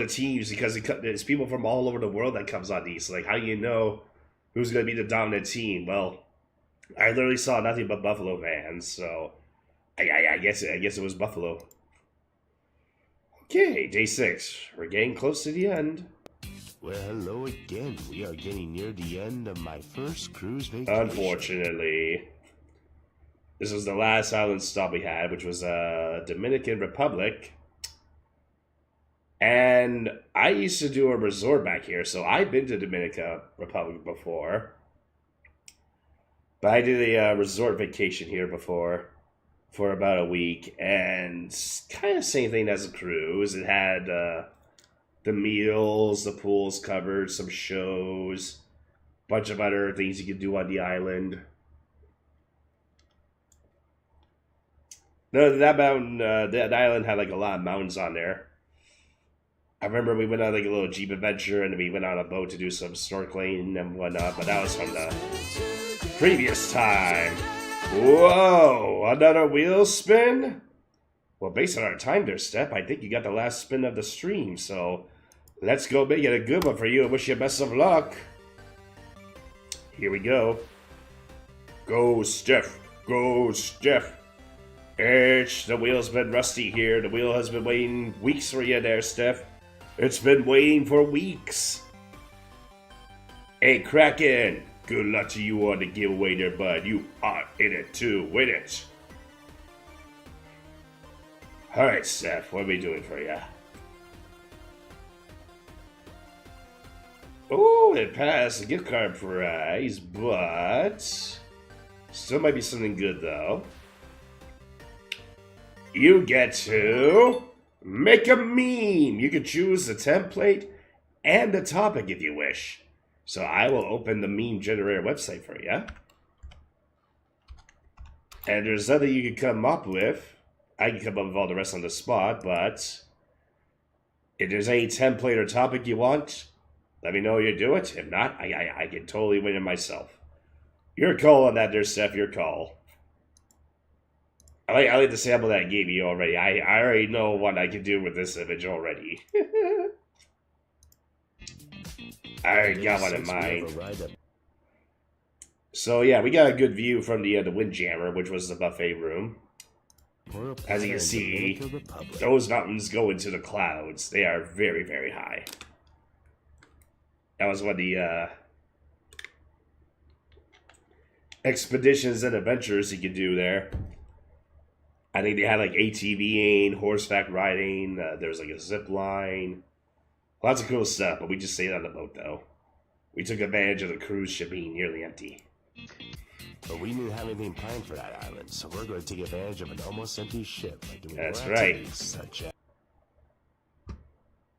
teams because there's people from all over the world that comes on these. So like, how do you know who's going to be the dominant team? Well, I literally saw nothing but Buffalo fans, so I guess it was Buffalo. Okay, day 6. We're getting close to the end. Well, hello again. We are getting near the end of my first cruise vacation. Unfortunately, this was the last island stop we had, which was Dominican Republic. And I used to do a resort back here, so I've been to Dominican Republic before. But I did a resort vacation here before for about a week, and kind of same thing as a cruise. It had the meals, the pools covered, some shows, bunch of other things you could do on the island. No, that mountain, that island had like a lot of mountains on there. I remember we went on like a little Jeep adventure, and we went on a boat to do some snorkeling and whatnot, but that was from the previous time. Whoa, another wheel spin? Well, based on our time there, Steph, I think you got the last spin of the stream, so let's go make it a good one for you and wish you best of luck. Here we go. Go, Steph. Go, Steph. The wheel's been rusty here. The wheel has been waiting weeks for you there, Steph. It's been waiting for weeks. Hey, Kraken. Good luck to you on the giveaway there, bud. You are in it too. Win it. Alright, Steph. What are we doing for you? Oh, it passed the gift card prize, but still might be something good though. You get to make a meme. You can choose the template and the topic if you wish. So I will open the meme generator website for you. And there's nothing you can come up with. I can come up with all the rest on the spot, but if there's any template or topic you want, let me know you do it. If not, I can totally win it myself. Your call on that there, Steph. Your call. I like the sample that I gave you already. I already know what I can do with this image already. I already got one in mind. So yeah, we got a good view from the Windjammer, which was the buffet room. As you can see, those mountains go into the clouds. They are very, very high. That was one of the expeditions and adventures you could do there. I think they had like ATVing, horseback riding. There was like a zip line. Lots of cool stuff, but we just stayed on the boat though. We took advantage of the cruise ship being nearly empty. But we didn't have anything planned for that island, so we're going to take advantage of an almost empty ship by doing That's more right. activities such as...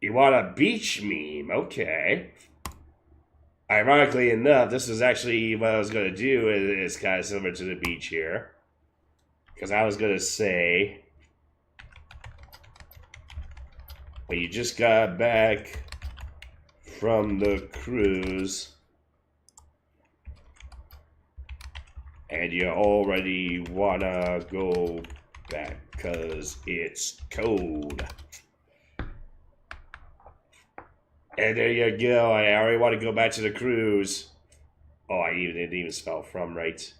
You want a beach meme? Okay. Ironically enough, this is actually what I was going to do. It's kind of similar to the beach here. Because I was going to say, when you just got back from the cruise, and you already want to go back because it's cold. And there you go. I already want to go back to the cruise. Oh, I didn't even spell from right.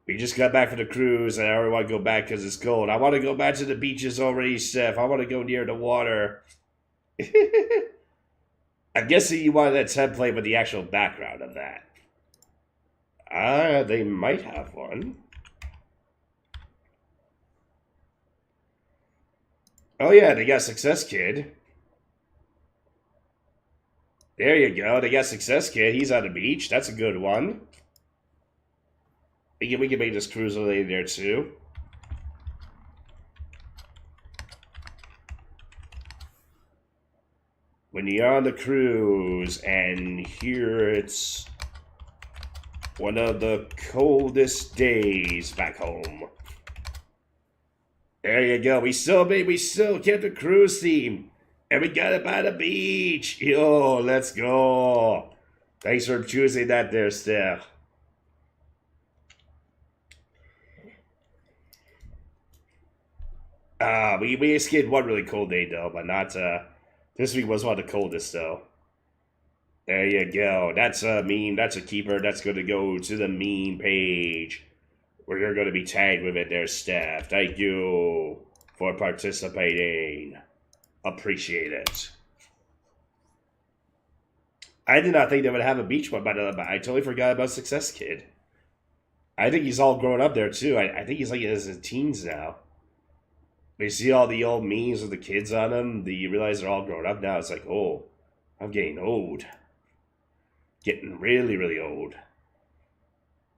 We just got back from the cruise, and I already want to go back because it's cold. I want to go back to the beaches already, Steph. I want to go near the water. I'm guessing you wanted that template with the actual background of that. They might have one. Oh yeah, they got Success Kid. There you go. They got Success Kid. He's on the beach. That's a good one. We can make this cruise related there too. When you're on the cruise and here it's one of the coldest days back home. There you go. We still kept the cruise theme. And we got it by the beach. Yo, let's go. Thanks for choosing that there, Steph. We escaped one really cold day though, but not this week was one of the coldest though. There you go. That's a meme. That's a keeper. That's going to go to the meme page where you're going to be tagged with it there, Steph. Thank you for participating. Appreciate it. I did not think they would have a beach one, but I totally forgot about Success Kid. I think he's all grown up there too. I think he's like in his teens now. You see all the old memes with the kids on them, you realize they're all grown up now. It's like, oh, I'm getting old. Getting really, really old.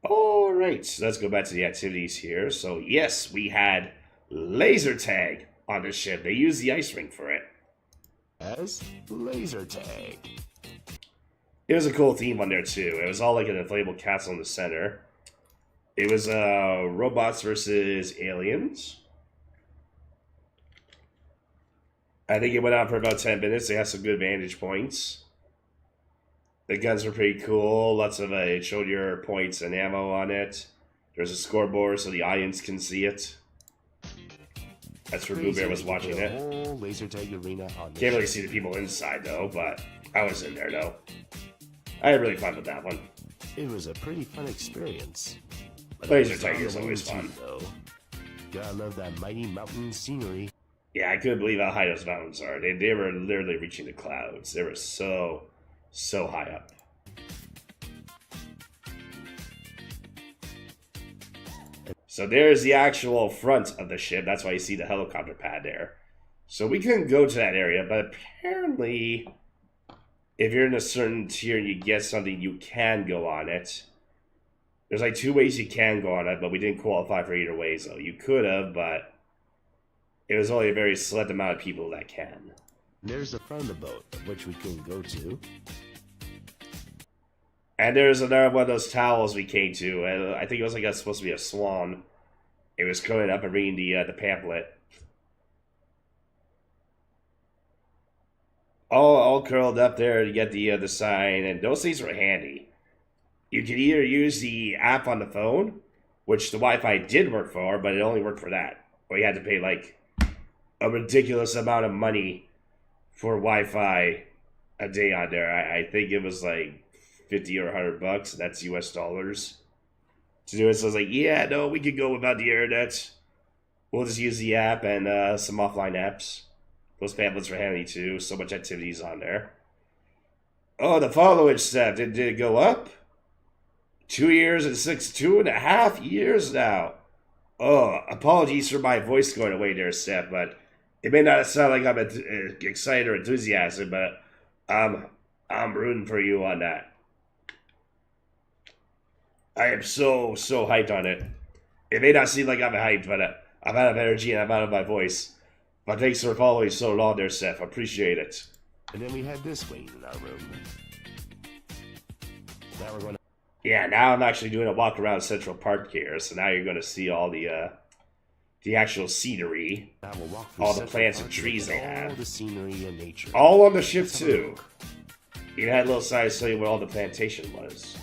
All right, so let's go back to the activities here. So yes, we had laser tag on the ship. They used the ice rink for it. As laser tag. It was a cool theme on there too. It was all like an inflatable castle in the center. It was robots versus aliens. I think it went on for about 10 minutes. They had some good vantage points. The guns were pretty cool. Lots of it showed your points and ammo on it. There's a scoreboard so the audience can see it. That's where Boo Bear was watching it. Whole laser tag arena on Can't really see the people inside though, but I was in there though. I had really fun with that one. It was a pretty fun experience. But Laser it was tag on is the always move, fun. too, though. Gotta love that mighty mountain scenery. Yeah, I couldn't believe how high those mountains are. They were literally reaching the clouds. They were so high up. So there's the actual front of the ship. That's why you see the helicopter pad there. So we couldn't go to that area, but apparently if you're in a certain tier and you get something, you can go on it. There's like 2 ways you can go on it, but we didn't qualify for either way, so you could have, but it was only a very select amount of people that can. There's the front of the boat, which we couldn't go to. And there's another one of those towels we came to, and I think it was like supposed to be a swan. It was coming up and reading the pamphlet. All curled up there to get the sign, and those things were handy. You could either use the app on the phone, which the Wi-Fi did work for, but it only worked for that. Or you had to pay like a ridiculous amount of money for Wi-Fi a day on there. I think it was like 50 or $100, and that's US dollars to do it. So I was like, yeah, no, we could go without the internet. We'll just use the app and some offline apps. Those pamphlets were handy too. So much activities on there. Oh, the followage stuff. Did it go up? 2 years and 2.5 years now. Oh, apologies for my voice going away there, Steph, but it may not sound like I'm excited or enthusiastic, but I'm rooting for you on that. I am so hyped on it. It may not seem like I'm hyped, but I'm out of energy and I'm out of my voice. But thanks for following so long there, Steph. I appreciate it. And then we had this wing in our room. Now we're going to... Yeah, now I'm actually doing a walk around Central Park here, so now you're going to see all the actual scenery, now we'll walk through all the Central plants Park and trees they all have, the scenery and nature. all on the ship Let's have a too. look. You had a little sign to tell you where all the plantation was.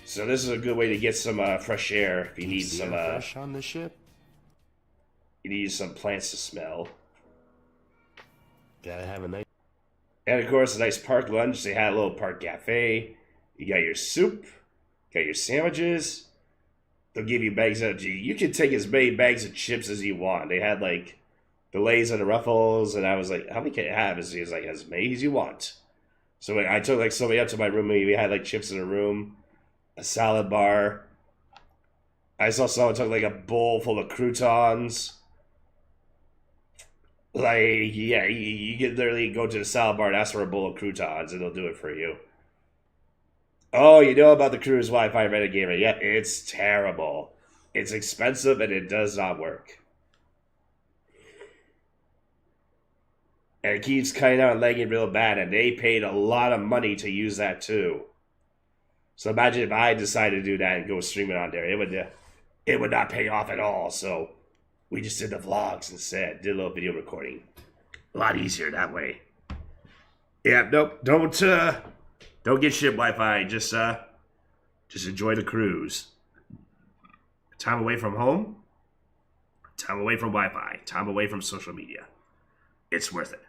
So this is a good way to get some fresh air if you need See some our fresh on the ship. you need some plants to smell. Gotta have a nice... And of course, a nice park lunch. They had a little park cafe. You got your soup, got your sandwiches. They'll give you bags of. You can take as many bags of chips as you want. They had like the Lay's and the Ruffles, and I was like, "How many can I have?" He was like, "As many as you want." So I took like somebody up to my room. We had like chips in the room, a salad bar. I saw someone took like a bowl full of croutons. Like, yeah, you can literally go to the salad bar and ask for a bowl of croutons, and they'll do it for you. Oh, you know about the Cruise Wi-Fi Renegade? Yeah, it's terrible. It's expensive, and it does not work. And it keeps cutting out and lagging real bad, and they paid a lot of money to use that too. So imagine if I decided to do that and go stream it on there. It would not pay off at all, so... we just did the vlogs instead. Did a little video recording. A lot easier that way. Yeah, nope. Don't get ship Wi-Fi. Just enjoy the cruise. Time away from home. Time away from Wi-Fi. Time away from social media. It's worth it.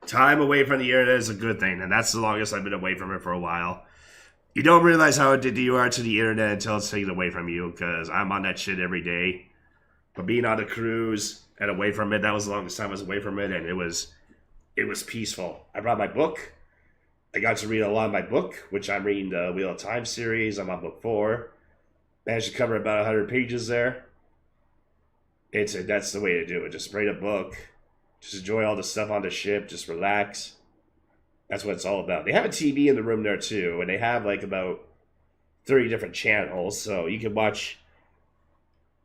Time away from the internet is a good thing, and that's the longest I've been away from it for a while. You don't realize how addicted you are to the internet until it's taken away from you, because I'm on that shit every day. But being on a cruise and away from it, that was the longest time I was away from it, and it was peaceful. I brought my book. I got to read a lot of my book, which I'm reading the Wheel of Time series. I'm on book 4. Managed to cover about 100 pages there. That's the way to do it. Just read a book. Just enjoy all the stuff on the ship. Just relax. That's what it's all about. They have a TV in the room there too, and they have like about 30 different channels, so you can watch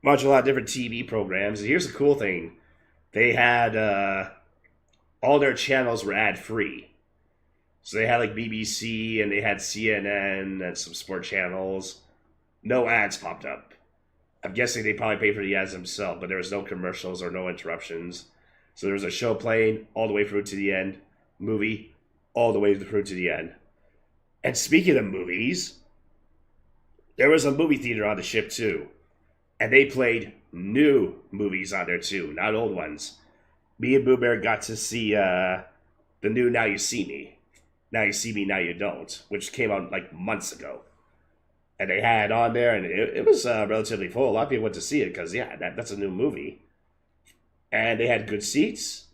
a lot of different TV programs. And here's the cool thing: they had all their channels were ad free. So they had like BBC and they had CNN and some sport channels. No ads popped up. I'm guessing they probably paid for the ads themselves, but there was no commercials or no interruptions. So there was a show playing all the way through to the end, movie all the way through to the end. And speaking of movies, there was a movie theater on the ship too. And they played new movies on there too, not old ones. Me and Boo Bear got to see the new Now You See Me. Now You See Me, Now You Don't, which came out like months ago. And they had it on there, and it was relatively full. A lot of people went to see it because, yeah, that's a new movie. And they had good seats.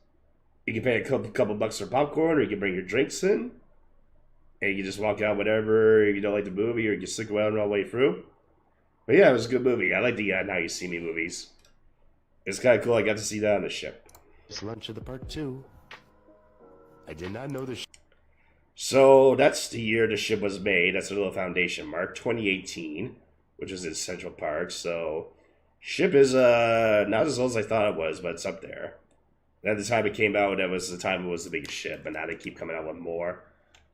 You can pay a couple bucks for popcorn, or you can bring your drinks in. And you can just walk out whatever, if you don't like the movie, or you can stick around all the way through. But yeah, it was a good movie. I like the Now You See Me movies. It's kind of cool. I got to see that on the ship. It's lunch of the part 2. I did not know the So that's the year the ship was made. That's a little foundation mark, 2018, which was in Central Park. So ship is not as old as I thought it was, but it's up there. And at the time it came out, that was the time it was the biggest ship, and now they keep coming out with more.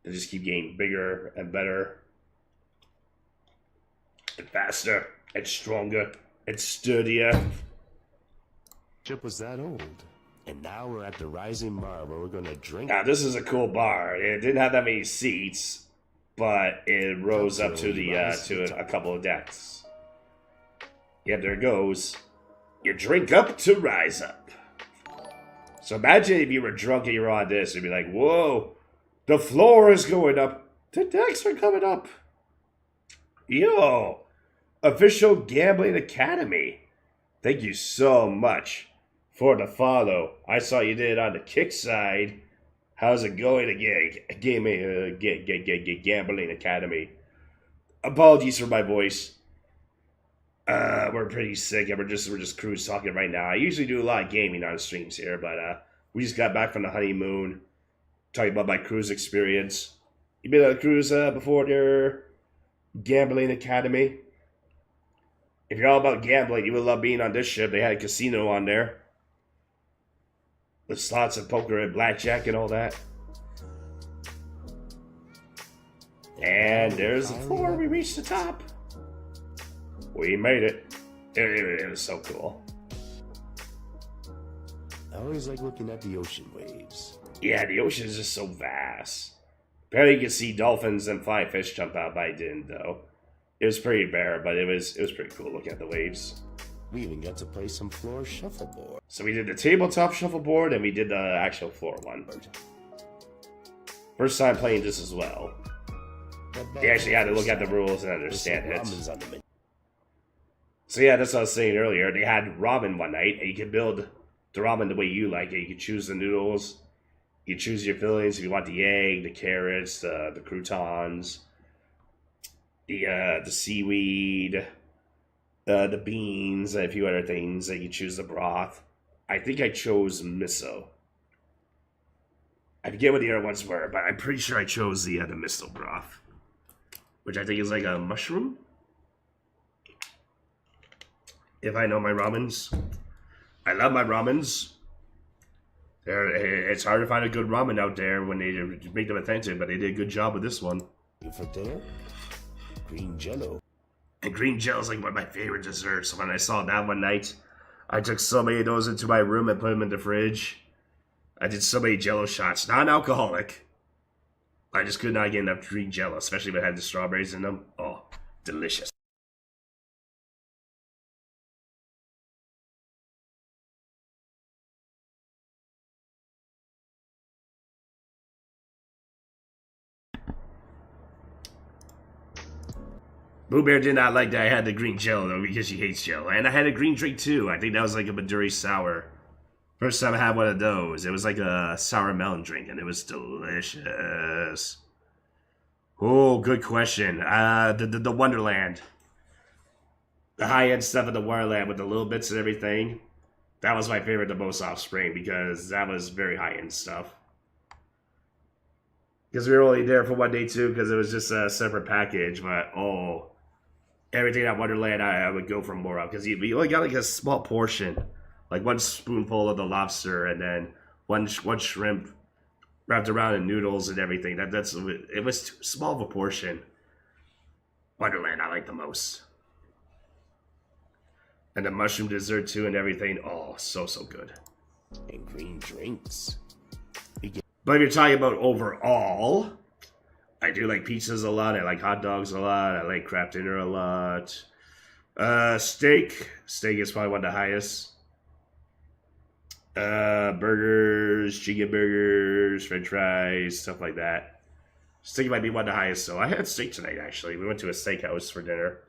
They just keep getting bigger and better, and faster, and stronger, and sturdier. ship was that old. And now we're at the Rising Bar where we're going to drink. Now this is a cool bar. It didn't have that many seats, but it rose up to the to a couple of decks. Yep, there it goes. You drink up to rise up. So imagine if you were drunk and you were on this, you'd be like, whoa, the floor is going up. The decks are coming up. Yo, Official Gambling Academy. Thank you so much for the follow. I saw you did it on the kick side. How's it going again? Gambling Academy. Apologies for my voice. We're pretty sick, and we're just cruise talking right now. I usually do a lot of gaming on streams here, but we just got back from the honeymoon. Talking about my cruise experience. You been on a cruise before there? Gambling Academy. If you're all about gambling, you would love being on this ship. They had a casino on there. With slots and poker and blackjack and all that. And there's the floor. We reached the top. We made it. It was so cool. I always like looking at the ocean waves. Yeah, the ocean is just so vast. Apparently you can see dolphins and flying fish jump out, but I didn't though. It was pretty bare, but it was pretty cool looking at the waves. We even got to play some floor shuffleboard. So we did the tabletop shuffleboard and we did the actual floor one. First time playing this as well. You actually had to look at the rules and understand it. So yeah, that's what I was saying earlier. They had ramen one night, and you can build the ramen the way you like it. You can choose the noodles. You choose your fillings if you want the egg, the carrots, the croutons, the seaweed, the beans, and a few other things. You choose the broth. I think I chose miso. I forget what the other ones were, but I'm pretty sure I chose the miso broth, which I think is like a mushroom. If I know my ramens. I love my ramens. It's hard to find a good ramen out there when they make them authentic, but they did a good job with this one. For dinner, green jello. And green jello is like one of my favorite desserts. So when I saw that one night, I took so many of those into my room and put them in the fridge. I did so many jello shots, non-alcoholic. I just could not get enough green jello, especially if it had the strawberries in them. Oh, delicious. Boo Bear did not like that I had the green jello, though, because she hates jello. And I had a green drink, too. I think that was like a Maduri Sour. First time I had one of those. It was like a sour melon drink, and it was delicious. Oh, good question. The Wonderland. The high-end stuff of the Wonderland with the little bits and everything. That was my favorite the most off Spring because that was very high end stuff. Because we were only there for one day too, because it was just a separate package. But everything at Wonderland I would go for more of, because you only got like a small portion, like one spoonful of the lobster, and then one shrimp wrapped around in noodles and everything. It was too small of a portion. Wonderland I like the most. And the mushroom dessert too and everything. Oh, so good. And green drinks. But if you're talking about overall, I do like pizzas a lot. I like hot dogs a lot. I like crab dinner a lot. Steak. Steak is probably one of the highest. Burgers, chicken burgers, french fries, stuff like that. Steak might be one of the highest, so I had steak tonight, actually. We went to a steakhouse for dinner.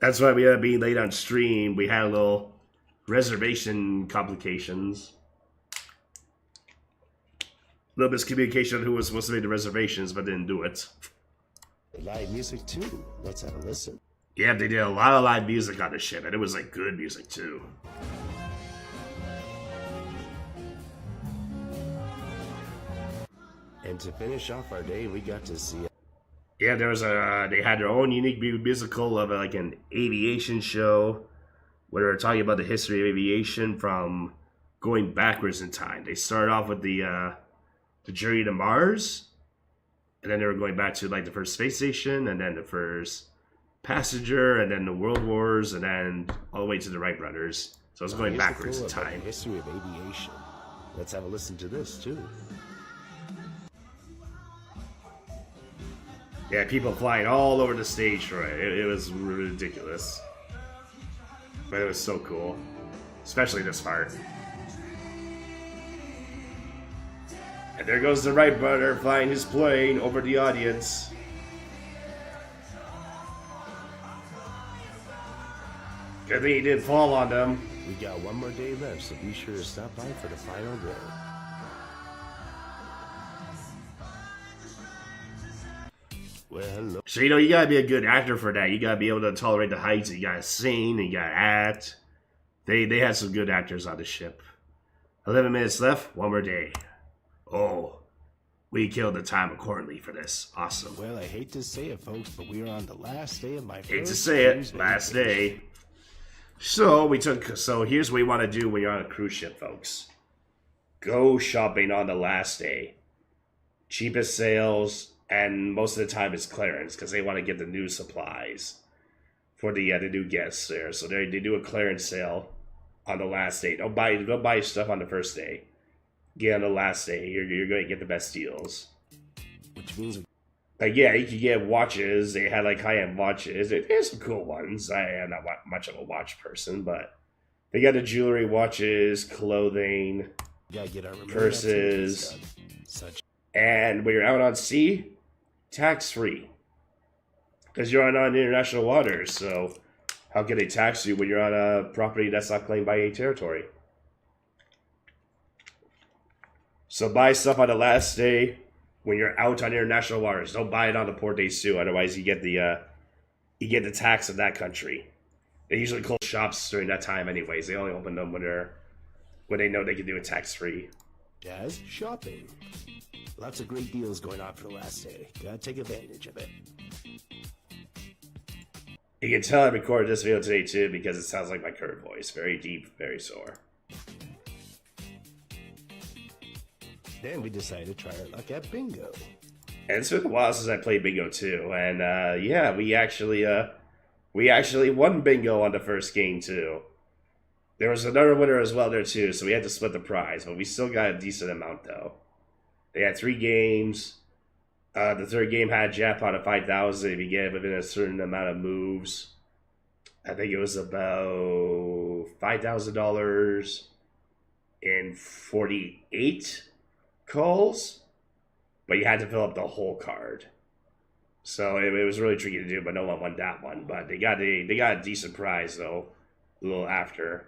That's why we ended up being late on stream. We had a little reservation complications. A little miscommunication on who was supposed to make the reservations, but didn't do it. Live music too. Let's have a listen. Yeah, they did a lot of live music on the ship, and it was like good music too. And to finish off our day, we got to see. Yeah, they had their own unique musical of like an aviation show where they were talking about the history of aviation from going backwards in time. They started off with the journey to Mars, and then they were going back to like the first space station, and then the first passenger, and then the World Wars, and then all the way to the Wright brothers. So it's going backwards in time. The history of aviation. Let's have a listen to this too. Yeah, people flying all over the stage for it. It was ridiculous. But it was so cool. Especially this part. And there goes the Wright brother flying his plane over the audience. Good thing he didn't fall on them. We got one more day left, so be sure to stop by for the final day. Well, hello. So, you gotta be a good actor for that. You gotta be able to tolerate the heights. You gotta sing, you gotta act. They had some good actors on the ship. 11 minutes left, one more day. Oh, we killed the time accordingly for this. Awesome. Well, I hate to say it, folks, but we are on the last day of my Hate to say it, last day. So here's what you want to do when you're on a cruise ship, folks. Go shopping on the last day. Cheapest sales, and most of the time it's clearance because they want to get the new supplies for the new guests there. So they do a clearance sale on the last day. Don't buy stuff on the first day. Get on the last day. You're going to get the best deals. Which means, like, yeah, you can get watches. They had like high-end watches. There's some cool ones. I am not much of a watch person, but they got the jewelry, watches, clothing, get our purses, such. And when you're out on sea, tax-free. Because you're on international waters, so how can they tax you when you're on a property that's not claimed by any territory? So buy stuff on the last day when you're out on international waters. Don't buy it on the port days too, otherwise you get the tax of that country. They usually close shops during that time anyways. They only open them when they know they can do it tax-free. Jazz shopping. Lots of great deals going on for the last day. Gotta take advantage of it. You can tell I recorded this video today too because it sounds like my current voice. Very deep, very sore. Then we decided to try our luck at bingo. And it's been a while since I played bingo too. And yeah, we actually won bingo on the first game too. There was another winner as well there too, so we had to split the prize, but we still got a decent amount though. They had 3 games. The third game had a jackpot of 5,000 if you get within a certain amount of moves. I think it was about $5,000 in 48 calls, but you had to fill up the whole card. So it was really tricky to do, but no one won that one. But they got a decent prize though, a little after.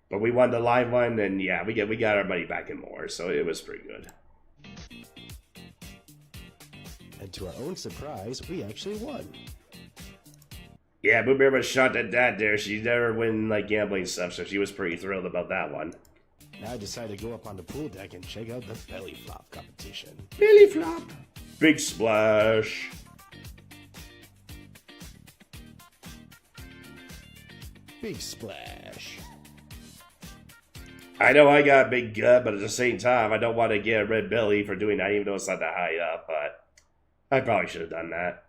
But we won the live one, and yeah, we got our money back and more, so it was pretty good. And to our own surprise, we actually won. Yeah, Boo Bear was shot at that there. She never win like gambling stuff, so she was pretty thrilled about that one. Now I decided to go up on the pool deck and check out the belly flop competition. Belly flop. Big splash. Big splash. I know I got a big gut, but at the same time, I don't want to get a red belly for doing that, even though it's not that high up, but I probably should have done that.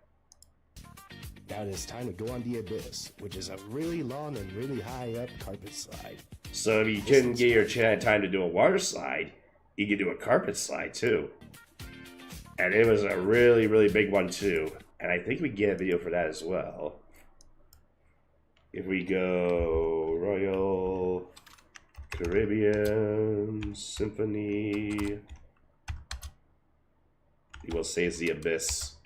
Now it is time to go on the Abyss, which is a really long and really high up carpet slide. So if you couldn't get your time to do a water slide, you could do a carpet slide too. And it was a really, really big one too. And I think we get a video for that as well. If we go Royal Caribbean Symphony, you will say it's the Abyss.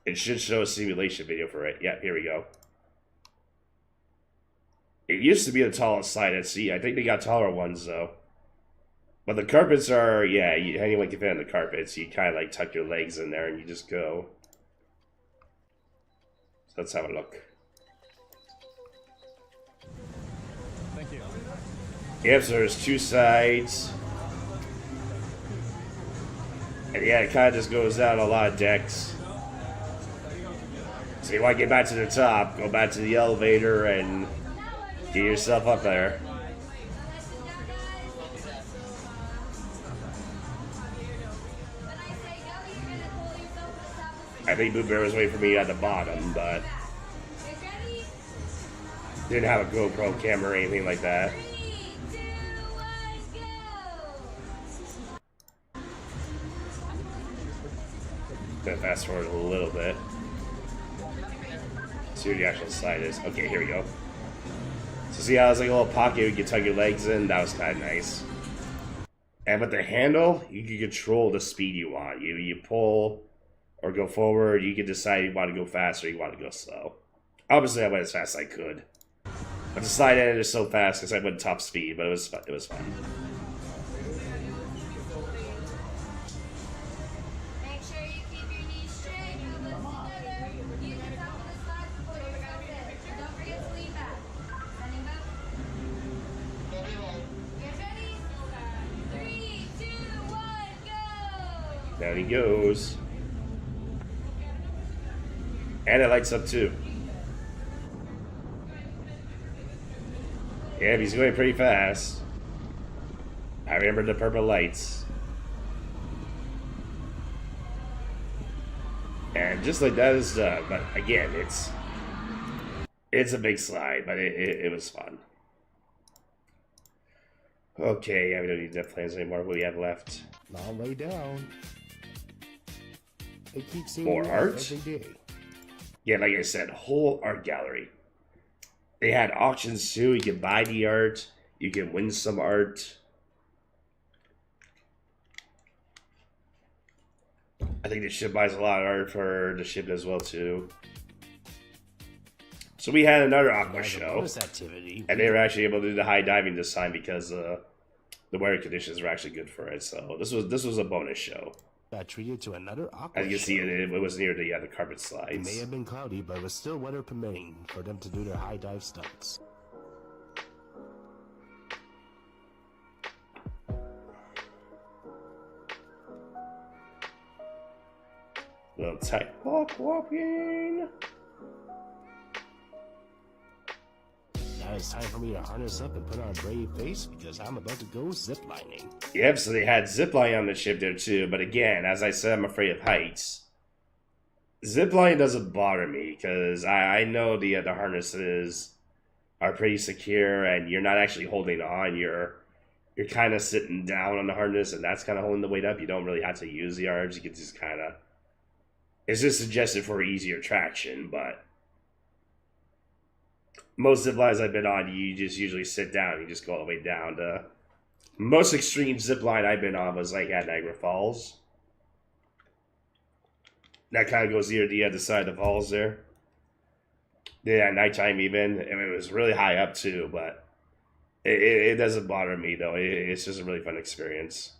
It should show a simulation video for it. Yeah, here we go. It used to be the tallest slide at sea. I think they got taller ones though. But the carpets are, yeah, anyone can fit on the carpets. You kind of like tuck your legs in there and you just go. So let's have a look. Thank you. Yep, so there's two sides. And yeah, it kind of just goes down a lot of decks. So you want to get back to the top, go back to the elevator and get yourself up there. I think Boo Bear was waiting for me at the bottom, but didn't have a GoPro camera or anything like that. Gonna fast forward a little bit. See what the actual slide is. Okay, here we go. So see how it's like a little pocket you can tuck your legs in? That was kind of nice. And with the handle, you can control the speed you want. You pull or go forward. You can decide you want to go fast or you want to go slow. Obviously, I went as fast as I could. But the slide ended just so fast because I went top speed, but it was fun. It was fun. Make sure you keep your knees straight, elbows together. Use the top of the slide before you press it. Don't forget to lean back. Standing up. Get ready. 3, 2, 1, go! Down he goes. And it lights up too. Yeah, he's going pretty fast. I remember the purple lights. And just like that is done, but again, it's a big slide, but it was fun. Okay, yeah, we don't need death plans anymore. What do we have left? Long way down. They keep seeing More you art? every day. Yeah, like I said, whole art gallery. They had auctions too. You can buy the art. You can win some art. I think the ship buys a lot of art for the ship as well too. So we had another aqua Now the show, bonus activity. and they were actually able to do the high diving this time because the weather conditions were actually good for it. So this was a bonus show. Got treated to another aqua As you can see, show. it was near the carpet It slides. may have been cloudy, but it was still weather permitting for them to do their high dive stunts. Little tight walking. Now it's time for me to harness up and put on a brave face because I'm about to go ziplining. Yep, so they had zipline on the ship there too, but again, as I said, I'm afraid of heights. Zipline doesn't bother me because I know the harnesses are pretty secure and you're not actually holding on. You're kind of sitting down on the harness and that's kind of holding the weight up. You don't really have to use the arms. You can just kind of. It's just suggested for easier traction, but most zip lines I've been on, you just usually sit down. You just go all the way down to. Most extreme zip line I've been on was like at Niagara Falls. That kind of goes near the other side of the falls there. Yeah, at nighttime even. I mean, it was really high up too, but it doesn't bother me though. It's just a really fun experience.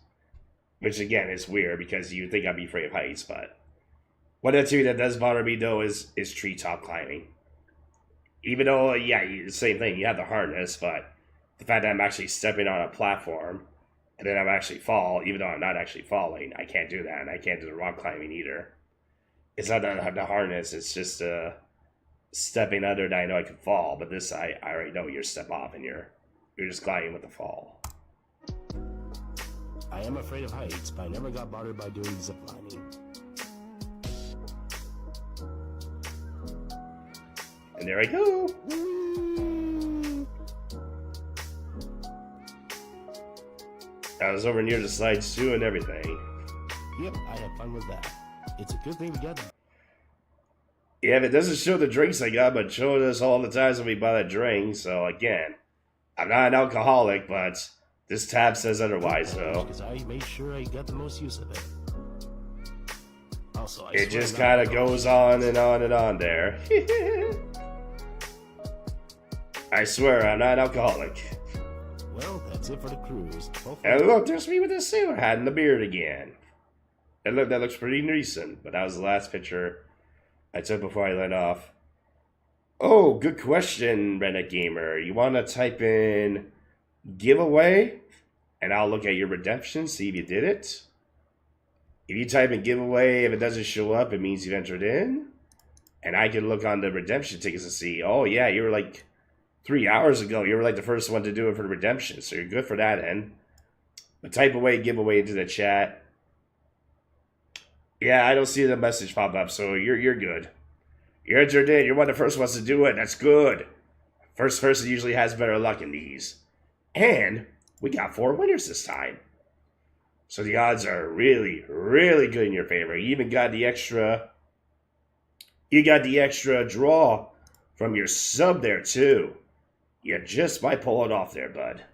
Which again is weird because you think I'd be afraid of heights, but One activity that does bother me though is treetop climbing. Even though, yeah, same thing. You have the harness, but the fact that I'm actually stepping on a platform and then I'm actually even though I'm not actually falling, I can't do that, and I can't do the rock climbing either. It's not the harness; it's just stepping under that I know I can fall. But this, I already know you're step off and you're just gliding with the fall. I am afraid of heights, but I never got bothered by doing ziplining. And there I go. I was over near the slides too and everything. Yep, I had fun with that. It's a good thing we got. Yeah, if it doesn't show the drinks I got, but showed us all the times when we bought a drink. So again, I'm not an alcoholic, but this tab says otherwise, though. Because I made sure I got the most use of it. Also, It just kind of goes on and on and on there. I swear, I'm not an alcoholic. Well, that's it for the cruise. Hopefully- And look, there's me with the sailor hat and the beard again. And look, that looks pretty recent, but that was the last picture I took before I let off. Oh, good question, Redneck Gamer. You want to type in giveaway, and I'll look at your redemption, see if you did it. If you type in giveaway, if it doesn't show up, it means you've entered in. And I can look on the redemption tickets and see, oh yeah, you were like 3 hours ago, you were like the first one to do it for the redemption, so you're good for that end. But type away giveaway into the chat. Yeah, I don't see the message pop up, so you're good. You're entered in. You're one of the first ones to do it. That's good. First person usually has better luck in these. And we got 4 winners this time. So the odds are really, really good in your favor. You even got the extra. You got the extra draw from your sub there too. You just might pull it off there, bud.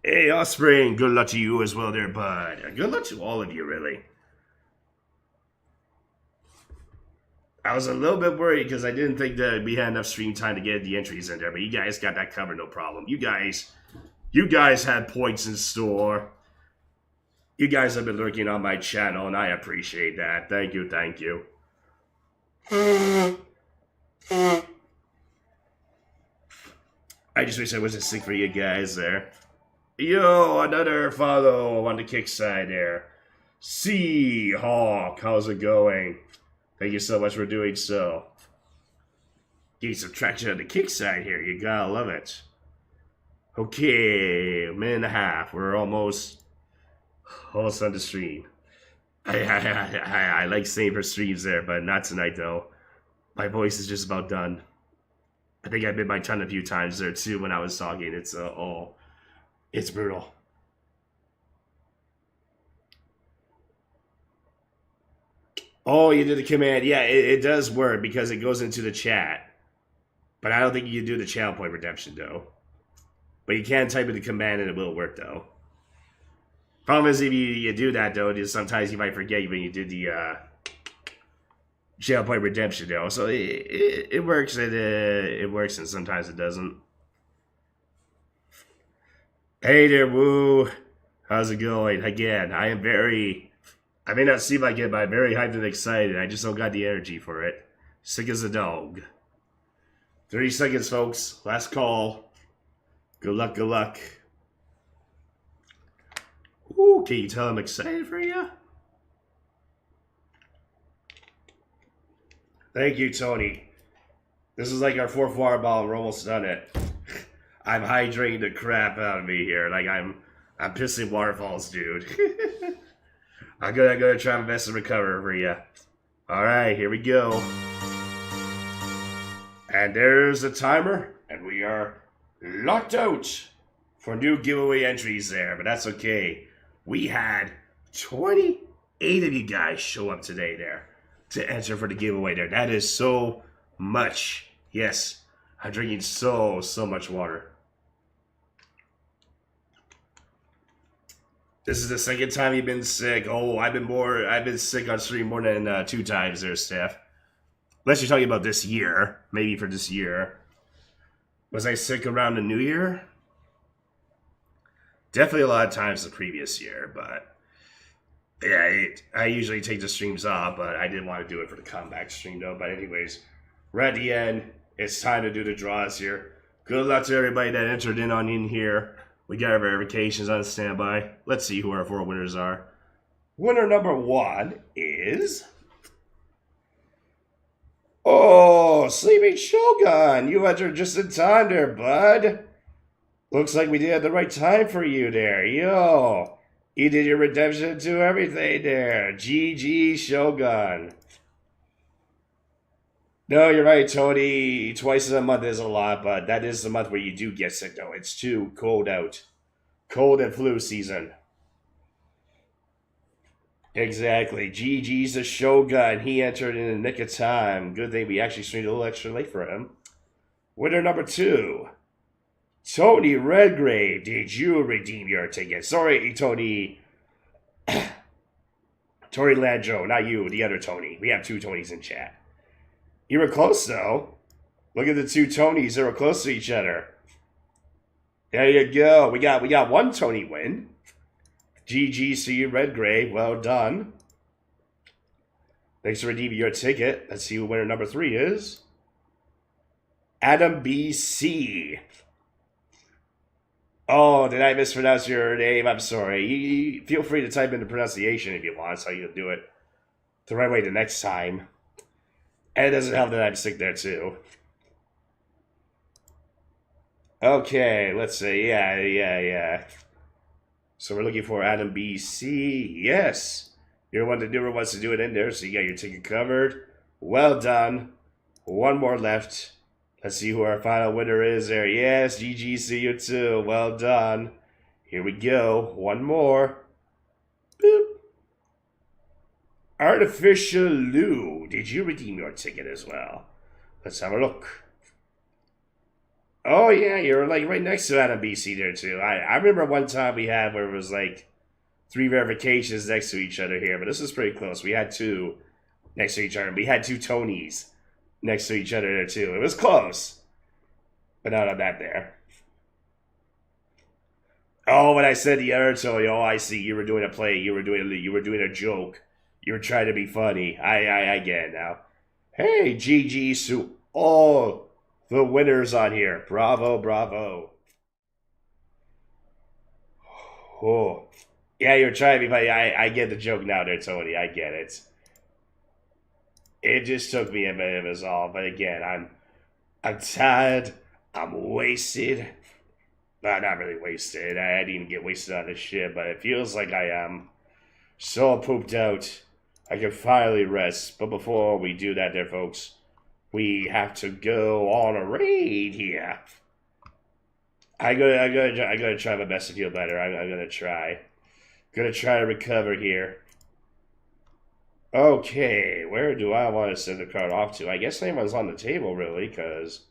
Hey, Offspring, good luck to you as well there, bud. And good luck to all of you, really. I was a little bit worried because I didn't think that we had enough stream time to get the entries in there, but you guys got that covered, no problem. You guys had points in store. You guys have been lurking on my channel, and I appreciate that. Thank you, thank you. I just wish I wasn't sick for you guys there. Yo, another follow on the kick side there. Seahawk, how's it going? Thank you so much for doing so. Getting some traction on the kick side here. You gotta love it. Okay, a minute and a half. We're almost on the stream. I like staying for streams there, but not tonight though. My voice is just about done. I think I bit my tongue a few times there too when I was talking. It's it's brutal. Oh, you did the command. Yeah, it does work because it goes into the chat. But I don't think you can do the channel point redemption, though. But you can type in the command and it will work, though. Problem is, if you do that, though, just sometimes you might forget when you did the channel point redemption, though. So it works, and it works, and sometimes it doesn't. Hey there, Woo. How's it going? Again, I may not seem like it, but I'm very hyped and excited. I just don't got the energy for it. Sick as a dog. 30 seconds, folks. Last call. Good luck, good luck. Ooh, can you tell I'm excited for you? Thank you, Tony. This is like our 4th water bottle. We're almost done it. I'm hydrating the crap out of me here. Like I'm pissing waterfalls, dude. I'm gonna try my best to recover for you. Alright, here we go. And there's the timer, and we are locked out for new giveaway entries there, but that's okay. We had 28 of you guys show up today there to enter for the giveaway there. That is so much. Yes, I'm drinking so much water. This is the second time you've been sick. Oh, I've been sick on stream more than 2 times there, Steph. Unless you're talking about this year. Maybe for this year. Was I sick around the new year? Definitely a lot of times the previous year, but Yeah, I usually take the streams off, but I didn't want to do it for the comeback stream though. But anyways, we're at the end. It's time to do the draws here. Good luck to everybody that entered in here. We got our verifications on standby. Let's see who our 4 winners are. Winner number 1 is... Oh, Sleeping Shogun! You entered just in time there, bud. Looks like we did at the right time for you there. Yo, you did your redemption to everything there. GG Shogun. No, you're right, Tony. Twice in a month is a lot, but that is the month where you do get sick, though. It's too cold out. Cold and flu season. Exactly. GG's the Shogun. He entered in the nick of time. Good thing we actually streamed a little extra late for him. Winner number 2. Tony Redgrave. Did you redeem your ticket? Sorry, Tony. Tori Landro, not you, the other Tony. We have 2 Tonys in chat. You were close, though. Look at the 2 Tonys. They were close to each other. There you go. We got 1 Tony win. GGC Redgrave. Well done. Thanks for redeeming your ticket. Let's see who winner number 3 is. Adam BC. Oh, did I mispronounce your name? I'm sorry. You feel free to type in the pronunciation if you want, so you'll do it the right way the next time. And it doesn't help that I'm sick there, too. Okay, let's see. Yeah. So we're looking for Adam BC. Yes. You're one of the newer ones to do it in there, so you got your ticket covered. Well done. 1 more left. Let's see who our final winner is there. Yes, GG, see you too. Well done. Here we go. 1 more. Boop. Artificial Lou. Did you redeem your ticket as well? Let's have a look. Oh, yeah, you're like right next to Adam BC there, too. I remember one time we had where it was like 3 verifications next to each other here, but this is pretty close. We had 2 next to each other. We had 2 Tonys next to each other there, too. It was close, but not on that there. Oh, when I said the other Tony, oh, I see. You were doing a play. You were doing a joke. You were trying to be funny. I get it now. Hey, GG Sue. Oh, the winners on here. Bravo, bravo. Oh. Yeah, you're trying to be funny. I get the joke now there, Tony. I get it. It just took me a minute is all. But again, I'm tired. I'm wasted. Well, not really wasted. I didn't even get wasted on this shit, but it feels like I am. So pooped out. I can finally rest. But before we do that there, folks, we have to go on a raid here. I'm gonna try my best to feel better. I'm gonna try. Gonna try to recover here. Okay, where do I want to send the card off to? I guess anyone's on the table, really, because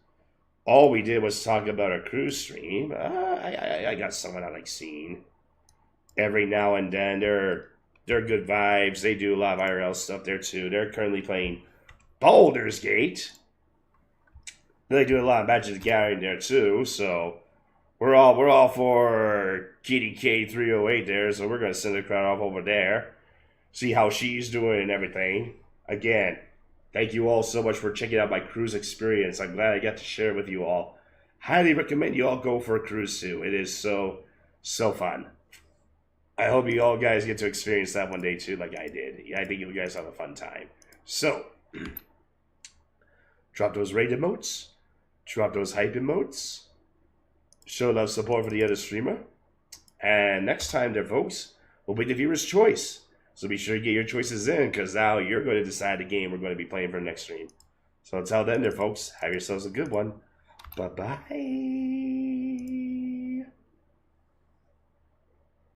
all we did was talk about our cruise stream. I got someone I like seeing every now and then. They're good vibes. They do a lot of IRL stuff there, too. They're currently playing Baldur's Gate. They do a lot of Magic the Gathering there, too, so we're all for Kitty K308 there, so we're going to send the crowd off over there. See how she's doing and everything. Again, thank you all so much for checking out my cruise experience. I'm glad I got to share it with you all. Highly recommend you all go for a cruise too. It is so fun. I hope you all guys get to experience that one day too, like I did. Yeah, I think you guys have a fun time. So, drop those raid emotes. Drop those hype emotes. Show love support for the other streamer. And next time there, folks, will be the viewer's choice. So be sure to get your choices in, because now you're going to decide the game we're going to be playing for the next stream. So until then there, folks, have yourselves a good one. Bye-bye.